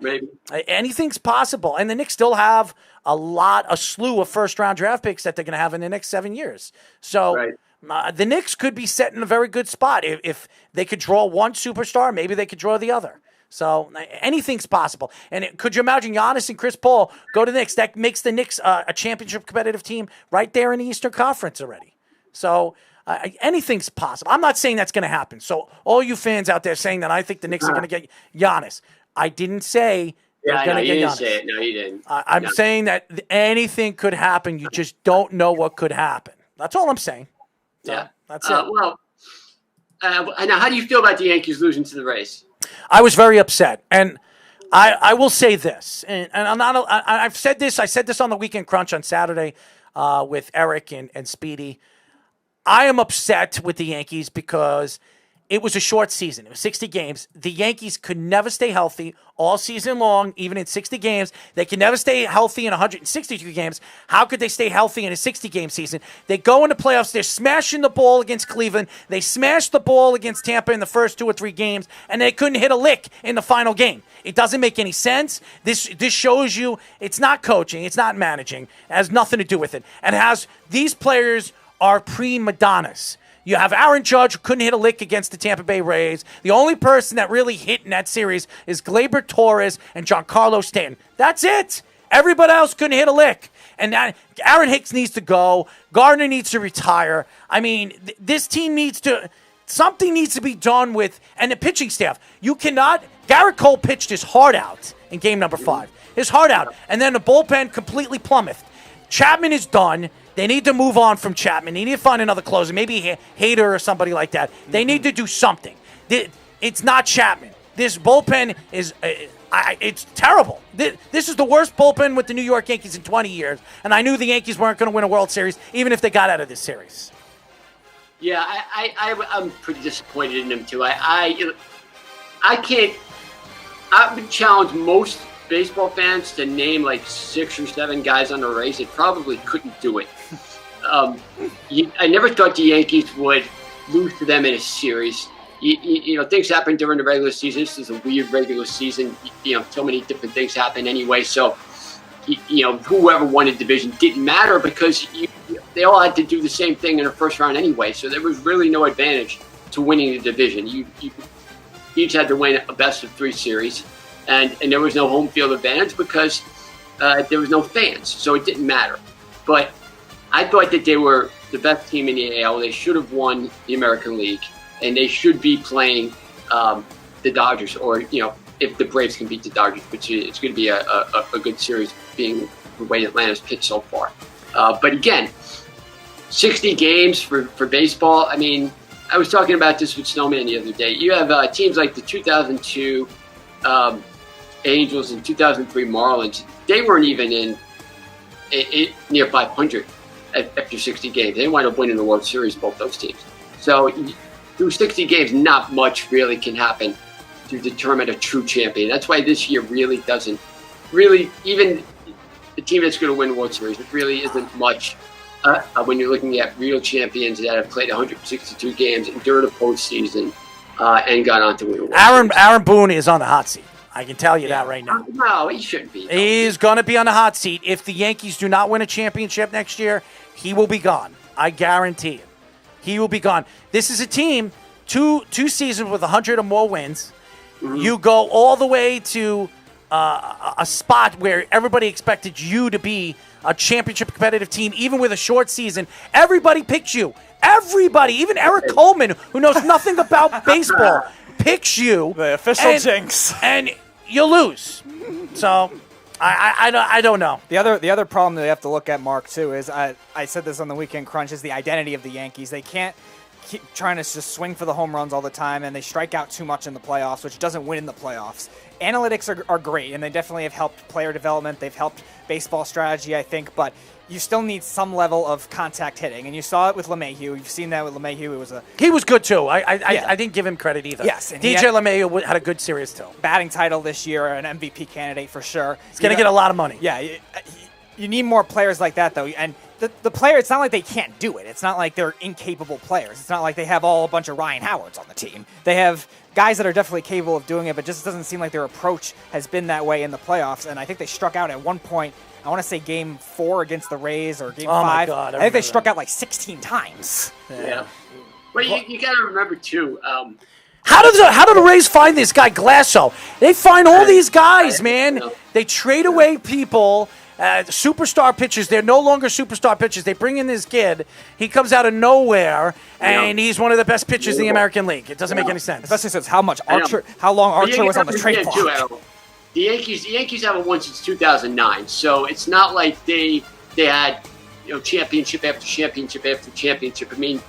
Maybe. Anything's possible. And the Knicks still have a slew of first-round draft picks that they're going to have in the next 7 years. So the Knicks could be set in a very good spot. If they could draw one superstar, maybe they could draw the other. So anything's possible. And could you imagine Giannis and Chris Paul go to the Knicks? That makes the Knicks a championship competitive team right there in the Eastern Conference already. So anything's possible. I'm not saying that's going to happen. So all you fans out there saying that I think the Knicks are going to get Giannis, I didn't say they're going to get Giannis. Say it. No, you didn't. I'm saying that anything could happen. You just don't know what could happen. That's all I'm saying. So, that's it. Now, how do you feel about the Yankees losing to the Rays? I was very upset, and I will say this, and I'm not. I've said this. I said this on the Weekend Crunch on Saturday with Eric and Speedy. I am upset with the Yankees because it was a short season. It was 60 games. The Yankees could never stay healthy all season long, even in 60 games. They can never stay healthy in 162 games. How could they stay healthy in a 60-game season? They go into playoffs. They're smashing the ball against Cleveland. They smashed the ball against Tampa in the first 2 or 3 games, and they couldn't hit a lick in the final game. It doesn't make any sense. This shows you it's not coaching. It's not managing. It has nothing to do with it. And these players are prima donnas. You have Aaron Judge, who couldn't hit a lick against the Tampa Bay Rays. The only person that really hit in that series is Gleyber Torres and Giancarlo Stanton. That's it. Everybody else couldn't hit a lick. And Aaron Hicks needs to go. Gardner needs to retire. I mean, this team something needs to be done with, and the pitching staff. You cannot, Garrett Cole pitched his heart out in game number 5. His heart out. And then the bullpen completely plummethed. Chapman is done. They need to move on from Chapman. They need to find another closer, maybe Hader or somebody like that. They need to do something. It's not Chapman. This bullpen is it's terrible. This is the worst bullpen with the New York Yankees in 20 years, and I knew the Yankees weren't going to win a World Series, even if they got out of this series. Yeah, I'm pretty disappointed in them, too. I would challenge most baseball fans to name like 6 or 7 guys on the Rays. They probably couldn't do it. I never thought the Yankees would lose to them in a series. Things happen during the regular season. This is a weird regular season. So many different things happen anyway. So, whoever won a division didn't matter because they all had to do the same thing in the first round anyway. So there was really no advantage to winning the division. You each had to win a best of 3 series. And there was no home field advantage because there was no fans, so it didn't matter. But I thought that they were the best team in the AL. They should have won the American League, and they should be playing the Dodgers, or if the Braves can beat the Dodgers, which it's going to be a good series, being the way Atlanta's pitched so far. But again, 60 games for baseball. I mean, I was talking about this with Snowman the other day. You have teams like the 2002. Angels and 2003 Marlins, they weren't even in near 500 after 60 games. They wound up winning the World Series, both those teams. So through 60 games, not much really can happen to determine a true champion. That's why this year really doesn't, even the team that's going to win the World Series, it really isn't much when you're looking at real champions that have played 162 games during the postseason and got on to win the World Series. Aaron Boone is on the hot seat. I can tell you that right now. No, he shouldn't be. He's going to be on the hot seat. If the Yankees do not win a championship next year, he will be gone. I guarantee it. He will be gone. This is a team, two seasons with 100 or more wins. Mm-hmm. You go all the way to a spot where everybody expected you to be a championship competitive team, even with a short season. Everybody picked you. Everybody, even Eric Coleman, who knows nothing about baseball, picks you. The official jinx. And you lose. So I don't know. The other problem that you have to look at, Mark, too, is I said this on the Weekend Crunch, is the identity of the Yankees. They can't keep trying to just swing for the home runs all the time, and they strike out too much in the playoffs, which doesn't win in the playoffs. Analytics are great, and they definitely have helped player development. They've helped baseball strategy, I think, but you still need some level of contact hitting, and you saw it with LeMahieu. You've seen that with LeMahieu. He was good too. I didn't give him credit either. Yes, and DJ LeMahieu had a good series too. Batting title this year, an MVP candidate for sure. He's going to get a lot of money. Yeah, you need more players like that though, and the player. It's not like they can't do it. It's not like they're incapable players. It's not like they have a bunch of Ryan Howards on the team. They have guys that are definitely capable of doing it, but just doesn't seem like their approach has been that way in the playoffs. And I think they struck out at one point. I want to say Game 4 against the Rays or Game 5. My God, I think they struck out like 16 times. Yeah. But you got to remember too. How do the Rays find this guy Glasso? They find all these guys, man. They trade away people. Superstar pitchers. They're no longer superstar pitchers. They bring in this kid. He comes out of nowhere, and he's one of the best pitchers in the American League. It doesn't make any sense. Especially since how long Archer was on the trade clock. The Yankees haven't won since 2009, so it's not like they had championship after championship after championship. I mean,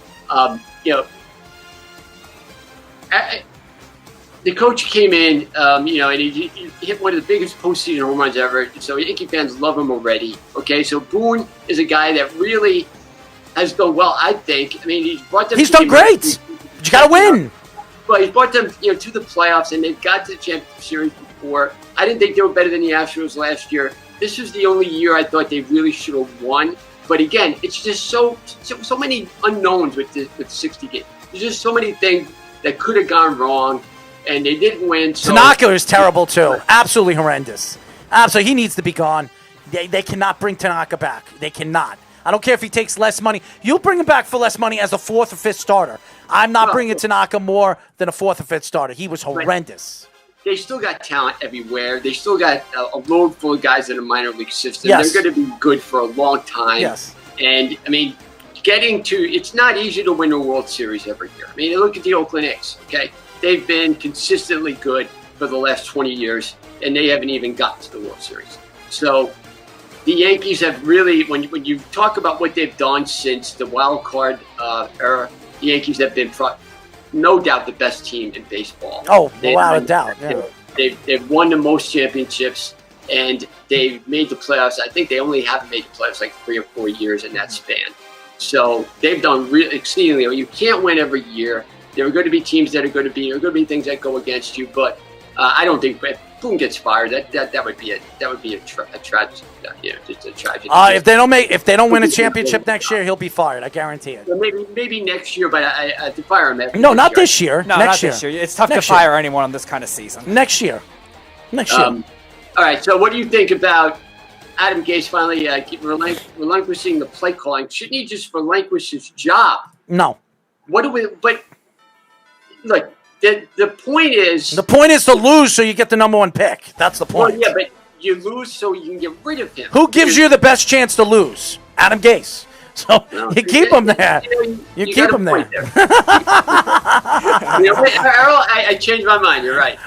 the coach came in, and he hit one of the biggest postseason home runs ever. So Yankee fans love him already. Okay, so Boone is a guy that really has done well, I think. I mean, he's brought them. He's done great. But you got to win. But he's brought them, to the playoffs, and they've got to the championship series before. I didn't think they were better than the Astros last year. This was the only year I thought they really should have won. But again, it's just so many unknowns with the 60 games. There's just so many things that could have gone wrong. And they didn't win. So. Tanaka is terrible, too. Absolutely horrendous. Absolutely. He needs to be gone. They cannot bring Tanaka back. They cannot. I don't care if he takes less money. You'll bring him back for less money as a 4th or 5th starter. I'm not bringing Tanaka more than a 4th or 5th starter. He was horrendous. They still got talent everywhere. They still got a load full of guys in a minor league system. Yes. They're going to be good for a long time. Yes. And, I mean, it's not easy to win a World Series every year. I mean, look at the Oakland A's, okay? They've been consistently good for the last 20 years, and they haven't even gotten to the World Series. So the Yankees have really, when you talk about what they've done since the wild card era, the Yankees have been no doubt the best team in baseball. Oh, without a doubt. Yeah. They've won the most championships, and they've made the playoffs. I think they only haven't made the playoffs like 3 or 4 years in that span. So they've done really exceedingly well. You can't win every year. There are going to be teams that are going to be things that go against you, but I don't think if Boone gets fired, that would be a tragedy. Just a tragedy. If they don't win a championship next year, he'll be fired. I guarantee it. Well, maybe next year, but I to fire him. No, not this year. No, next not this year. It's tough to fire anyone on this kind of season. Next year. All right. So, what do you think about Adam Gase finally relinquishing the play calling? Shouldn't he just relinquish his job? No. But look, the point is... The point is to lose so you get the number 1 pick. That's the point. Well, yeah, but you lose so you can get rid of him. Who gives you the best chance to lose? Adam Gase. So you keep him there. You keep him there. Errol, I changed my mind. You're right.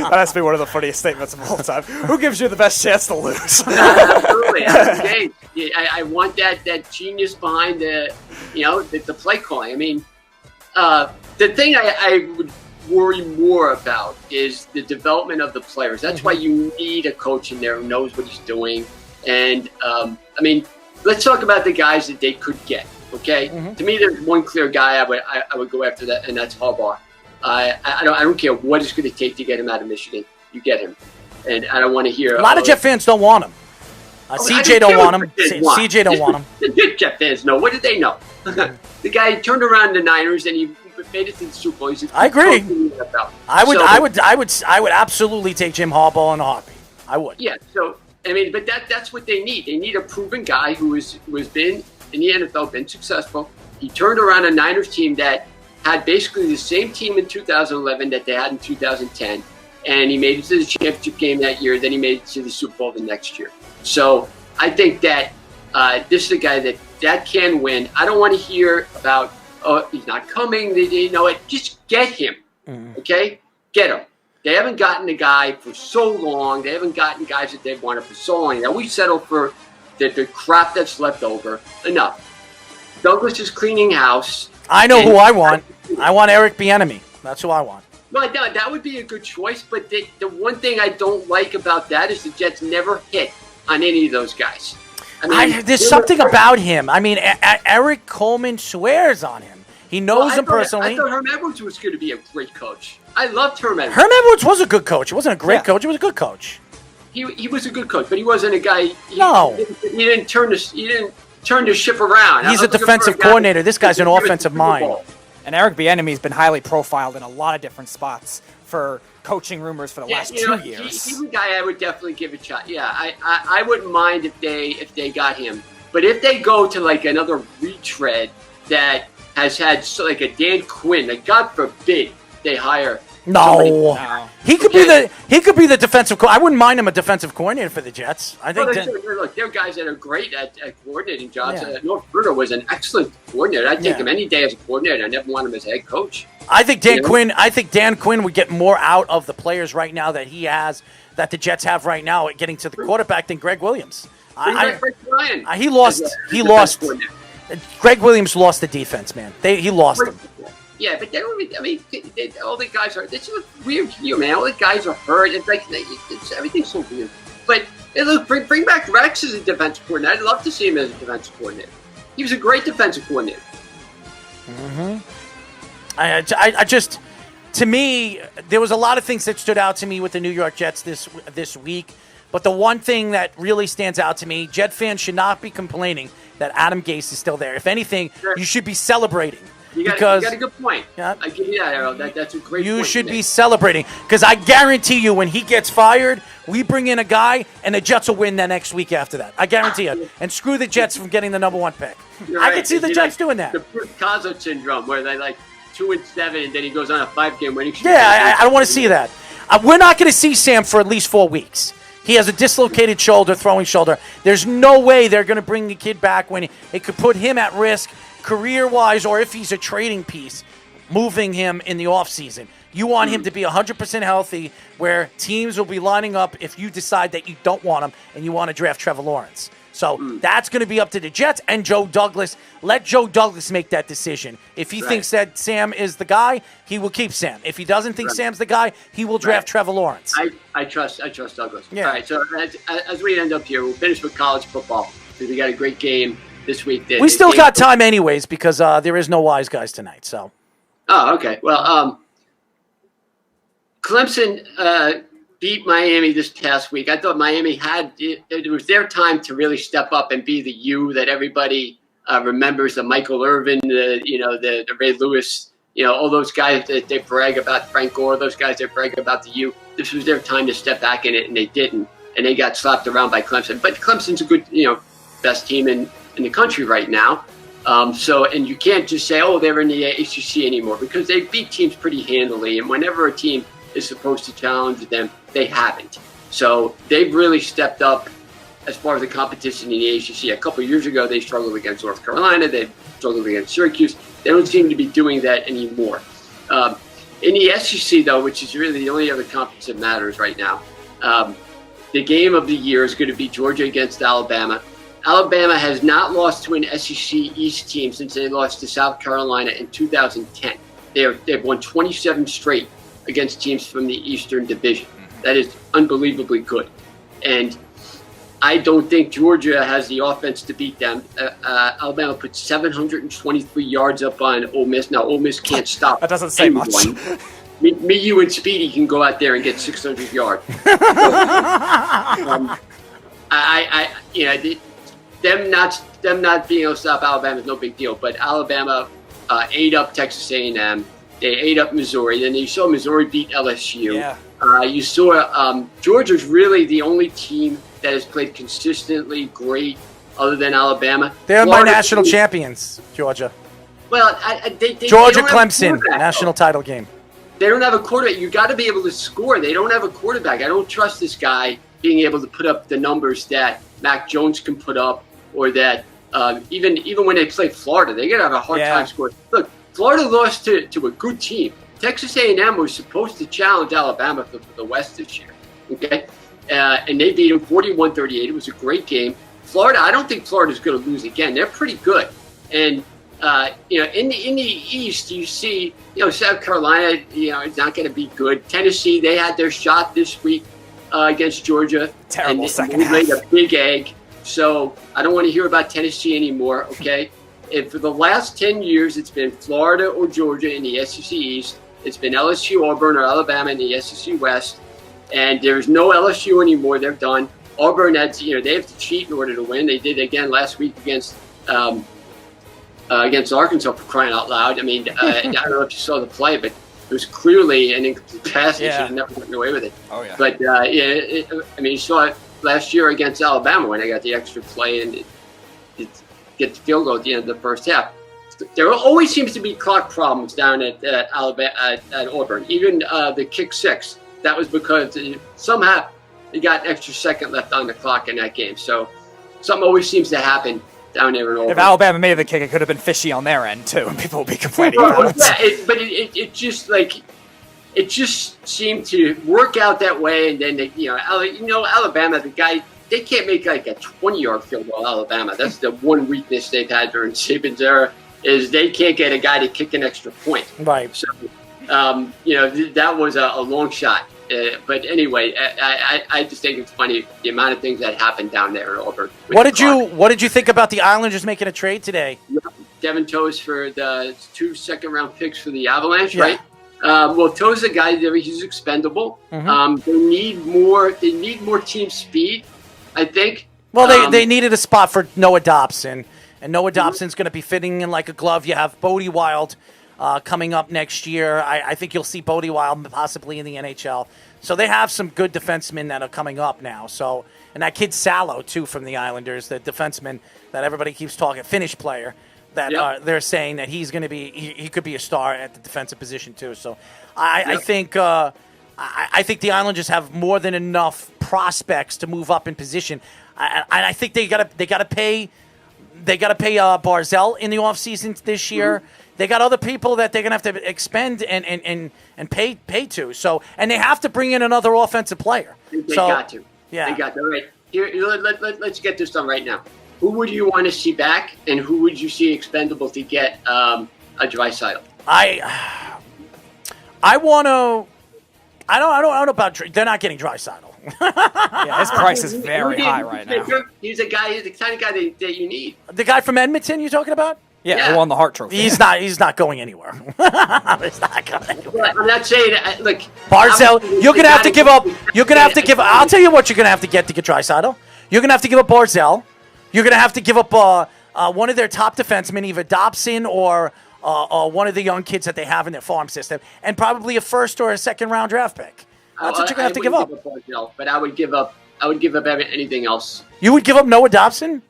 That has to be one of the funniest statements of all time. Who gives you the best chance to lose? Absolutely. Okay. I want that genius behind the play calling. I mean, the thing I would worry more about is the development of the players. That's why you need a coach in there who knows what he's doing. And, I mean, let's talk about the guys that they could get, okay? To me, there's one clear guy I would go after, that, and that's Harbaugh. I don't care what it's going to take to get him out of Michigan. You get him. And I don't want to hear... A lot of Jet fans don't want him. CJ don't want him. CJ don't want him. The Jet fans know. What did they know? The guy turned around the Niners, and he made it to the Super Bowl. I agree. I would absolutely take Jim Harbaugh in a heartbeat. I would. Yeah, so... I mean, but that's what they need. They need a proven guy who has been in the NFL, been successful. He turned around a Niners team that had basically the same team in 2011 that they had in 2010, and he made it to the championship game that year. Then he made it to the Super Bowl the next year. So I think that this is a guy that can win. I don't want to hear about he's not coming. Just get him. Okay, get him. They haven't gotten a guy for so long. They haven't gotten guys that they've wanted for so long. Now we settle for the crap that's left over. Enough. Douglas is cleaning house. I know who I want. I want Eric Bieniemy. That's who I want. Well, that would be a good choice, but the one thing I don't like about that is the Jets never hit on any of those guys. I mean, there's something about him. I mean, Eric Coleman swears on him. He knows him personally. I thought Herm Edwards was going to be a great coach. I loved Herm Edwards. Herm Edwards was a good coach. He wasn't a great coach. He was a good coach. He was a good coach, but he wasn't a guy. No. He didn't turn the ship around. He's a defensive coordinator. This guy's an offensive mind. And Eric Bieniemy's been highly profiled in a lot of different spots for coaching rumors for the last 2 years. He's a guy I would definitely give a shot. Yeah, I wouldn't mind if they got him. But if they go to like another retread that has had like a Dan Quinn, like God forbid they hire. No. He could be the defensive. I wouldn't mind him a defensive coordinator for the Jets. I think. Look, there are guys that are great at coordinating jobs. Yeah. North Florida was an excellent coordinator. I'd take him any day as a coordinator. I never want him as a head coach. I think Dan Quinn. I think Dan Quinn would get more out of the players right now that he has, that the Jets have right now at getting to the quarterback than Greg Williams. He lost. Greg Williams lost the defense, man. He lost them. Yeah, but all the guys are. This is a weird year, man. All the guys are hurt. It's like everything's so weird. But look, bring back Rex as a defensive coordinator. I'd love to see him as a defensive coordinator. He was a great defensive coordinator. Mm-hmm. I just, to me, there was a lot of things that stood out to me with the New York Jets this week. But the one thing that really stands out to me, Jet fans should not be complaining that Adam Gase is still there. If anything, you should be celebrating. You got a good point. Yeah. I give you that, Harold. That's a great point. You should be celebrating, because I guarantee you when he gets fired, we bring in a guy and the Jets will win the next week after that. I guarantee you. And screw the Jets from getting the number 1 pick. I can see the Jets doing that. The Picasso syndrome, where they 2-7 and then he goes on a 5-game winning streak. Yeah, I don't want to see that. We're not going to see Sam for at least 4 weeks. He has a dislocated throwing shoulder. There's no way they're going to bring the kid back when it could put him at risk career-wise, or if he's a trading piece, moving him in the offseason. You want him to be 100% healthy, where teams will be lining up if you decide that you don't want him and you want to draft Trevor Lawrence. So that's going to be up to the Jets and Joe Douglas. Let Joe Douglas make that decision. If he thinks that Sam is the guy, he will keep Sam. If he doesn't think Sam's the guy, he will draft Trevor Lawrence. I trust Douglas. Yeah. All right, so as we end up here, we'll finish with college football, because we got a great game this week. We still got time anyways, because there is no Wise Guys tonight. So. Oh, okay. Well, Clemson beat Miami this past week. I thought Miami it was their time to really step up and be the U that everybody remembers, the Michael Irvin, the Ray Lewis, all those guys that they brag about, Frank Gore, those guys that brag about the U. This was their time to step back in it, and they didn't. And they got slapped around by Clemson. But Clemson's a good, best team in the country right now. And you can't just say, they're in the ACC anymore, because they beat teams pretty handily. And whenever a team is supposed to challenge them, they haven't. So they've really stepped up as far as the competition in the ACC. A couple of years ago, they struggled against North Carolina. They struggled against Syracuse. They don't seem to be doing that anymore. In the SEC, though, which is really the only other conference that matters right now, the game of the year is going to be Georgia against Alabama. Alabama has not lost to an SEC East team since they lost to South Carolina in 2010. They've won 27 straight against teams from the Eastern Division. That is unbelievably good. And I don't think Georgia has the offense to beat them. Alabama put 723 yards up on Ole Miss. Now, Ole Miss can't stop That doesn't say anyone. much. Me, you, and Speedy can go out there and get 600 yards. Them not being able to stop Alabama is no big deal. But Alabama ate up Texas A&M. They ate up Missouri. Then you saw Missouri beat LSU. Yeah. You saw Georgia's really the only team that has played consistently great other than Alabama. They're my national champions, Georgia. Well, Georgia Clemson, national title game. They don't have a quarterback. You got to be able to score. They don't have a quarterback. I don't trust this guy being able to put up the numbers that Mac Jones can put up, or that even when they play Florida, they're going to have a hard time scoring. Look, Florida lost to a good team. Texas A&M was supposed to challenge Alabama for the West this year, okay? And they beat them 41-38. It was a great game. Florida, I don't think Florida's going to lose again. They're pretty good. And in the East, you see, South Carolina, is not going to be good. Tennessee, they had their shot this week against Georgia. Terrible second half. They laid a big egg. So I don't want to hear about Tennessee anymore, okay? And for the last 10 years, it's been Florida or Georgia in the SEC East. It's been LSU, Auburn, or Alabama in the SEC West. And there's no LSU anymore. They're done. Auburn, they have to cheat in order to win. They did again last week against Arkansas, for crying out loud. I mean, I don't know if you saw the play, but it was clearly an incomplete pass. They should have never gotten away with it. Oh, yeah. But, you saw it last year against Alabama when they got the extra play and it get the field goal at the end of the first half. There always seems to be clock problems down at Alabama at Auburn. Even the kick six, that was because somehow they got an extra second left on the clock in that game. So something always seems to happen down there in Auburn. If Alabama made the kick, it could have been fishy on their end too, and people would be complaining about it. It just seemed to work out that way, and then Alabama, the guy, they can't make like a 20-yard field goal. Alabama, that's the one weakness they've had during Saban's era, is they can't get a guy to kick an extra point. Right. So, that was a long shot. But anyway, I just think it's funny the amount of things that happened down there in Auburn. What did you think about the Islanders making a trade today? Devin Toews for the 2 second-round picks for the Avalanche, right? Well, Toews a guy there; he's expendable. Mm-hmm. They need more team speed, I think. Well, they needed a spot for Noah Dobson, and Noah Dobson's going to be fitting in like a glove. You have Bodie Wild coming up next year. I think you'll see Bodie Wild possibly in the NHL. So they have some good defensemen that are coming up now. So, and that kid Salo too from the Islanders, the defenseman that everybody keeps talking, Finnish player. That they're saying that he's going to be, he could be a star at the defensive position too. So, I think the Islanders have more than enough prospects to move up in position. I think they got to pay Barzell in the offseason this year. Mm-hmm. They got other people that they're going to have to expend and pay to. So, and they have to bring in another offensive player. They got to. Yeah, they got to. All right. Here, let's get this done right now. Who would you want to see back, and who would you see expendable to get a Draisaitl? I want to. I don't know about. They're not getting Draisaitl. Yeah, his price is very high right now. He's the kind of guy that you need. The guy from Edmonton you're talking about? Yeah, who won the Hart Trophy. He's not going anywhere. He's not going anywhere. I'm not saying look, Barzell, you're gonna have to give up. You're gonna have to give. I'll tell you what you're gonna have to get Draisaitl. You're gonna have to give up Barzell. You're gonna have to give up one of their top defensemen, either Dobson or one of the young kids that they have in their farm system, and probably a first or a second round draft pick. That's what you're gonna have to give up. Barzell, but I would give up anything else. You would give up Noah Dobson?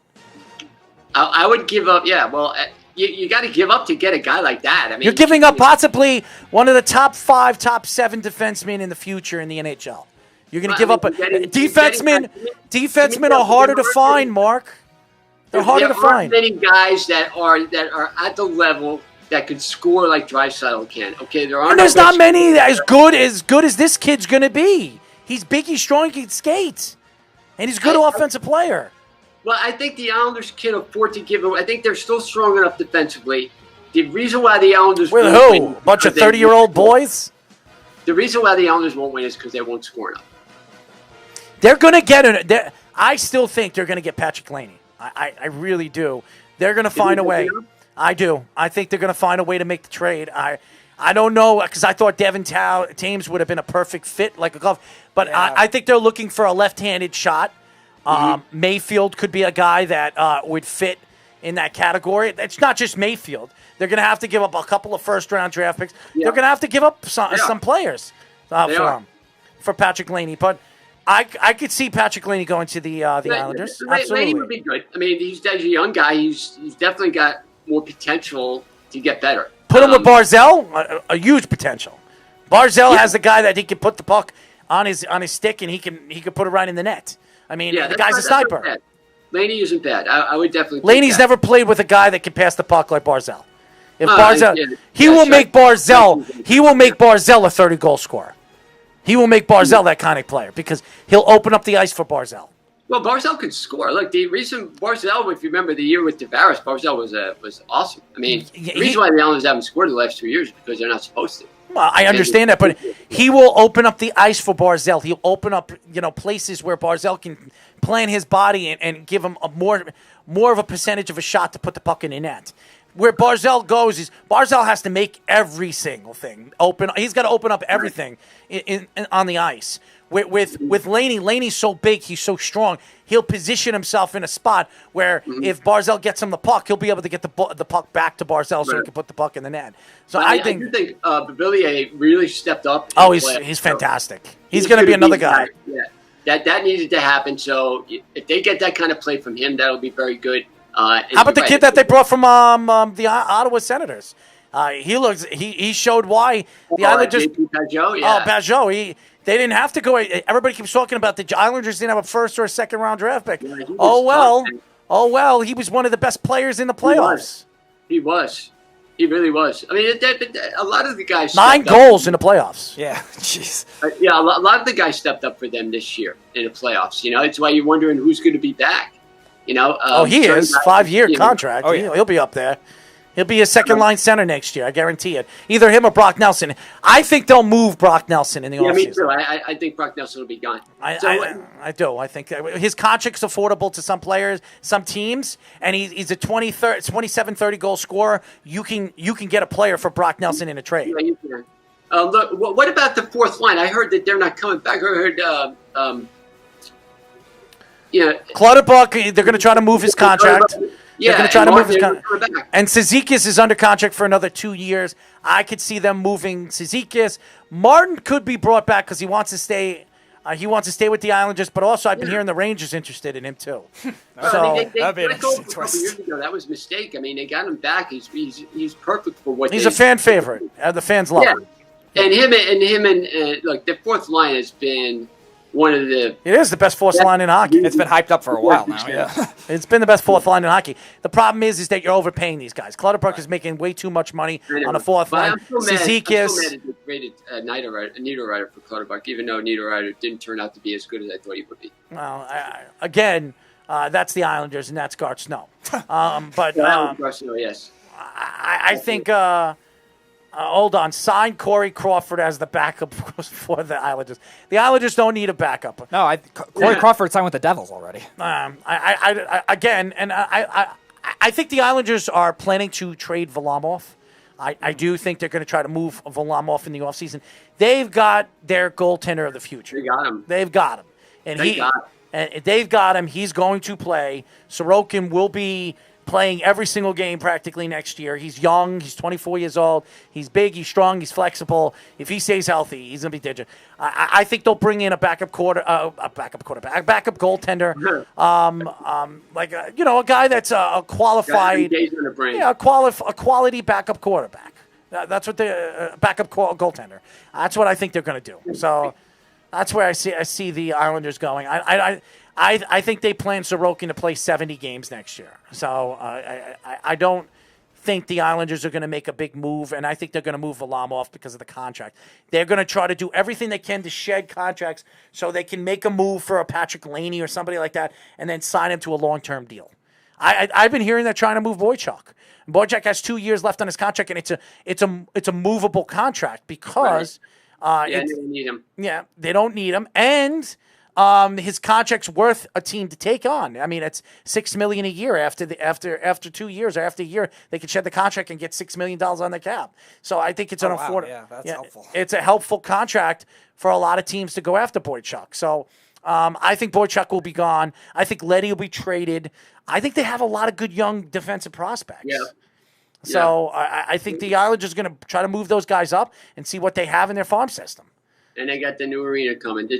I would give up. Yeah, well. You got to give up to get a guy like that. I mean, you're giving up possibly one of the top 5, top 7 defensemen in the future in the NHL. You're going to give up a defensemen. Defensemen are harder to find, Mark. They're harder to find. There aren't many guys that are at the level that could score like Draisaitl can. Okay, there aren't. And there's not many as good as this kid's going to be. He's big, he's strong, he can skate, and he's a good offensive player. Well, I think the Islanders can afford to give him. I think they're still strong enough defensively. The reason why the Islanders with won't who? Win, bunch of 30-year-old boys? The reason why the Islanders won't win is because they won't score enough. They're going to get I still think they're going to get Patrick Laney. I really do. They're going to find a way. I do. I think they're going to find a way to make the trade. I don't know, because I thought Devin Tames would have been a perfect fit like a glove. But I think they're looking for a left-handed shot. Mayfield could be a guy that would fit in that category. It's not just Mayfield. They're going to have to give up a couple of first-round draft picks. Yeah. They're going to have to give up some players for Patrick Laney. But I could see Patrick Laney going to the Islanders. Absolutely. Laney would be good. I mean, he's a young guy. He's definitely got more potential to get better. Put him with Barzell, a huge potential. Barzell has a guy that he can put the puck on his stick, and he can put it right in the net. I mean, the guy's a sniper. Laney isn't bad. I would definitely. Laney's never played with a guy that can pass the puck like Barzell. If Barzell, he will make Barzell a 30-goal scorer. He will make Barzell that kind of player because he'll open up the ice for Barzell. Well, Barzell could score. Look, the reason Barzell, if you remember the year with Tavares, Barzell was awesome. I mean, the reason why the Islanders haven't scored the last 2 years is because they're not supposed to. Well, I understand that, but he will open up the ice for Barzell. He'll open up, places where Barzell can plant his body and give him a more of a percentage of a shot to put the puck in the net. Where Barzell goes is Barzell has to make every single thing open. He's got to open up everything in on the ice. With Laney's so big, he's so strong. He'll position himself in a spot where if Barzell gets him the puck, he'll be able to get the puck back to Barzell so he can put the puck in the net. So I think Bavillier really stepped up. Oh, he's fantastic. He's going to be another guy. Yeah, that needed to happen. So if they get that kind of play from him, that'll be very good. How about the kid that they brought from the Ottawa Senators? He showed why the Islanders. Pajot, Oh, Pajot. They didn't have to go. Everybody keeps talking about the Islanders didn't have a first or a second round draft pick. Yeah, oh well. He was one of the best players in the playoffs. He was. He really was. I mean, a lot of the guys. 9 goals in the playoffs. Yeah, jeez. Yeah, a lot of the guys stepped up for them this year in the playoffs. It's why you're wondering who's going to be back. He is 5-year contract. Oh, yeah. He'll be up there. He'll be a second-line center next year. I guarantee it. Either him or Brock Nelson. I think they'll move Brock Nelson in the offseason. Yeah, me too. I think Brock Nelson will be gone. I do. I think his contract's affordable to some players, some teams, and he's a 27, 30-goal scorer. You can get a player for Brock Nelson in a trade. Yeah, you can. Look, what about the fourth line? I heard that they're not coming back. I heard Clutterbuck, they're going to try to move his contract. Yeah, they're going to try to move his contract. And Cizikas is under contract for another 2 years. I could see them moving Cizikas. Martin could be brought back because he wants to stay. He wants to stay with the Islanders, but also I've been hearing the Rangers interested in him too. They let go a couple years ago. That was a mistake. I mean, they got him back. He's perfect for what. He's a fan favorite. The fans love him. And him and like the fourth line has been one of the. It is the best fourth line in hockey. It's been hyped up for a while now. Yeah, it's been the best fourth line in hockey. The problem is that you're overpaying these guys. Clutterbuck is making way too much money on the fourth line. I'm so mad they traded Niederreiter for Clutterbuck, even though Niederreiter didn't turn out to be as good as I thought he would be. Well, again, that's the Islanders and that's Garth Snow. Yes. I think. Hold on. Sign Corey Crawford as the backup for the Islanders. The Islanders don't need a backup. No, Corey Crawford signed with the Devils already. I think the Islanders are planning to trade Varlamov. I do think they're going to try to move Varlamov in the offseason. They've got their goaltender of the future. They got him. They've got him. And they've got him. He's going to play. Sorokin will be playing every single game practically next year. He's young. He's 24 years old. He's big. He's strong. He's flexible. If he stays healthy, he's going to be digit. I think they'll bring in a backup backup goaltender, a guy that's a qualified, a quality backup quarterback. That's what the backup goaltender. That's what I think they're going to do. So that's where I see the Islanders going. I think they plan Sorokin to play 70 games next year. So I don't think the Islanders are going to make a big move, and I think they're going to move Varlamov because of the contract. They're going to try to do everything they can to shed contracts so they can make a move for a Patrick Laney or somebody like that and then sign him to a long-term deal. I've been hearing they're trying to move Boychuk. Boychuk has 2 years left on his contract, and it's a movable contract because they don't need him. Yeah, they don't need him, and his contract's worth a team to take on. I mean, it's $6 million a year after 2 years or after a year, they can shed the contract and get $6 million on the cap. So I think it's an affordable. Yeah, that's helpful. It's a helpful contract for a lot of teams to go after Boychuk. So I think Boychuk will be gone. I think Leddy will be traded. I think they have a lot of good young defensive prospects. Yeah. So I think the Islanders are going to try to move those guys up and see what they have in their farm system. And they got the new arena coming. They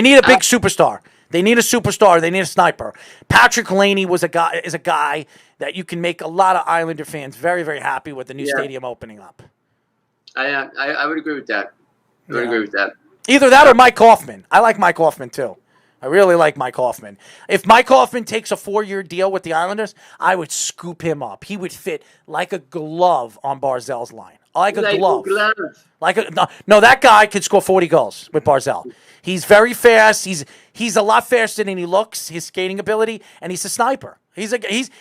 need a big superstar. They need a superstar. They need a sniper. Patrick Laney is a guy that you can make a lot of Islander fans very, very happy with the new stadium opening up. I would agree with that. I would agree with that. Either that or Mike Hoffman. I like Mike Hoffman too. I really like Mike Hoffman. If Mike Hoffman takes a 4-year deal with the Islanders, I would scoop him up. He would fit like a glove on Barzell's line. like a glove. Glove. No, that guy could score 40 goals with Barzell. He's very fast. He's a lot faster than he looks. His skating ability, and he's a sniper. He's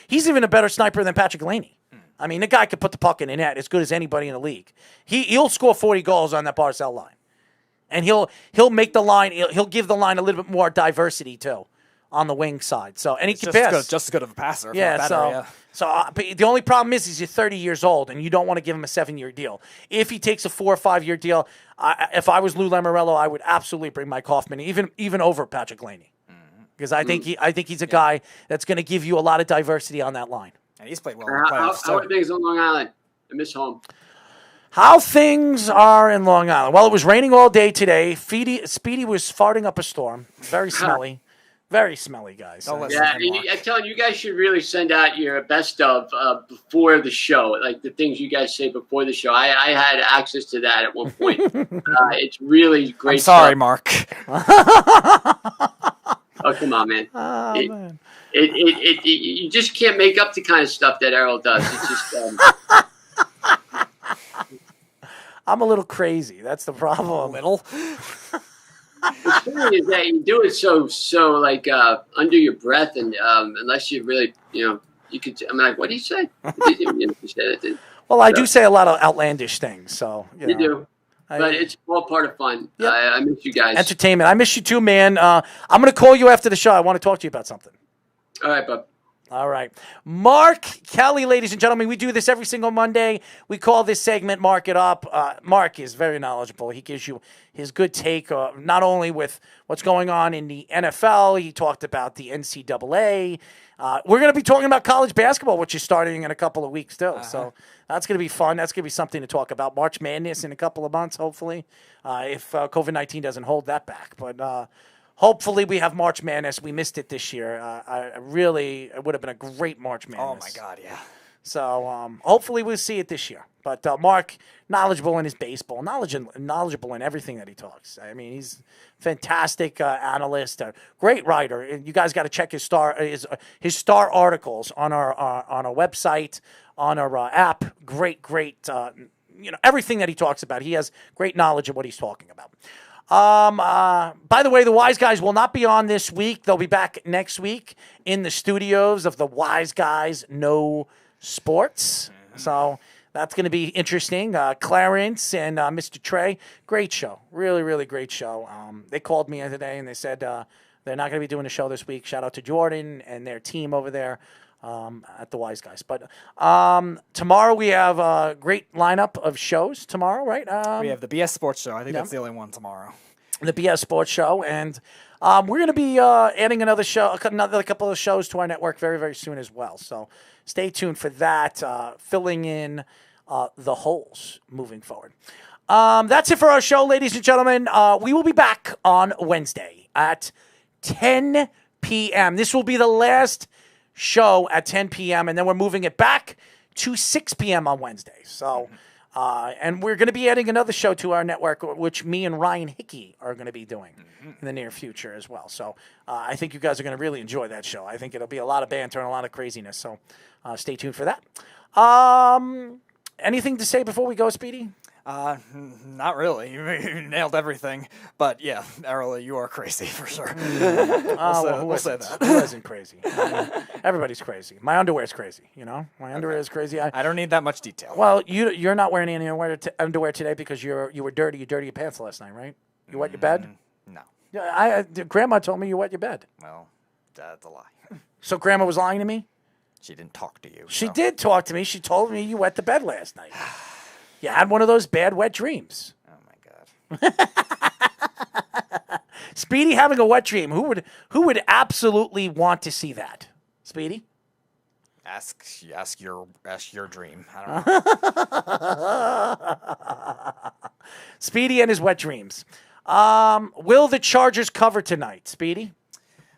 even a better sniper than Patrick Laney. I mean, the guy could put the puck in the net as good as anybody in the league. He'll score 40 goals on that Barzell line, and he'll make the line. He'll give the line a little bit more diversity too on the wing side. So, and he can pass. Just as good of a passer. Yeah. But the only problem is he's 30 years old, and you don't want to give him a 7-year deal. If he takes a 4 or 5 year deal, if I was Lou Lamoriello, I would absolutely bring Mike Hoffman, even over Patrick Laney, because I think he's a guy that's going to give you a lot of diversity on that line. And he's played well. How are things on Long Island? I miss home. How things are in Long Island? Well, it was raining all day today. Speedy was farting up a storm. Very smelly. Very smelly, guys. I'm telling you, you guys should really send out your best of before the show, like the things you guys say before the show. I had access to that at one point. It's really great. I'm sorry, Mark. Oh, come on, man. Man. You just can't make up the kind of stuff that Errol does. It's just. I'm a little crazy. That's the problem. A little. What's funny is that you do it so like under your breath, and unless you really, you could. I'm like, what do you say? Well, I do say a lot of outlandish things, so you do. But it's all part of fun. Yep. I miss you guys. Entertainment. I miss you too, man. I'm going to call you after the show. I want to talk to you about something. All right, bub. All right. Mark Kelly, ladies and gentlemen. We do this every single Monday. We call this segment Mark It Up. Mark is very knowledgeable. He gives you his good take, not only with what's going on in the NFL. He talked about the NCAA. We're going to be talking about college basketball, which is starting in a couple of weeks, too. So that's going to be fun. That's going to be something to talk about. March Madness in a couple of months, hopefully, if COVID-19 doesn't hold that back. But hopefully we have March Madness. We missed it this year. It would have been a great March Madness. Oh, my God, yeah. So hopefully we'll see it this year. But Mark, knowledgeable in his baseball, knowledgeable in everything that he talks. I mean, he's a fantastic analyst, a great writer. You guys got to check his star articles on our website, on our app. Great. Everything that he talks about. He has great knowledge of what he's talking about. By the way, the Wise Guys will not be on this week. They'll be back next week in the studios of the Wise Guys Know Sports. So that's going to be interesting. Clarence and Mr. Trey, great show. Really, really great show. They called me today and they said they're not going to be doing the show this week. Shout out to Jordan and their team over there at the Wise Guys. But tomorrow we have a great lineup of shows tomorrow, right? We have the BS Sports Show. I think that's the only one tomorrow. The BS Sports Show. And we're going to be adding another couple of shows to our network very, very soon as well. So stay tuned for that, filling in the holes moving forward. That's it for our show, ladies and gentlemen. We will be back on Wednesday at 10 p.m. This will be the last show at 10 p.m., and then we're moving it back to 6 p.m. on Wednesday. So, and we're going to be adding another show to our network, which me and Ryan Hickey are going to be doing in the near future as well. So I think you guys are going to really enjoy that show. I think it'll be a lot of banter and a lot of craziness. So stay tuned for that. Anything to say before we go, Speedy? Not really. You nailed everything. But yeah, Errol, you are crazy for sure. We'll say that. Who isn't crazy? Everybody's crazy. My underwear's crazy. My underwear is crazy. I don't need that much detail. Well, you're not wearing any underwear today because you were dirty. You dirty your pants last night, right? You wet your bed? No. Yeah, Grandma told me you wet your bed. Well, that's a lie. So Grandma was lying to me? She didn't talk to you. She did talk to me. She told me you wet the bed last night. You had one of those bad wet dreams. Oh my God. Speedy having a wet dream. Who would absolutely want to see that? Speedy? Ask your dream. I don't know. Speedy and his wet dreams. Will the Chargers cover tonight, Speedy?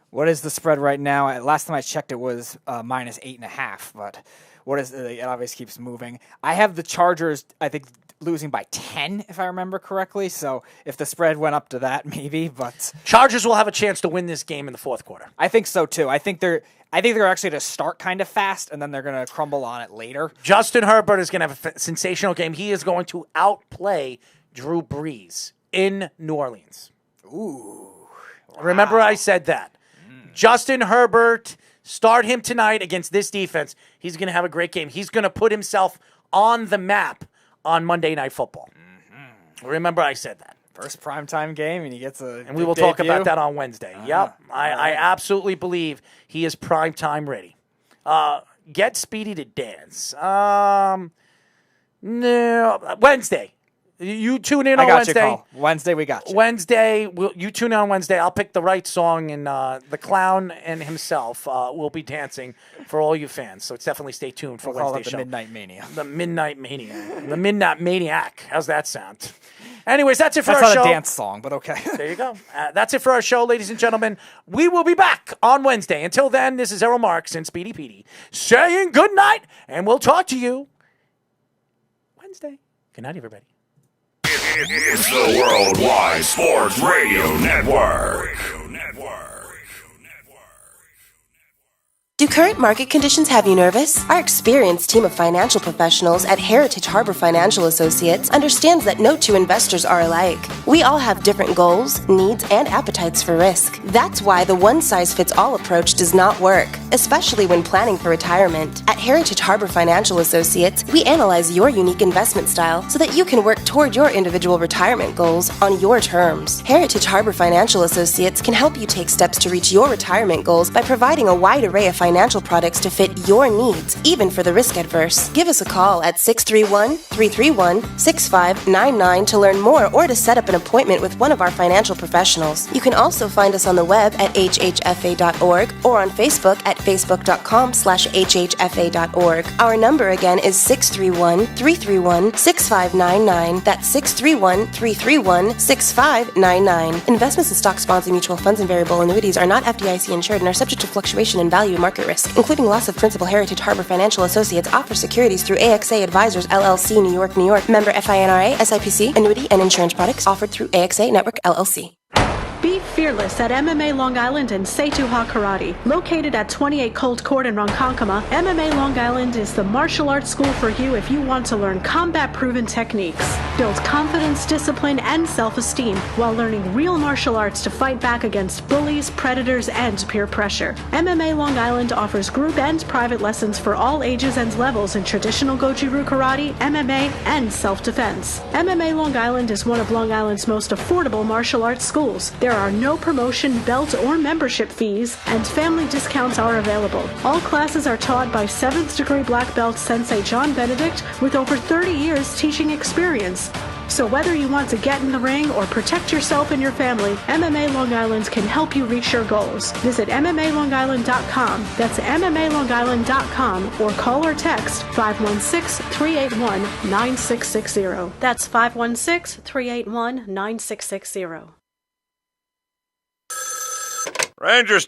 What is the spread right now? Last time I checked, it was -8.5. But it obviously keeps moving. I have the Chargers, I think, losing by 10, if I remember correctly. So if the spread went up to that, maybe. But Chargers will have a chance to win this game in the fourth quarter. I think so too. I think they're actually going to start kind of fast, and then they're going to crumble on it later. Justin Herbert is going to have a sensational game. He is going to outplay Drew Brees in New Orleans. Ooh. Wow. Remember I said that. Justin Herbert, start him tonight against this defense. He's going to have a great game. He's going to put himself on the map on Monday Night Football. Mm-hmm. Remember I said that. First primetime game, and he gets a And we will talk about that on Wednesday. Yep. I absolutely believe he is primetime ready. Get Speedy to dance. No, Wednesday. You tune in on Wednesday. You, Cole. Wednesday, we got you. Wednesday, you tune in on Wednesday. I'll pick the right song, and the clown and himself will be dancing for all you fans. So definitely stay tuned for Wednesday's show. The Midnight Mania. The Midnight Mania. The Midnight Maniac. How's that sound? Anyways, that's it for our show. That's not a dance song, but okay. There you go. That's it for our show, ladies and gentlemen. We will be back on Wednesday. Until then, this is Errol Marks and Speedy Petey saying good night, and we'll talk to you Wednesday. Good night, everybody. It's the Worldwide Sports Radio Network. Do current market conditions have you nervous? Our experienced team of financial professionals at Heritage Harbor Financial Associates understands that no two investors are alike. We all have different goals, needs, and appetites for risk. That's why the one-size-fits-all approach does not work, especially when planning for retirement. At Heritage Harbor Financial Associates, we analyze your unique investment style so that you can work toward your individual retirement goals on your terms. Heritage Harbor Financial Associates can help you take steps to reach your retirement goals by providing a wide array of financial products to fit your needs, even for the risk adverse. Give us a call at 631-331-6599 to learn more or to set up an appointment with one of our financial professionals. You can also find us on the web at hhfa.org or on Facebook at facebook.com/hhfa.org. Our number again is 631-331-6599. That's 631-331-6599. Investments in stock, bonds, and mutual funds and variable annuities are not FDIC insured and are subject to fluctuation in value and market risk, including loss of principal. Heritage Harbor Financial Associates offers securities through AXA Advisors LLC, New York, New York. Member FINRA, SIPC. Annuity and insurance products offered through AXA Network LLC. Be fearless at MMA Long Island and Seituha Karate. Located at 28 Colt Court in Ronkonkoma, MMA Long Island is the martial arts school for you if you want to learn combat-proven techniques, build confidence, discipline, and self-esteem while learning real martial arts to fight back against bullies, predators, and peer pressure. MMA Long Island offers group and private lessons for all ages and levels in traditional Goju-Ryu Karate, MMA, and self-defense. MMA Long Island is one of Long Island's most affordable martial arts schools. There are no promotion, belt, or membership fees, and family discounts are available. All classes are taught by 7th degree black belt Sensei John Benedict with over 30 years teaching experience. So whether you want to get in the ring or protect yourself and your family, MMA Long Island can help you reach your goals. Visit MMALongIsland.com. That's MMALongIsland.com or call or text 516-381-9660. That's 516-381-9660. Ranger